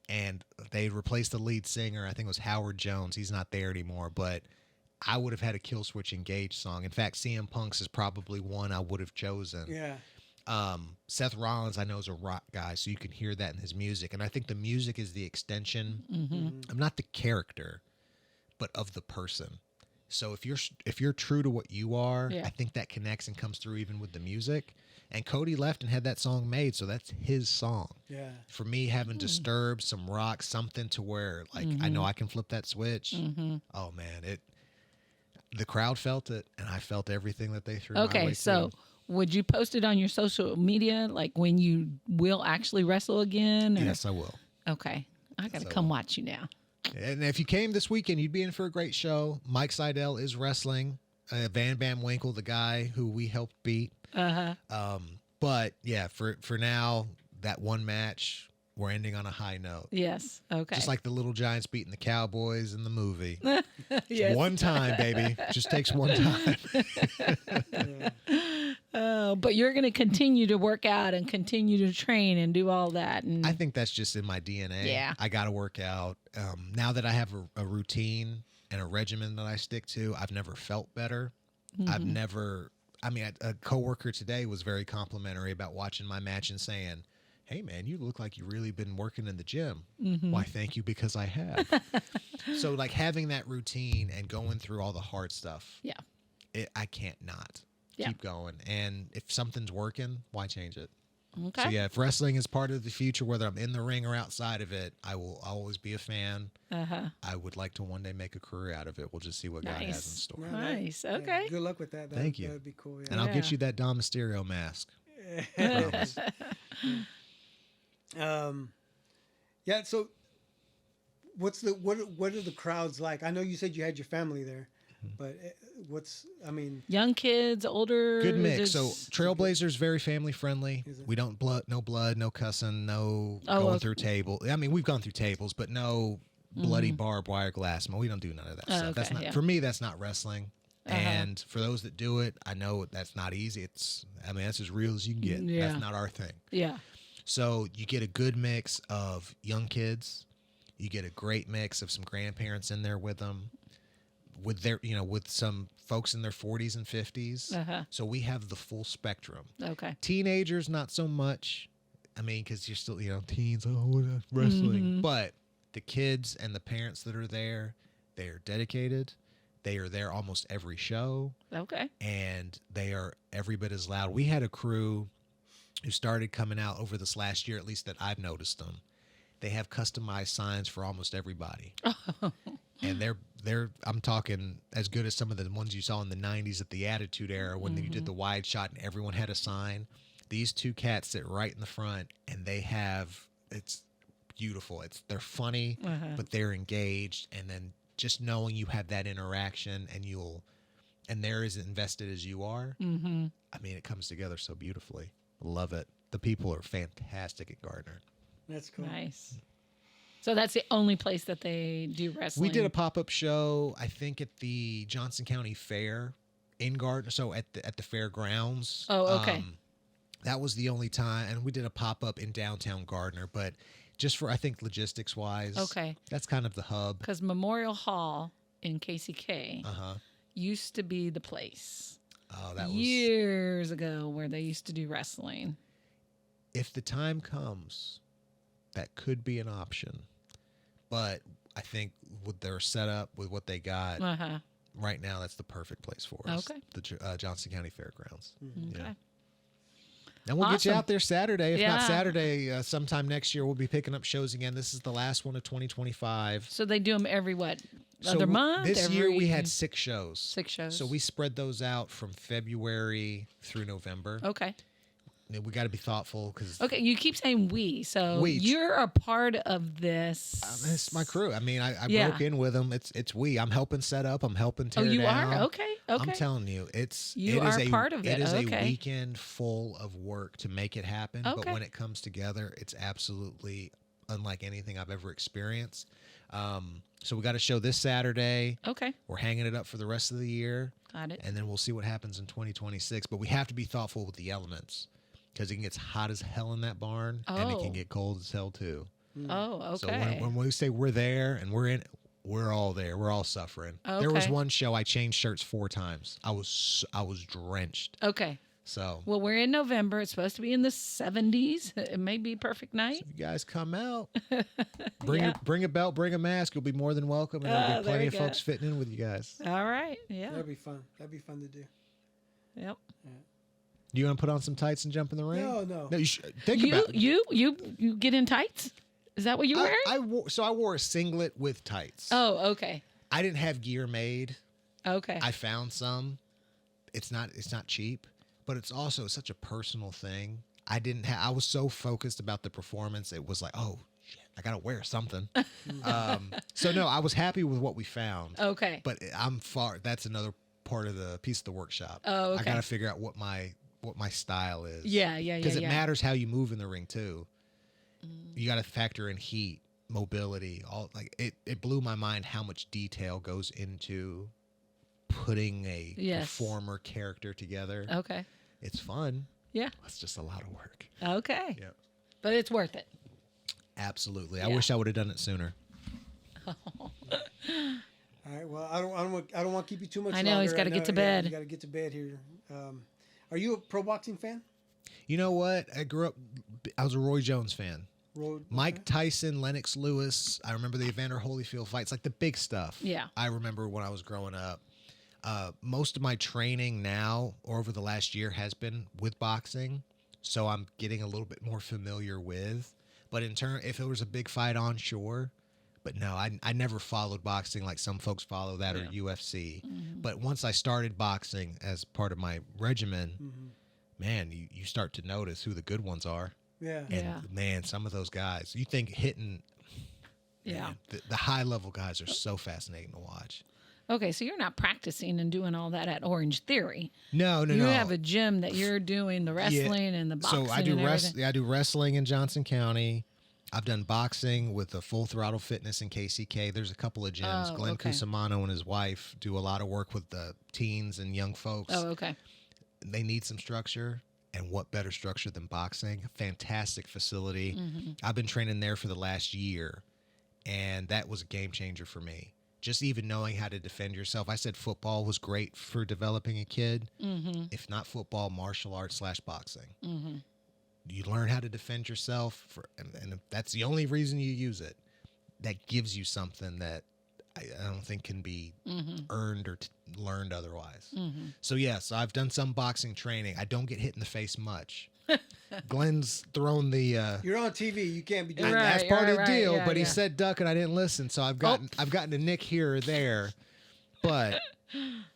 And they replaced the lead singer. I think it was Howard Jones. He's not there anymore. But I would have had a Killswitch Engage song. In fact, CM Punk's is probably one I would have chosen. Yeah. Seth Rollins, I know, is a rock guy, so you can hear that in his music. And I think the music is the extension. I'm not the character, but of the person. So if you're true to what you are, I think that connects and comes through even with the music. And Cody left and had that song made, so that's his song. Yeah. For me, having Disturbed, some rock, something to where like I know I can flip that switch. Oh man, the crowd felt it, and I felt everything that they threw. Okay, my way so through. Would you post it on your social media, like when you will actually wrestle again? Or? Yes, I will. Okay, I got to come watch you now. And if you came this weekend, you'd be in for a great show. Mike Seidel is wrestling. Van Bam Winkle, the guy who we helped beat. But yeah, for now, that one match, we're ending on a high note. Yes. Okay. Just like the Little Giants beating the Cowboys in the movie. Yes. One time, baby. Just takes one time. But you're going to continue to work out and continue to train and do all that. And I think that's just in my DNA. Yeah. I got to work out. Now that I have a routine and a regimen that I stick to, I've never felt better. A coworker today was very complimentary about watching my match and saying, "Hey man, you look like you've really been working in the gym." Why, thank you, because I have. So like having that routine and going through all the hard stuff. Yeah. I can't not keep going. And if something's working, why change it? Okay. So yeah, if wrestling is part of the future, whether I'm in the ring or outside of it, I'll always be a fan. I would like to one day make a career out of it. We'll just see what God has in store. Nice. Okay. Yeah, good luck with that. Thank you. That would be cool. Yeah. And I'll get you that Dom Mysterio mask. I promise. Yeah. So, what are the crowds like? I know you said you had your family there, but young kids, older, good mix. So Trailblazers very family friendly. We don't no blood, no cussing, no going through table. I mean, we've gone through tables, but no bloody barbed wire glass. We don't do none of that stuff. Okay, That's not for me. That's not wrestling. And for those that do it, I know that's not easy. That's as real as you can get. Yeah. That's not our thing. Yeah. So you get a good mix of young kids. You get a great mix of some grandparents in there with them, with some folks in their 40s and 50s. So we have the full spectrum. Okay. Teenagers, not so much. I mean, because you're still, teens, wrestling. But the kids and the parents that are there, they are dedicated. They are there almost every show. Okay. And they are every bit as loud. We had a crew who started coming out over this last year, at least that I've noticed them. They have customized signs for almost everybody. And they're I'm talking as good as some of the ones you saw in the 90s at the Attitude Era when you did the wide shot and everyone had a sign. These two cats sit right in the front and it's beautiful. They're funny, but they're engaged, and then just knowing you have that interaction and they're as invested as you are. I mean, it comes together so beautifully. Love it. The people are fantastic at Gardner. That's cool. Nice. So that's the only place that they do wrestling. We did a pop-up show, I think, at the Johnson County Fair in Gardner. So at the fairgrounds. Oh, okay. That was the only time, and we did a pop-up in downtown Gardner, but just for, I think, logistics-wise. Okay. That's kind of the hub. Because Memorial Hall in KCK used to be the place. Oh, that was years ago where they used to do wrestling. If the time comes, that could be an option. But I think with their setup, with what they got, right now, that's the perfect place for us. Okay. The Johnson County Fairgrounds. Okay. Yeah. And we'll get you out there Saturday. If not Saturday, sometime next year, we'll be picking up shows again. This is the last one of 2025. So they do them every other month? This year we had 6 shows. 6 shows. So we spread those out from February through November. Okay. We got to be thoughtful because. Okay, you keep saying we, so you're a part of this. It's my crew. I mean, I broke in with them. It's we. I'm helping set up. I'm helping tear down. Oh, you are? Okay. I'm telling you, it are part of it. It is a weekend full of work to make it happen. But when it comes together, it's absolutely unlike anything I've ever experienced. So we got a show this Saturday. Okay. We're hanging it up for the rest of the year. Got it. And then we'll see what happens in 2026. But we have to be thoughtful with the elements. Because it can get hot as hell in that barn, and it can get cold as hell too. Oh, okay. So when we say we're there and we're all there. We're all suffering. Okay. There was one show I changed shirts 4 times. I was drenched. Okay. So well, we're in November. It's supposed to be in the 70s. It may be a perfect night. So if you guys come out, bring a belt, bring a mask. You'll be more than welcome, and there'll be plenty of folks fitting in with you guys. All right. Yeah. That'd be fun. That'd be fun to do. Yep. Yeah. Do you want to put on some tights and jump in the ring? No. You should think about it. You get in tights? Is that what you're wearing? I wore a singlet with tights. Oh, okay. I didn't have gear made. Okay. I found some. It's not cheap, but it's also such a personal thing. I was so focused about the performance. It was like, oh shit, I gotta wear something. So no, I was happy with what we found. Okay. But that's another part of the piece of the workshop. Oh, okay. I gotta figure out what my style is. Yeah. Because it matters how you move in the ring too. You got to factor in heat, mobility, all it blew my mind how much detail goes into putting a performer character together. Okay. It's fun. Yeah. It's just a lot of work. Okay. Yeah. But it's worth it. Absolutely. I wish I would have done it sooner. All right. Well, I don't want to keep you too much. I know longer. he's got to get to bed. You got to get to bed here. Are you a pro boxing fan? You know what? I was a Roy Jones fan. Mike Tyson, Lennox Lewis. I remember the Evander Holyfield fights, like the big stuff. Yeah. I remember when I was growing up. Most of my training now, or over the last year, has been with boxing, so I'm getting a little bit more familiar with. But if it was a big fight on, sure. But no, I never followed boxing like some folks follow that or UFC. Mm-hmm. But once I started boxing as part of my regimen, man, you start to notice who the good ones are. Yeah. And man, some of those guys, you think hitting. Yeah. Man, the high level guys are so fascinating to watch. Okay, so you're not practicing and doing all that at Orange Theory. No. You have a gym that you're doing the wrestling and the boxing. So I do wrestling in Johnson County. I've done boxing with a Full Throttle Fitness in KCK. There's a couple of gyms. Oh, Glenn okay. Cusimano and his wife do a lot of work with the teens and young folks. Oh, okay. They need some structure. And what better structure than boxing? Fantastic facility. Mm-hmm. I've been training there for the last year, and that was a game changer for me. Just even knowing how to defend yourself. I said football was great for developing a kid. Mm-hmm. If not football, martial arts / boxing. Mm-hmm. You learn how to defend yourself, and if that's the only reason you use it, that gives you something that I don't think can be earned or learned otherwise. So yes, I've done some boxing training. I don't get hit in the face much. Glenn's thrown the. You're on TV. You can't be doing Right, that. That's part of the deal. yeah, but he yeah. said duck, and I didn't listen. So I've gotten a nick here or there, but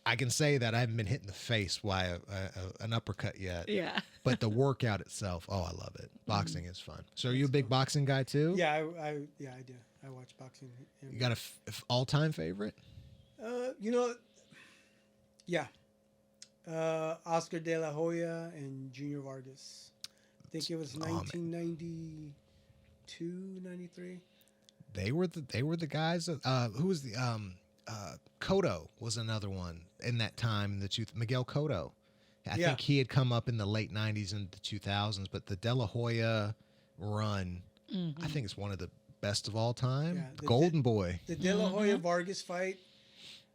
I can say that I haven't been hit in the face by an uppercut yet. Yeah. But the workout itself, oh, I love it. Boxing is fun. So are you a big boxing guy too? Yeah, I do. I watch boxing. You got a all-time favorite? Yeah. Oscar De La Hoya and Junior Vargas. I think it was 1992, 93. They were the guys that, who was the Cotto was another one in that time in the Miguel Cotto. I think he had come up in the late 90s and the 2000s, but the De La Hoya run, I think it's one of the best of all time. Yeah, the Golden Boy. The De La Hoya Vargas fight,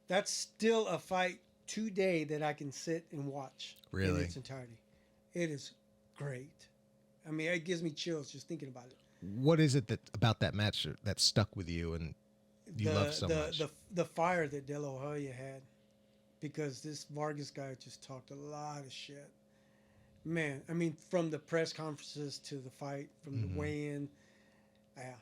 that's still a fight today that I can sit and watch in Really? its entirety. It is great. I mean, it gives me chills just thinking about it. What is it about that match that stuck with you and you love so much? The fire that De La Hoya had, because this Vargas guy just talked a lot of shit. Man, I mean, from the press conferences to the fight, from the weigh-in, yeah.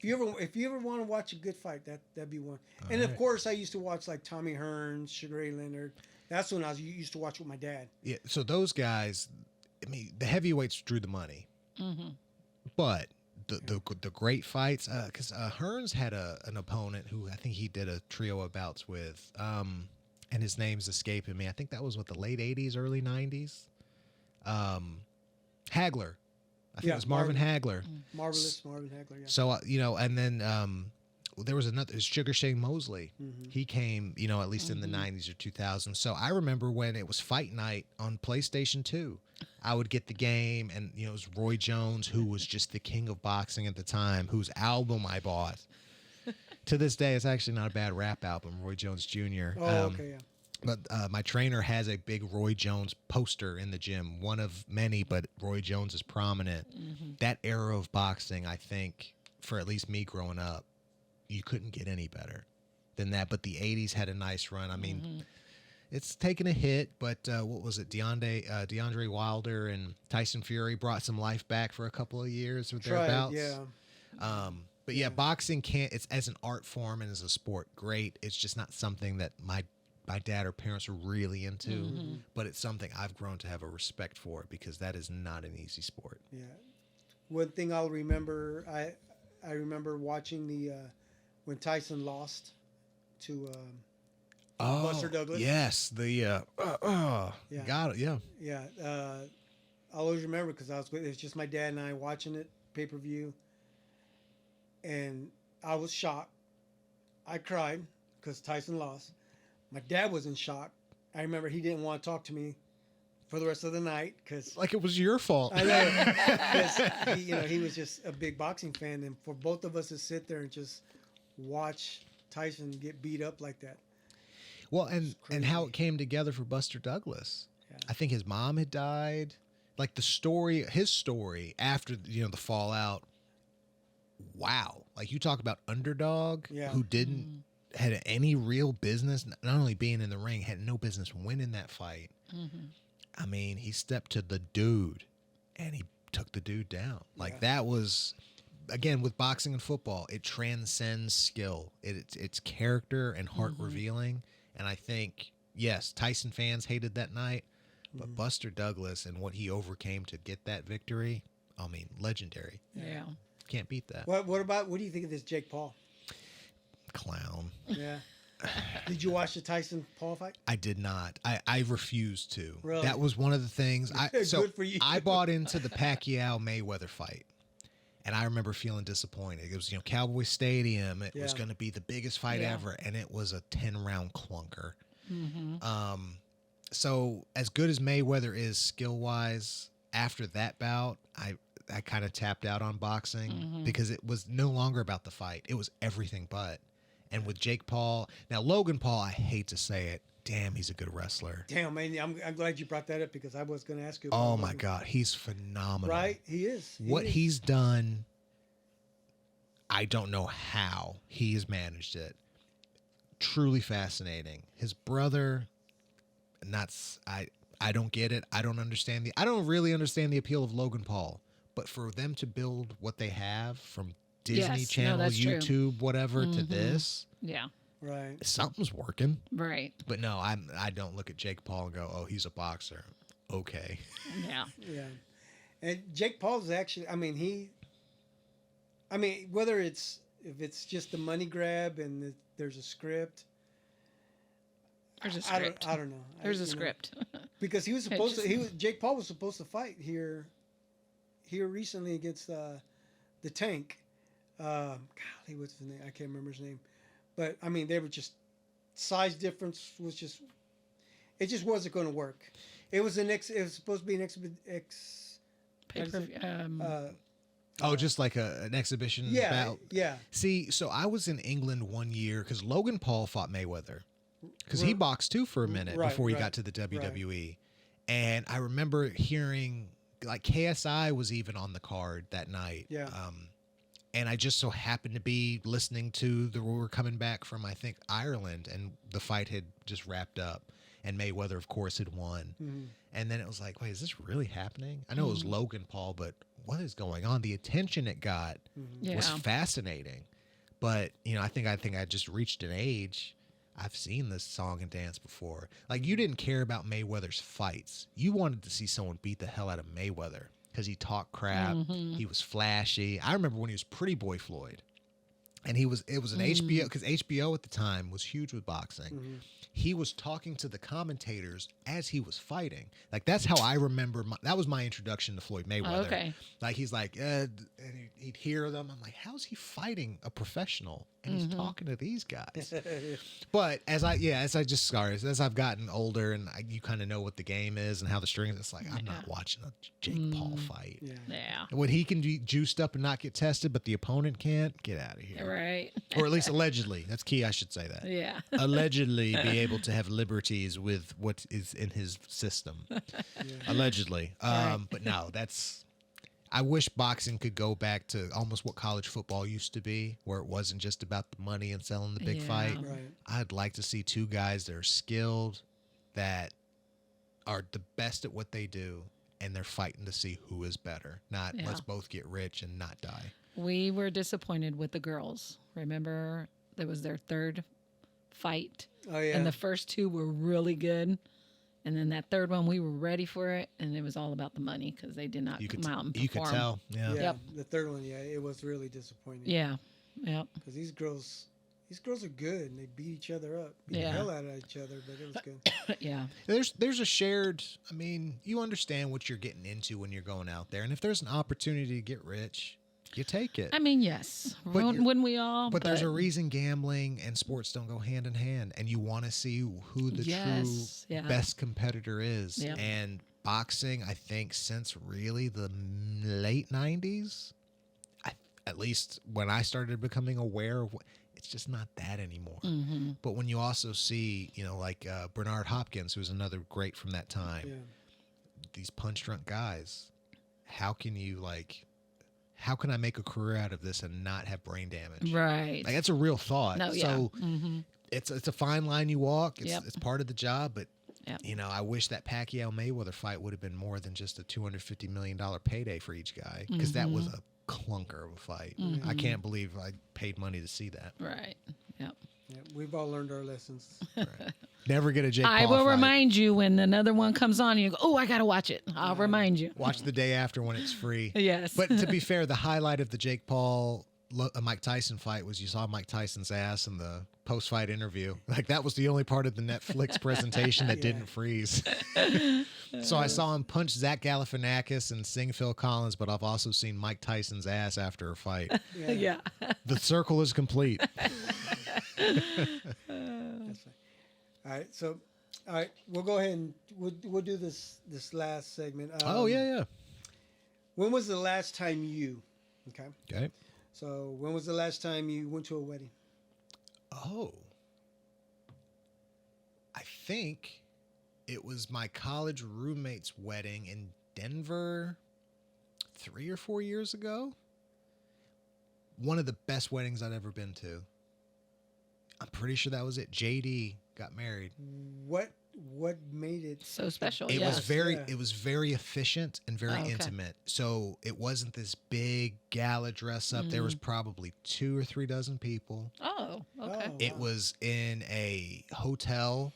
If you ever want to watch a good fight, that'd be one. And of course, I used to watch like Tommy Hearns, Sugar Ray Leonard. That's when I used to watch with my dad. Yeah, so those guys, I mean, the heavyweights drew the money, but the great fights, because Hearns had an opponent who I think he did a trio of bouts with, and his name's escaping me. I think that was the late '80s, early '90s. Hagler. I think it was Marvin Hagler. Marvelous Marvin Hagler, yeah. So, and then there was another, Sugar Shane Mosley. He came, at least in the 90s or 2000s. So I remember when it was fight night on PlayStation 2, I would get the game, and, it was Roy Jones, who was just the king of boxing at the time, whose album I bought. To this day, it's actually not a bad rap album, Roy Jones Jr. Oh, okay, yeah. But my trainer has a big Roy Jones poster in the gym, one of many, but Roy Jones is prominent. That era of boxing, I think, for at least me growing up, you couldn't get any better than that. But the 80s had a nice run. I mean, it's taken a hit, but what was it? DeAndre Wilder and Tyson Fury brought some life back for a couple of years with their bouts. Yeah. But yeah, boxing it's as an art form and as a sport, great. It's just not something that my dad or parents are really into, but it's something I've grown to have a respect for, because that is not an easy sport. Yeah. One thing I'll remember, I remember watching when Tyson lost to Buster Douglas. Yes, got it. Yeah. Yeah. I'll always remember because it's just my dad and I watching it, pay-per-view, and I was shocked. I cried because Tyson lost. My dad was in shock. I remember he didn't want to talk to me for the rest of the night because Like it was your fault. I know, 'cause he was just a big boxing fan, and for both of us to sit there and just watch Tyson get beat up like that. Well, and how it came together for Buster Douglas. Yeah. I think his mom had died. Like his story after the fallout. Wow, like you talk about underdog who didn't. Had any real business, not only being in the ring, had no business winning that fight. I mean, he stepped to the dude and he took the dude down. Like that was, again, with boxing and football, it transcends skill. It's character and heart revealing. And I think, yes, Tyson fans hated that night, but Buster Douglas and what he overcame to get that victory, I mean, legendary. Yeah. Can't beat that. What do you think of this Jake Paul? Clown. Yeah. Did you watch the Tyson Paul fight? I did not. I refused to. Really? That was one of the things. Good for you. I bought into the Pacquiao Mayweather fight, And I remember feeling disappointed. It was, Cowboy Stadium. It was Yeah. going to be the biggest fight Yeah. ever, and it was a 10-round clunker. Mm-hmm. So as good as Mayweather is skill-wise, after that bout, I kind of tapped out on boxing because it was no longer about the fight. It was everything but. And with Jake Paul, now Logan Paul, I hate to say it, damn, he's a good wrestler. Damn, man, I'm glad you brought that up because I was going to ask you. Oh my God, he's phenomenal. Right, he is. What he's done, I don't know how he has managed it. Truly fascinating. His brother, nuts. I don't get it. I don't really understand the appeal of Logan Paul. But for them to build what they have from Disney Yes, Channel, that's true. YouTube, whatever, to this, Yeah. Right. something's working. Right. But no, I don't look at Jake Paul and go, oh, he's a boxer. Okay. Yeah. Yeah. And Jake Paul's actually, whether if it's just a money grab and there's a script. There's a script. I don't know. There's a script. Because he was supposed to. Jake Paul was supposed to fight here recently against the Tank. Golly, what's his name? I can't remember his name. But they were just size difference was just. It just wasn't going to work. It was It was supposed to be an Just like an exhibition bout. Yeah. See, so I was in England one year because Logan Paul fought Mayweather. Because he boxed too for a minute before he got to the WWE. Right. And I remember hearing, like, KSI was even on the card that night. Yeah. And I just so happened to be listening to we were coming back from, I think, Ireland, and the fight had just wrapped up. And Mayweather, of course, had won. Mm-hmm. And then it was like, wait, is this really happening? I know it was Logan Paul, but what is going on? The attention it got was fascinating. But, I think I just reached an age. I've seen this song and dance before. Like, you didn't care about Mayweather's fights. You wanted to see someone beat the hell out of Mayweather because he talked crap. He was flashy. I remember when he was Pretty Boy Floyd. And it was an HBO, because HBO at the time was huge with boxing. He was talking to the commentators as he was fighting. Like, that's how I remember. That was my introduction to Floyd Mayweather. Oh, okay. Like, he's like, and he'd hear them. I'm like, how's he fighting a professional? And he's talking to these guys. But as I've gotten older and you kind of know what the game is and how the strings, it's like, I'm not watching a Jake Paul fight. Yeah. When he can be juiced up and not get tested, but the opponent can't, get out of here. Right. Or at least allegedly. That's key. I should say that. Yeah. Allegedly be able to have liberties with what is in his system. Allegedly. But no, I wish boxing could go back to almost what college football used to be, where it wasn't just about the money and selling the big fight. Right. I'd like to see two guys that are skilled, that are the best at what they do, and they're fighting to see who is better. Not let's both get rich and not die. We were disappointed with the girls. Remember, that was their third fight. Oh, yeah. And the first two were really good. And then that third one, we were ready for it. And it was all about the money because they did not come out and perform. You could tell. Yeah. Yeah. The third one, it was really disappointing. Yeah. Yep. Because these girls are good and they beat each other up. Beat the hell out of each other, but it was good. Yeah. There's a shared, you understand what you're getting into when you're going out there. And if there's an opportunity to get rich, you take it. Yes. Wouldn't we all? But there's a reason gambling and sports don't go hand in hand. And you want to see who the true best competitor is. Yep. And boxing, I think, since really the late 90s, at least when I started becoming aware of it's just not that anymore. But when you also see, like Bernard Hopkins, who's another great from that time, these punch drunk guys, how can I make a career out of this and not have brain damage? Right. Like, that's a real thought. No, so it's a fine line you walk. It's part of the job, but I wish that Pacquiao Mayweather fight would have been more than just a $250 million payday for each guy, because that was a clunker of a fight. I can't believe I paid money to see that. Right. Yep. Yeah, we've all learned our lessons. Right. Never get a Jake Paul I will fight. remind you when another one comes on and you go, oh, I got to watch it. I'll remind you. Watch the day after when it's free. Yes. But to be fair, the highlight of the Jake Paul Mike Tyson fight was you saw Mike Tyson's ass in the post-fight interview. Like, that was the only part of the Netflix presentation that didn't freeze. So I saw him punch Zach Galifianakis and sing Phil Collins, but I've also seen Mike Tyson's ass after a fight. Yeah. The circle is complete. That's fine. All right, so all right, we'll go ahead and we'll do this last segment. Oh yeah. When was the last time you? Okay. Okay. So when was the last time you went to a wedding? Oh. I think it was my college roommate's wedding in Denver 3 or 4 years ago. One of the best weddings I'd ever been to. I'm pretty sure that was it. JD got married. What made it So special. It yeah. was very Yeah. it was very efficient and very Oh, okay. intimate. So it wasn't this big gala dress up. There was probably 2 or 3 dozen people. Oh, okay. Oh. It Wow. was in a hotel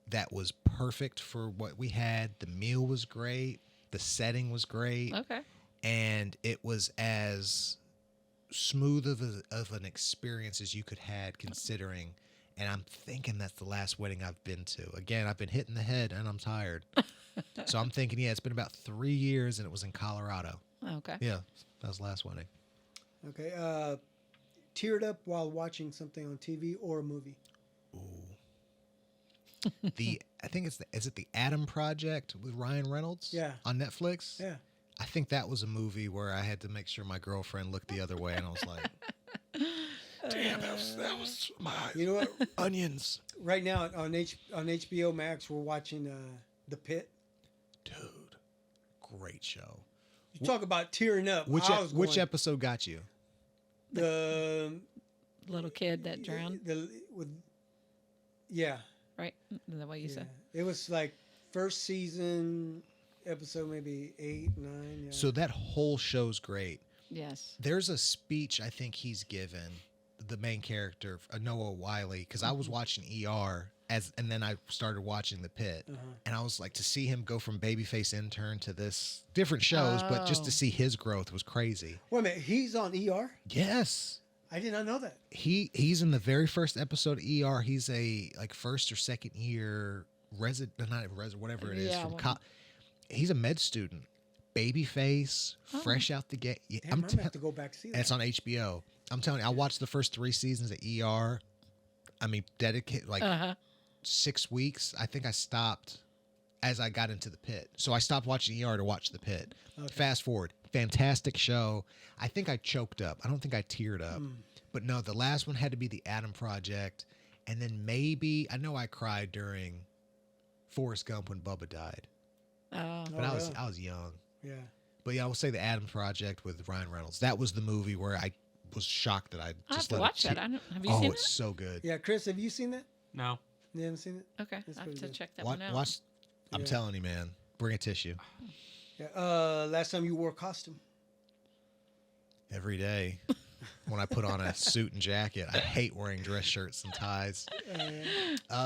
that was perfect for what we had. The meal was great. The setting was great. Okay. And it was as smooth of an experience as you could had considering. And I'm thinking that's the last wedding I've been to. Again, I've been hitting the head and I'm tired. So I'm thinking, yeah, it's been about 3 years and it was in Colorado. Okay. Yeah, that was the last wedding. Okay. Teared up while watching something on TV or a movie? I think is it the Adam Project with Ryan Reynolds? Yeah. On Netflix? Yeah. I think that was a movie where I had to make sure my girlfriend looked the other way and I was like, damn, that was my You know what? onions. Right now on HBO Max, we're watching The Pit. Dude, great show. You talk about tearing up. Which I was which going, episode got you? The Little kid that drowned, yeah. right? Is that what you Yeah. said? It was like first season episode maybe 8, 9. Yeah. So that whole show's great. Yes. There's a speech I think he's given the main character, Noah Wiley, because I was watching ER and then I started watching The Pit, and I was like, to see him go from babyface intern to this different shows, but just to Oh. see his growth was crazy. Wait a minute, he's on ER? Yes. I did not know that. He's in the very first episode of ER. He's a like first or second year whatever it is Yeah, from well- he's a med student, babyface, fresh out the gate. Yeah, Damn, I'm gonna have to go back see and that. it's on HBO. I'm telling you, I watched the first 3 seasons of ER. I mean, dedicate like 6 weeks. I think I stopped as I got into The Pit. So I stopped watching ER to watch The Pit. Fast forward, fantastic show. I think I choked up. I don't think I teared up. But no, the last one had to be the Adam Project. And then maybe, I know I cried during Forrest Gump when Bubba died. Oh. But Oh, really? I was young. Yeah. But yeah, I will say the Adam Project with Ryan Reynolds. That was the movie where I was shocked that I I just have to let watch it that. Have you Oh, seen it's it? so good. Yeah, Chris, have you seen that? No. You haven't seen it? Okay. That's I have pretty to good. check that Watch, one out. watch. I'm Yeah. telling you, man. Bring a tissue Yeah. Last time you wore a costume? every day. When I put on a suit and jacket, I hate wearing dress shirts and ties.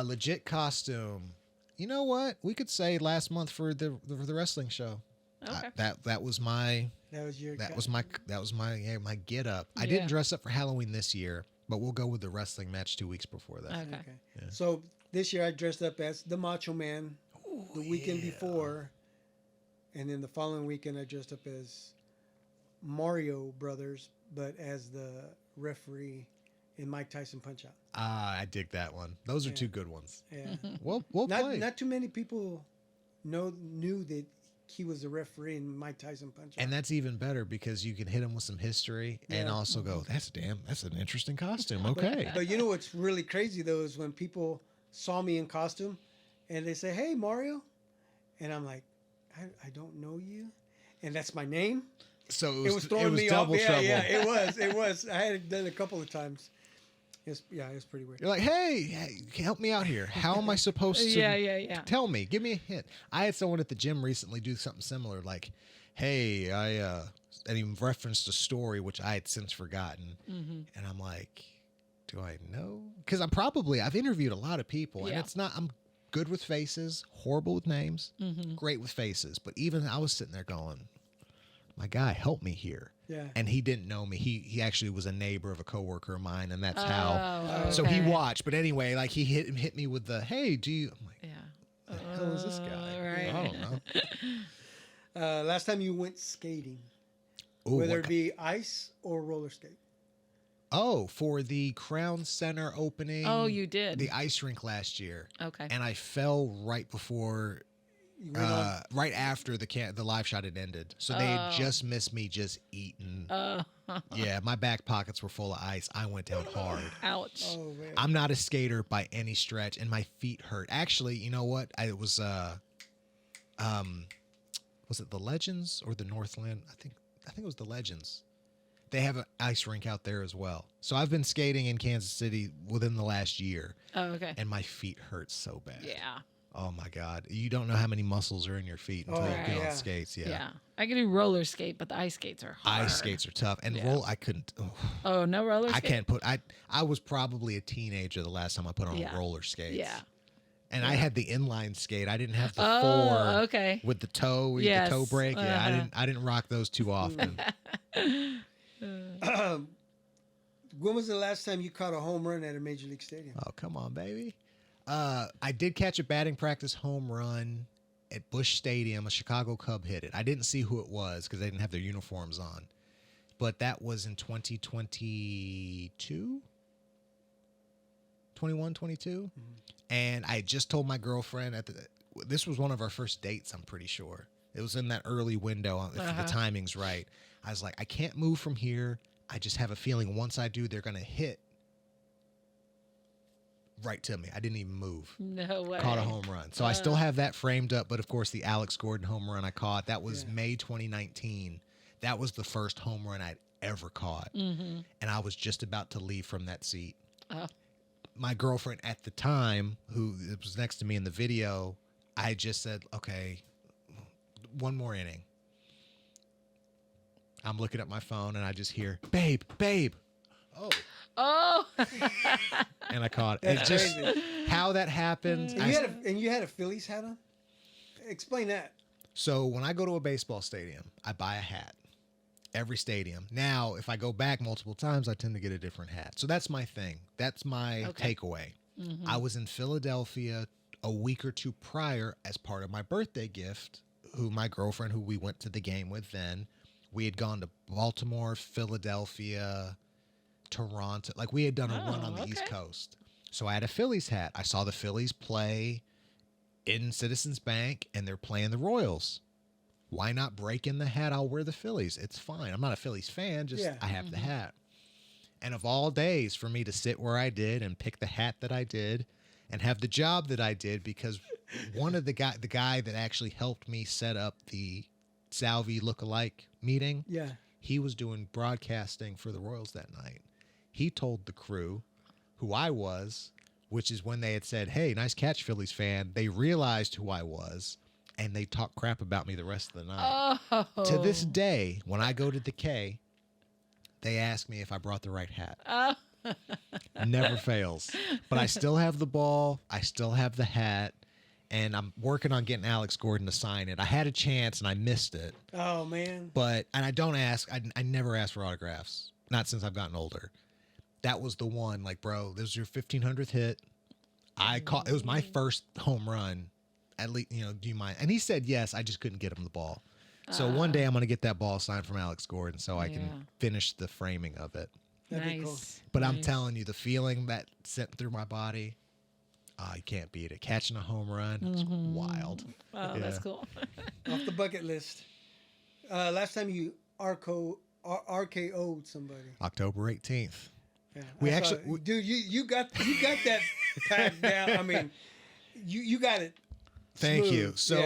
Legit costume. You know what? We could say last month for the wrestling show. Okay. That was my That was your. my get up. I Yeah. didn't dress up for Halloween this year, but we'll go with the wrestling match 2 weeks before that. Okay. Okay. So this year I dressed up as the Macho Man. The weekend before, and then the following weekend I dressed up as Mario Brothers, but as the referee in Mike Tyson Punch Out. Ah, I dig that one. Those are Yeah. 2 good ones. Yeah. We'll not play. not too many people knew that he was the referee in Mike Tyson Punch Out. And that's even better because you can hit them with some history and Yeah. also go, that's an interesting costume. Okay. But you know what's really crazy though is when people saw me in costume and they say, "Hey Mario," and I'm like, I don't know you, and that's my name. So It was throwing me off. double Yeah, trouble. yeah, it was. I had it done a couple of times. It was pretty weird. You're like, hey, help me out here. How am I supposed to? Yeah. Tell me. Give me a hint. I had someone at the gym recently do something similar. Like, hey, and he referenced a story which I had since forgotten, and I'm like, do I know? Because I've interviewed a lot of people, and Yeah. it's not. I'm good with faces, horrible with names, great with faces. But even I was sitting there going, my guy, help me here. Yeah. And he didn't know me. He actually was a neighbor of a coworker of mine, and that's how. Oh, So he okay. watched. But anyway, like he hit me with the, hey, do you? I'm like, Yeah. The hell is this guy? Right. I don't know. Last time you went skating, Ooh, whether it be ice or roller skate. Oh, for the Crown Center opening. Oh, you did. The ice rink last year. Okay. And I fell right before, right after the live shot had ended. So they had just missed me just eating. Yeah, my back pockets were full of ice. I went down hard. Ouch. Oh man. I'm not a skater by any stretch, and my feet hurt. Actually, you know what? It was it the Legends or the Northland? I think it was the Legends. They have an ice rink out there as well. So I've been skating in Kansas City within the last year. Oh, okay. And my feet hurt so bad. Yeah. Oh my God. You don't know how many muscles are in your feet until you get on skates. Yeah. Yeah. I can do roller skate, but the ice skates are hard. Ice skates are tough. And I couldn't. Oh, no roller skate? I can't put, I was probably a teenager the last time I put on roller skates. Yeah. And I had the inline skate. I didn't have the okay. with the toe, the toe break. Yeah, I didn't rock those too often. When was the last time you caught a home run at a major league stadium? Oh, come on, baby. I did catch a batting practice home run at Busch Stadium. A Chicago Cub hit it. I didn't see who it was because they didn't have their uniforms on. But that was in 2022? 21, 22? Mm-hmm. And I just told my girlfriend this was one of our first dates, I'm pretty sure. It was in that early window, if the timing's right. I was like, I can't move from here. I just have a feeling once I do, they're going to hit right to me. I didn't even move. No way. Caught a home run. So I still have that framed up. But, of course, the Alex Gordon home run I caught, that was May 2019. That was the first home run I'd ever caught. Mm-hmm. And I was just about to leave from that seat. My girlfriend at the time, who was next to me in the video, I just said, okay, one more inning. I'm looking at my phone and I just hear, babe. Oh. And I caught it. It's just how that happened. And you had a Phillies hat on? Explain that. So when I go to a baseball stadium, I buy a hat. Every stadium. Now, if I go back multiple times, I tend to get a different hat. So that's my thing. That's my takeaway. Mm-hmm. I was in Philadelphia a week or two prior as part of my birthday gift, my girlfriend, who we went to the game with then, we had gone to Baltimore, Philadelphia, Toronto. Like we had done a run on the East Coast. So I had a Phillies hat. I saw the Phillies play in Citizens Bank, and they're playing the Royals. Why not break in the hat? I'll wear the Phillies. It's fine. I'm not a Phillies fan. Just I have the hat. And of all days, for me to sit where I did and pick the hat that I did and have the job that I did, because one of the guy that actually helped me set up the Salvi lookalike meeting, he was doing broadcasting for the Royals that night. He told the crew who I was, which is when they had said, hey, nice catch, Phillies fan. They realized who I was. And they talk crap about me the rest of the night. Oh. To this day, when I go to the K, they ask me if I brought the right hat. Oh. Never fails. But I still have the ball. I still have the hat. And I'm working on getting Alex Gordon to sign it. I had a chance and I missed it. Oh, man. And I don't ask. I never ask for autographs. Not since I've gotten older. That was the one. Like, bro, this was your 1500th hit. It was my first home run. At least, do you mind? And he said yes. I just couldn't get him the ball. So one day I'm going to get that ball signed from Alex Gordon so I can finish the framing of it. That'd be cool. But I'm telling you, the feeling that sent through my body, you can't beat it. Catching a home run, it's wild. Oh, that's cool. Off the bucket list. Last time you RKO'd somebody. October 18th. Yeah, we actually, dude, you got that packed down. I mean, you got it. Thank smooth. you. So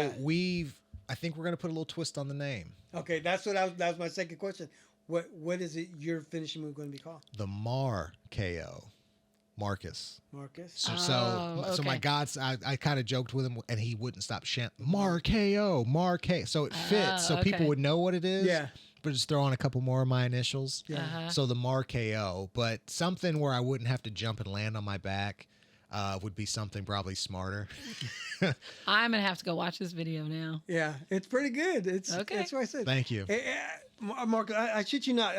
I think we're going to put a little twist on the name. Okay, that was my second question. What is it your finishing move going to be called? The Mar KO. Marcus. So my gods, I kind of joked with him, and he wouldn't stop chanting Mar KO, Mar K. So it fits, so people would know what it is. Yeah. But just throw on a couple more of my initials. Yeah. So the Mar KO, but something where I wouldn't have to jump and land on my back. Would be something probably smarter. I'm gonna have to go watch this video now. Yeah, it's pretty good. It's okay. That's what I said. Thank you, Mark. I shit you not.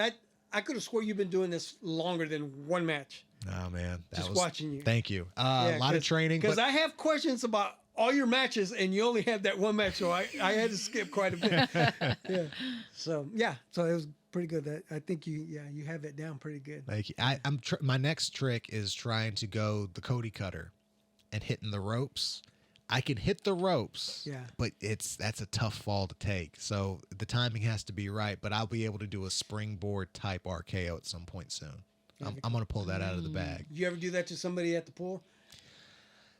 I could have swore you've been doing this longer than one match. Oh man, Just watching you. Thank you. A lot of training. Because I have questions about all your matches, and you only had that one match, so I had to skip quite a bit. Yeah. So it was pretty good. I think you have it down pretty good. Thank you. My next trick is trying to go the Cody cutter and hitting the ropes. I can hit the ropes, but that's a tough fall to take. So the timing has to be right, but I'll be able to do a springboard type RKO at some point soon. I'm going to pull that out of the bag. Did you ever do that to somebody at the pool?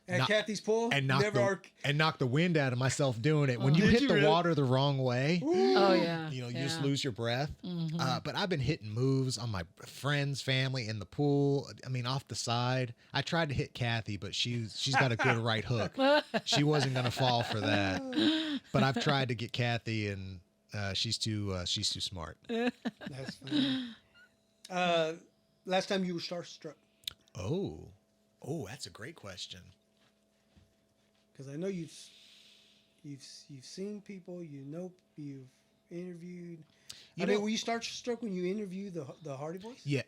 At Kathy's pool? And knock the wind out of myself doing it. When you hit the water the wrong way, oh yeah, you just lose your breath. But I've been hitting moves on my friends, family in the pool. I mean, off the side. I tried to hit Kathy, but she's got a good right hook. She wasn't gonna fall for that. But I've tried to get Kathy, and she's too smart. That's funny. Last time you were starstruck? Oh, that's a great question. Because I know you've seen people, you've interviewed. Were you starstruck when you interviewed the Hardy Boys? Yeah,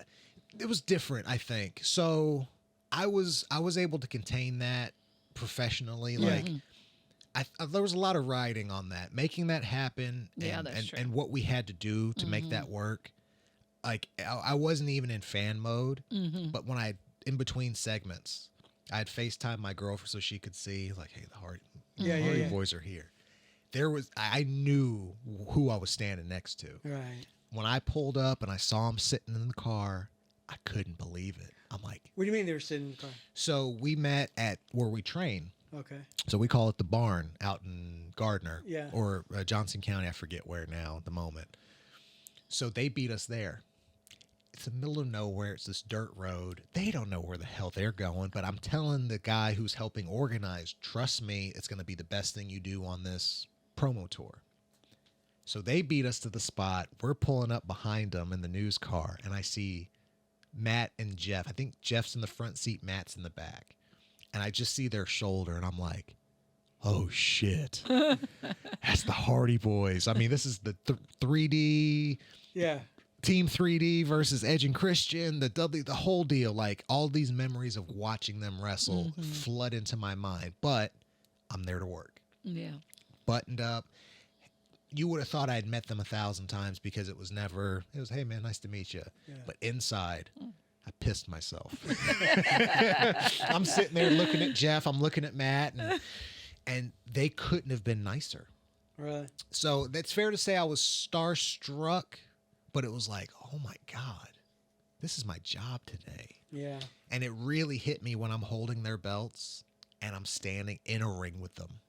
it was different, I think. So I was able to contain that professionally. Like, there was a lot of riding on that, making that happen, and what we had to do to make that work. Like, I wasn't even in fan mode, but when in between segments, I'd FaceTime my girlfriend so she could see, like, hey, the Hardy Boys are here. I knew who I was standing next to. Right. When I pulled up and I saw them sitting in the car, I couldn't believe it. I'm like, what do you mean they were sitting in the car? So we met at where we train. Okay. So we call it the barn out in Gardner. Yeah. Or Johnson County. I forget where now at the moment. So they beat us there. It's the middle of nowhere. It's this dirt road. They don't know where the hell they're going, but I'm telling the guy who's helping organize, trust me, it's going to be the best thing you do on this promo tour. So they beat us to the spot. We're pulling up behind them in the news car, and I see Matt and Jeff. I think Jeff's in the front seat, Matt's in the back. And I just see their shoulder, and I'm like, oh, shit. That's the Hardy Boys. I mean, this is the 3D. Yeah. Team 3D versus Edge and Christian, the whole deal. Like, all these memories of watching them wrestle flood into my mind. But I'm there to work. Yeah. Buttoned up. You would have thought I'd met them 1,000 times because it was, hey, man, nice to meet you. Yeah. But inside, I pissed myself. I'm sitting there looking at Jeff. I'm looking at Matt. And they couldn't have been nicer. Right. So that's fair to say I was starstruck. But it was like, oh, my God, this is my job today. Yeah. And it really hit me when I'm holding their belts and I'm standing in a ring with them.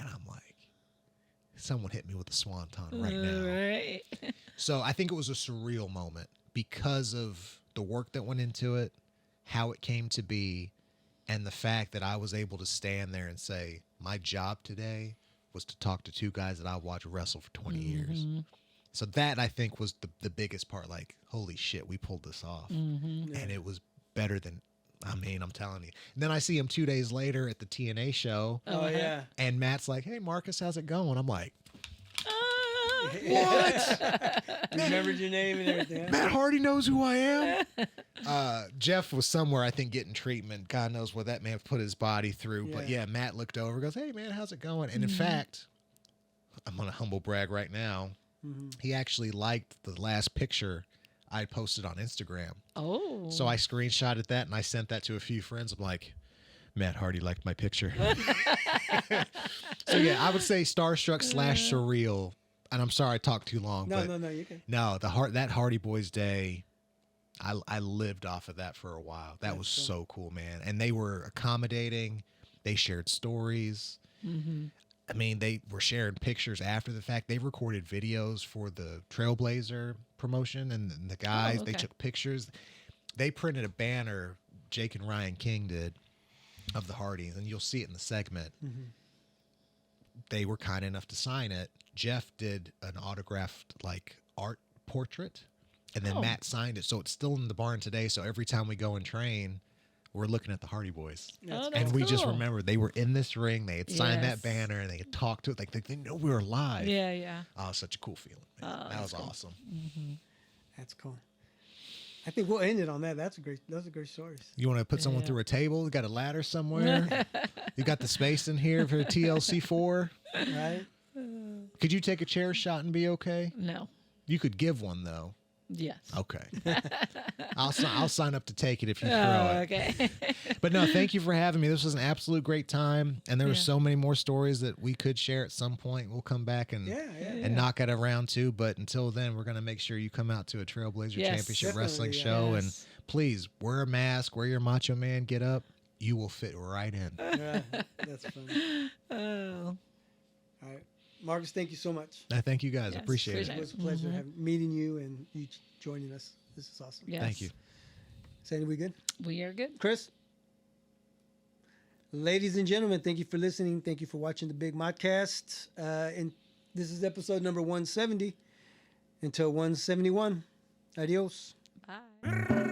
And I'm like, someone hit me with a swanton right now. Right. So I think it was a surreal moment because of the work that went into it, how it came to be, and the fact that I was able to stand there and say, my job today was to talk to two guys that I watched wrestle for 20 years. So that, I think, was the biggest part. Like, holy shit, we pulled this off. And it was better than, I'm telling you. And then I see him 2 days later at the TNA show. Oh, yeah. And Matt's like, hey, Marcus, how's it going? I'm like, what? Remembered your name and everything. Matt Hardy knows who I am. Jeff was somewhere, I think, getting treatment. God knows what that man put his body through. Yeah. But, yeah, Matt looked over, goes, hey, man, how's it going? And, in fact, I'm going to humble brag right now. He actually liked the last picture I posted on Instagram. Oh. So I screenshotted that and I sent that to a few friends. I'm like, Matt Hardy liked my picture. So yeah, I would say starstruck / surreal. And I'm sorry I talked too long. No, you can. No, that Hardy Boys Day, I lived off of that for a while. That was so cool, man. And they were accommodating. They shared stories. I mean, they were sharing pictures after the fact. They recorded videos for the Trailblazer promotion, and the guys, they took pictures. They printed a banner, Jake and Ryan King did, of the Hardys, and you'll see it in the segment. They were kind enough to sign it. Jeff did an autographed, like, art portrait, and then Matt signed it. So it's still in the barn today, so every time we go and train, we're looking at the Hardy Boys. And we just remember they were in this ring. They had signed that banner and they had talked to it. Like, they know we were live. Yeah, yeah. Oh, such a cool feeling. Man. That was awesome. That's cool. I think we'll end it on that. Those are great stories. You want to put someone through a table? You got a ladder somewhere? You got the space in here for TLC4? Right? Could you take a chair shot and be okay? No. You could give one though. Yes. Okay. I'll sign up to take it if you throw it. Okay. But no, thank you for having me. This was an absolute great time, and there were Yeah. so many more stories that we could share at some point. We'll come back and knock it around too. But until then, we're gonna make sure you come out to a Trailblazer Yes. Championship Definitely, Wrestling yeah. show, Yes. and please wear a mask, wear your Macho Man get up. You will fit right in. Yeah, that's funny. Oh. All right. Marcus, thank you so much. I thank you guys. Yes, Appreciate appreciate It it. was a pleasure meeting you and you joining us. This is awesome. Yes. Thank you. Sandy, we good? We are good. Chris? Ladies and gentlemen, thank you for listening. Thank you for watching the Big Modcast. And this is episode number 170. Until 171. Adios. Bye.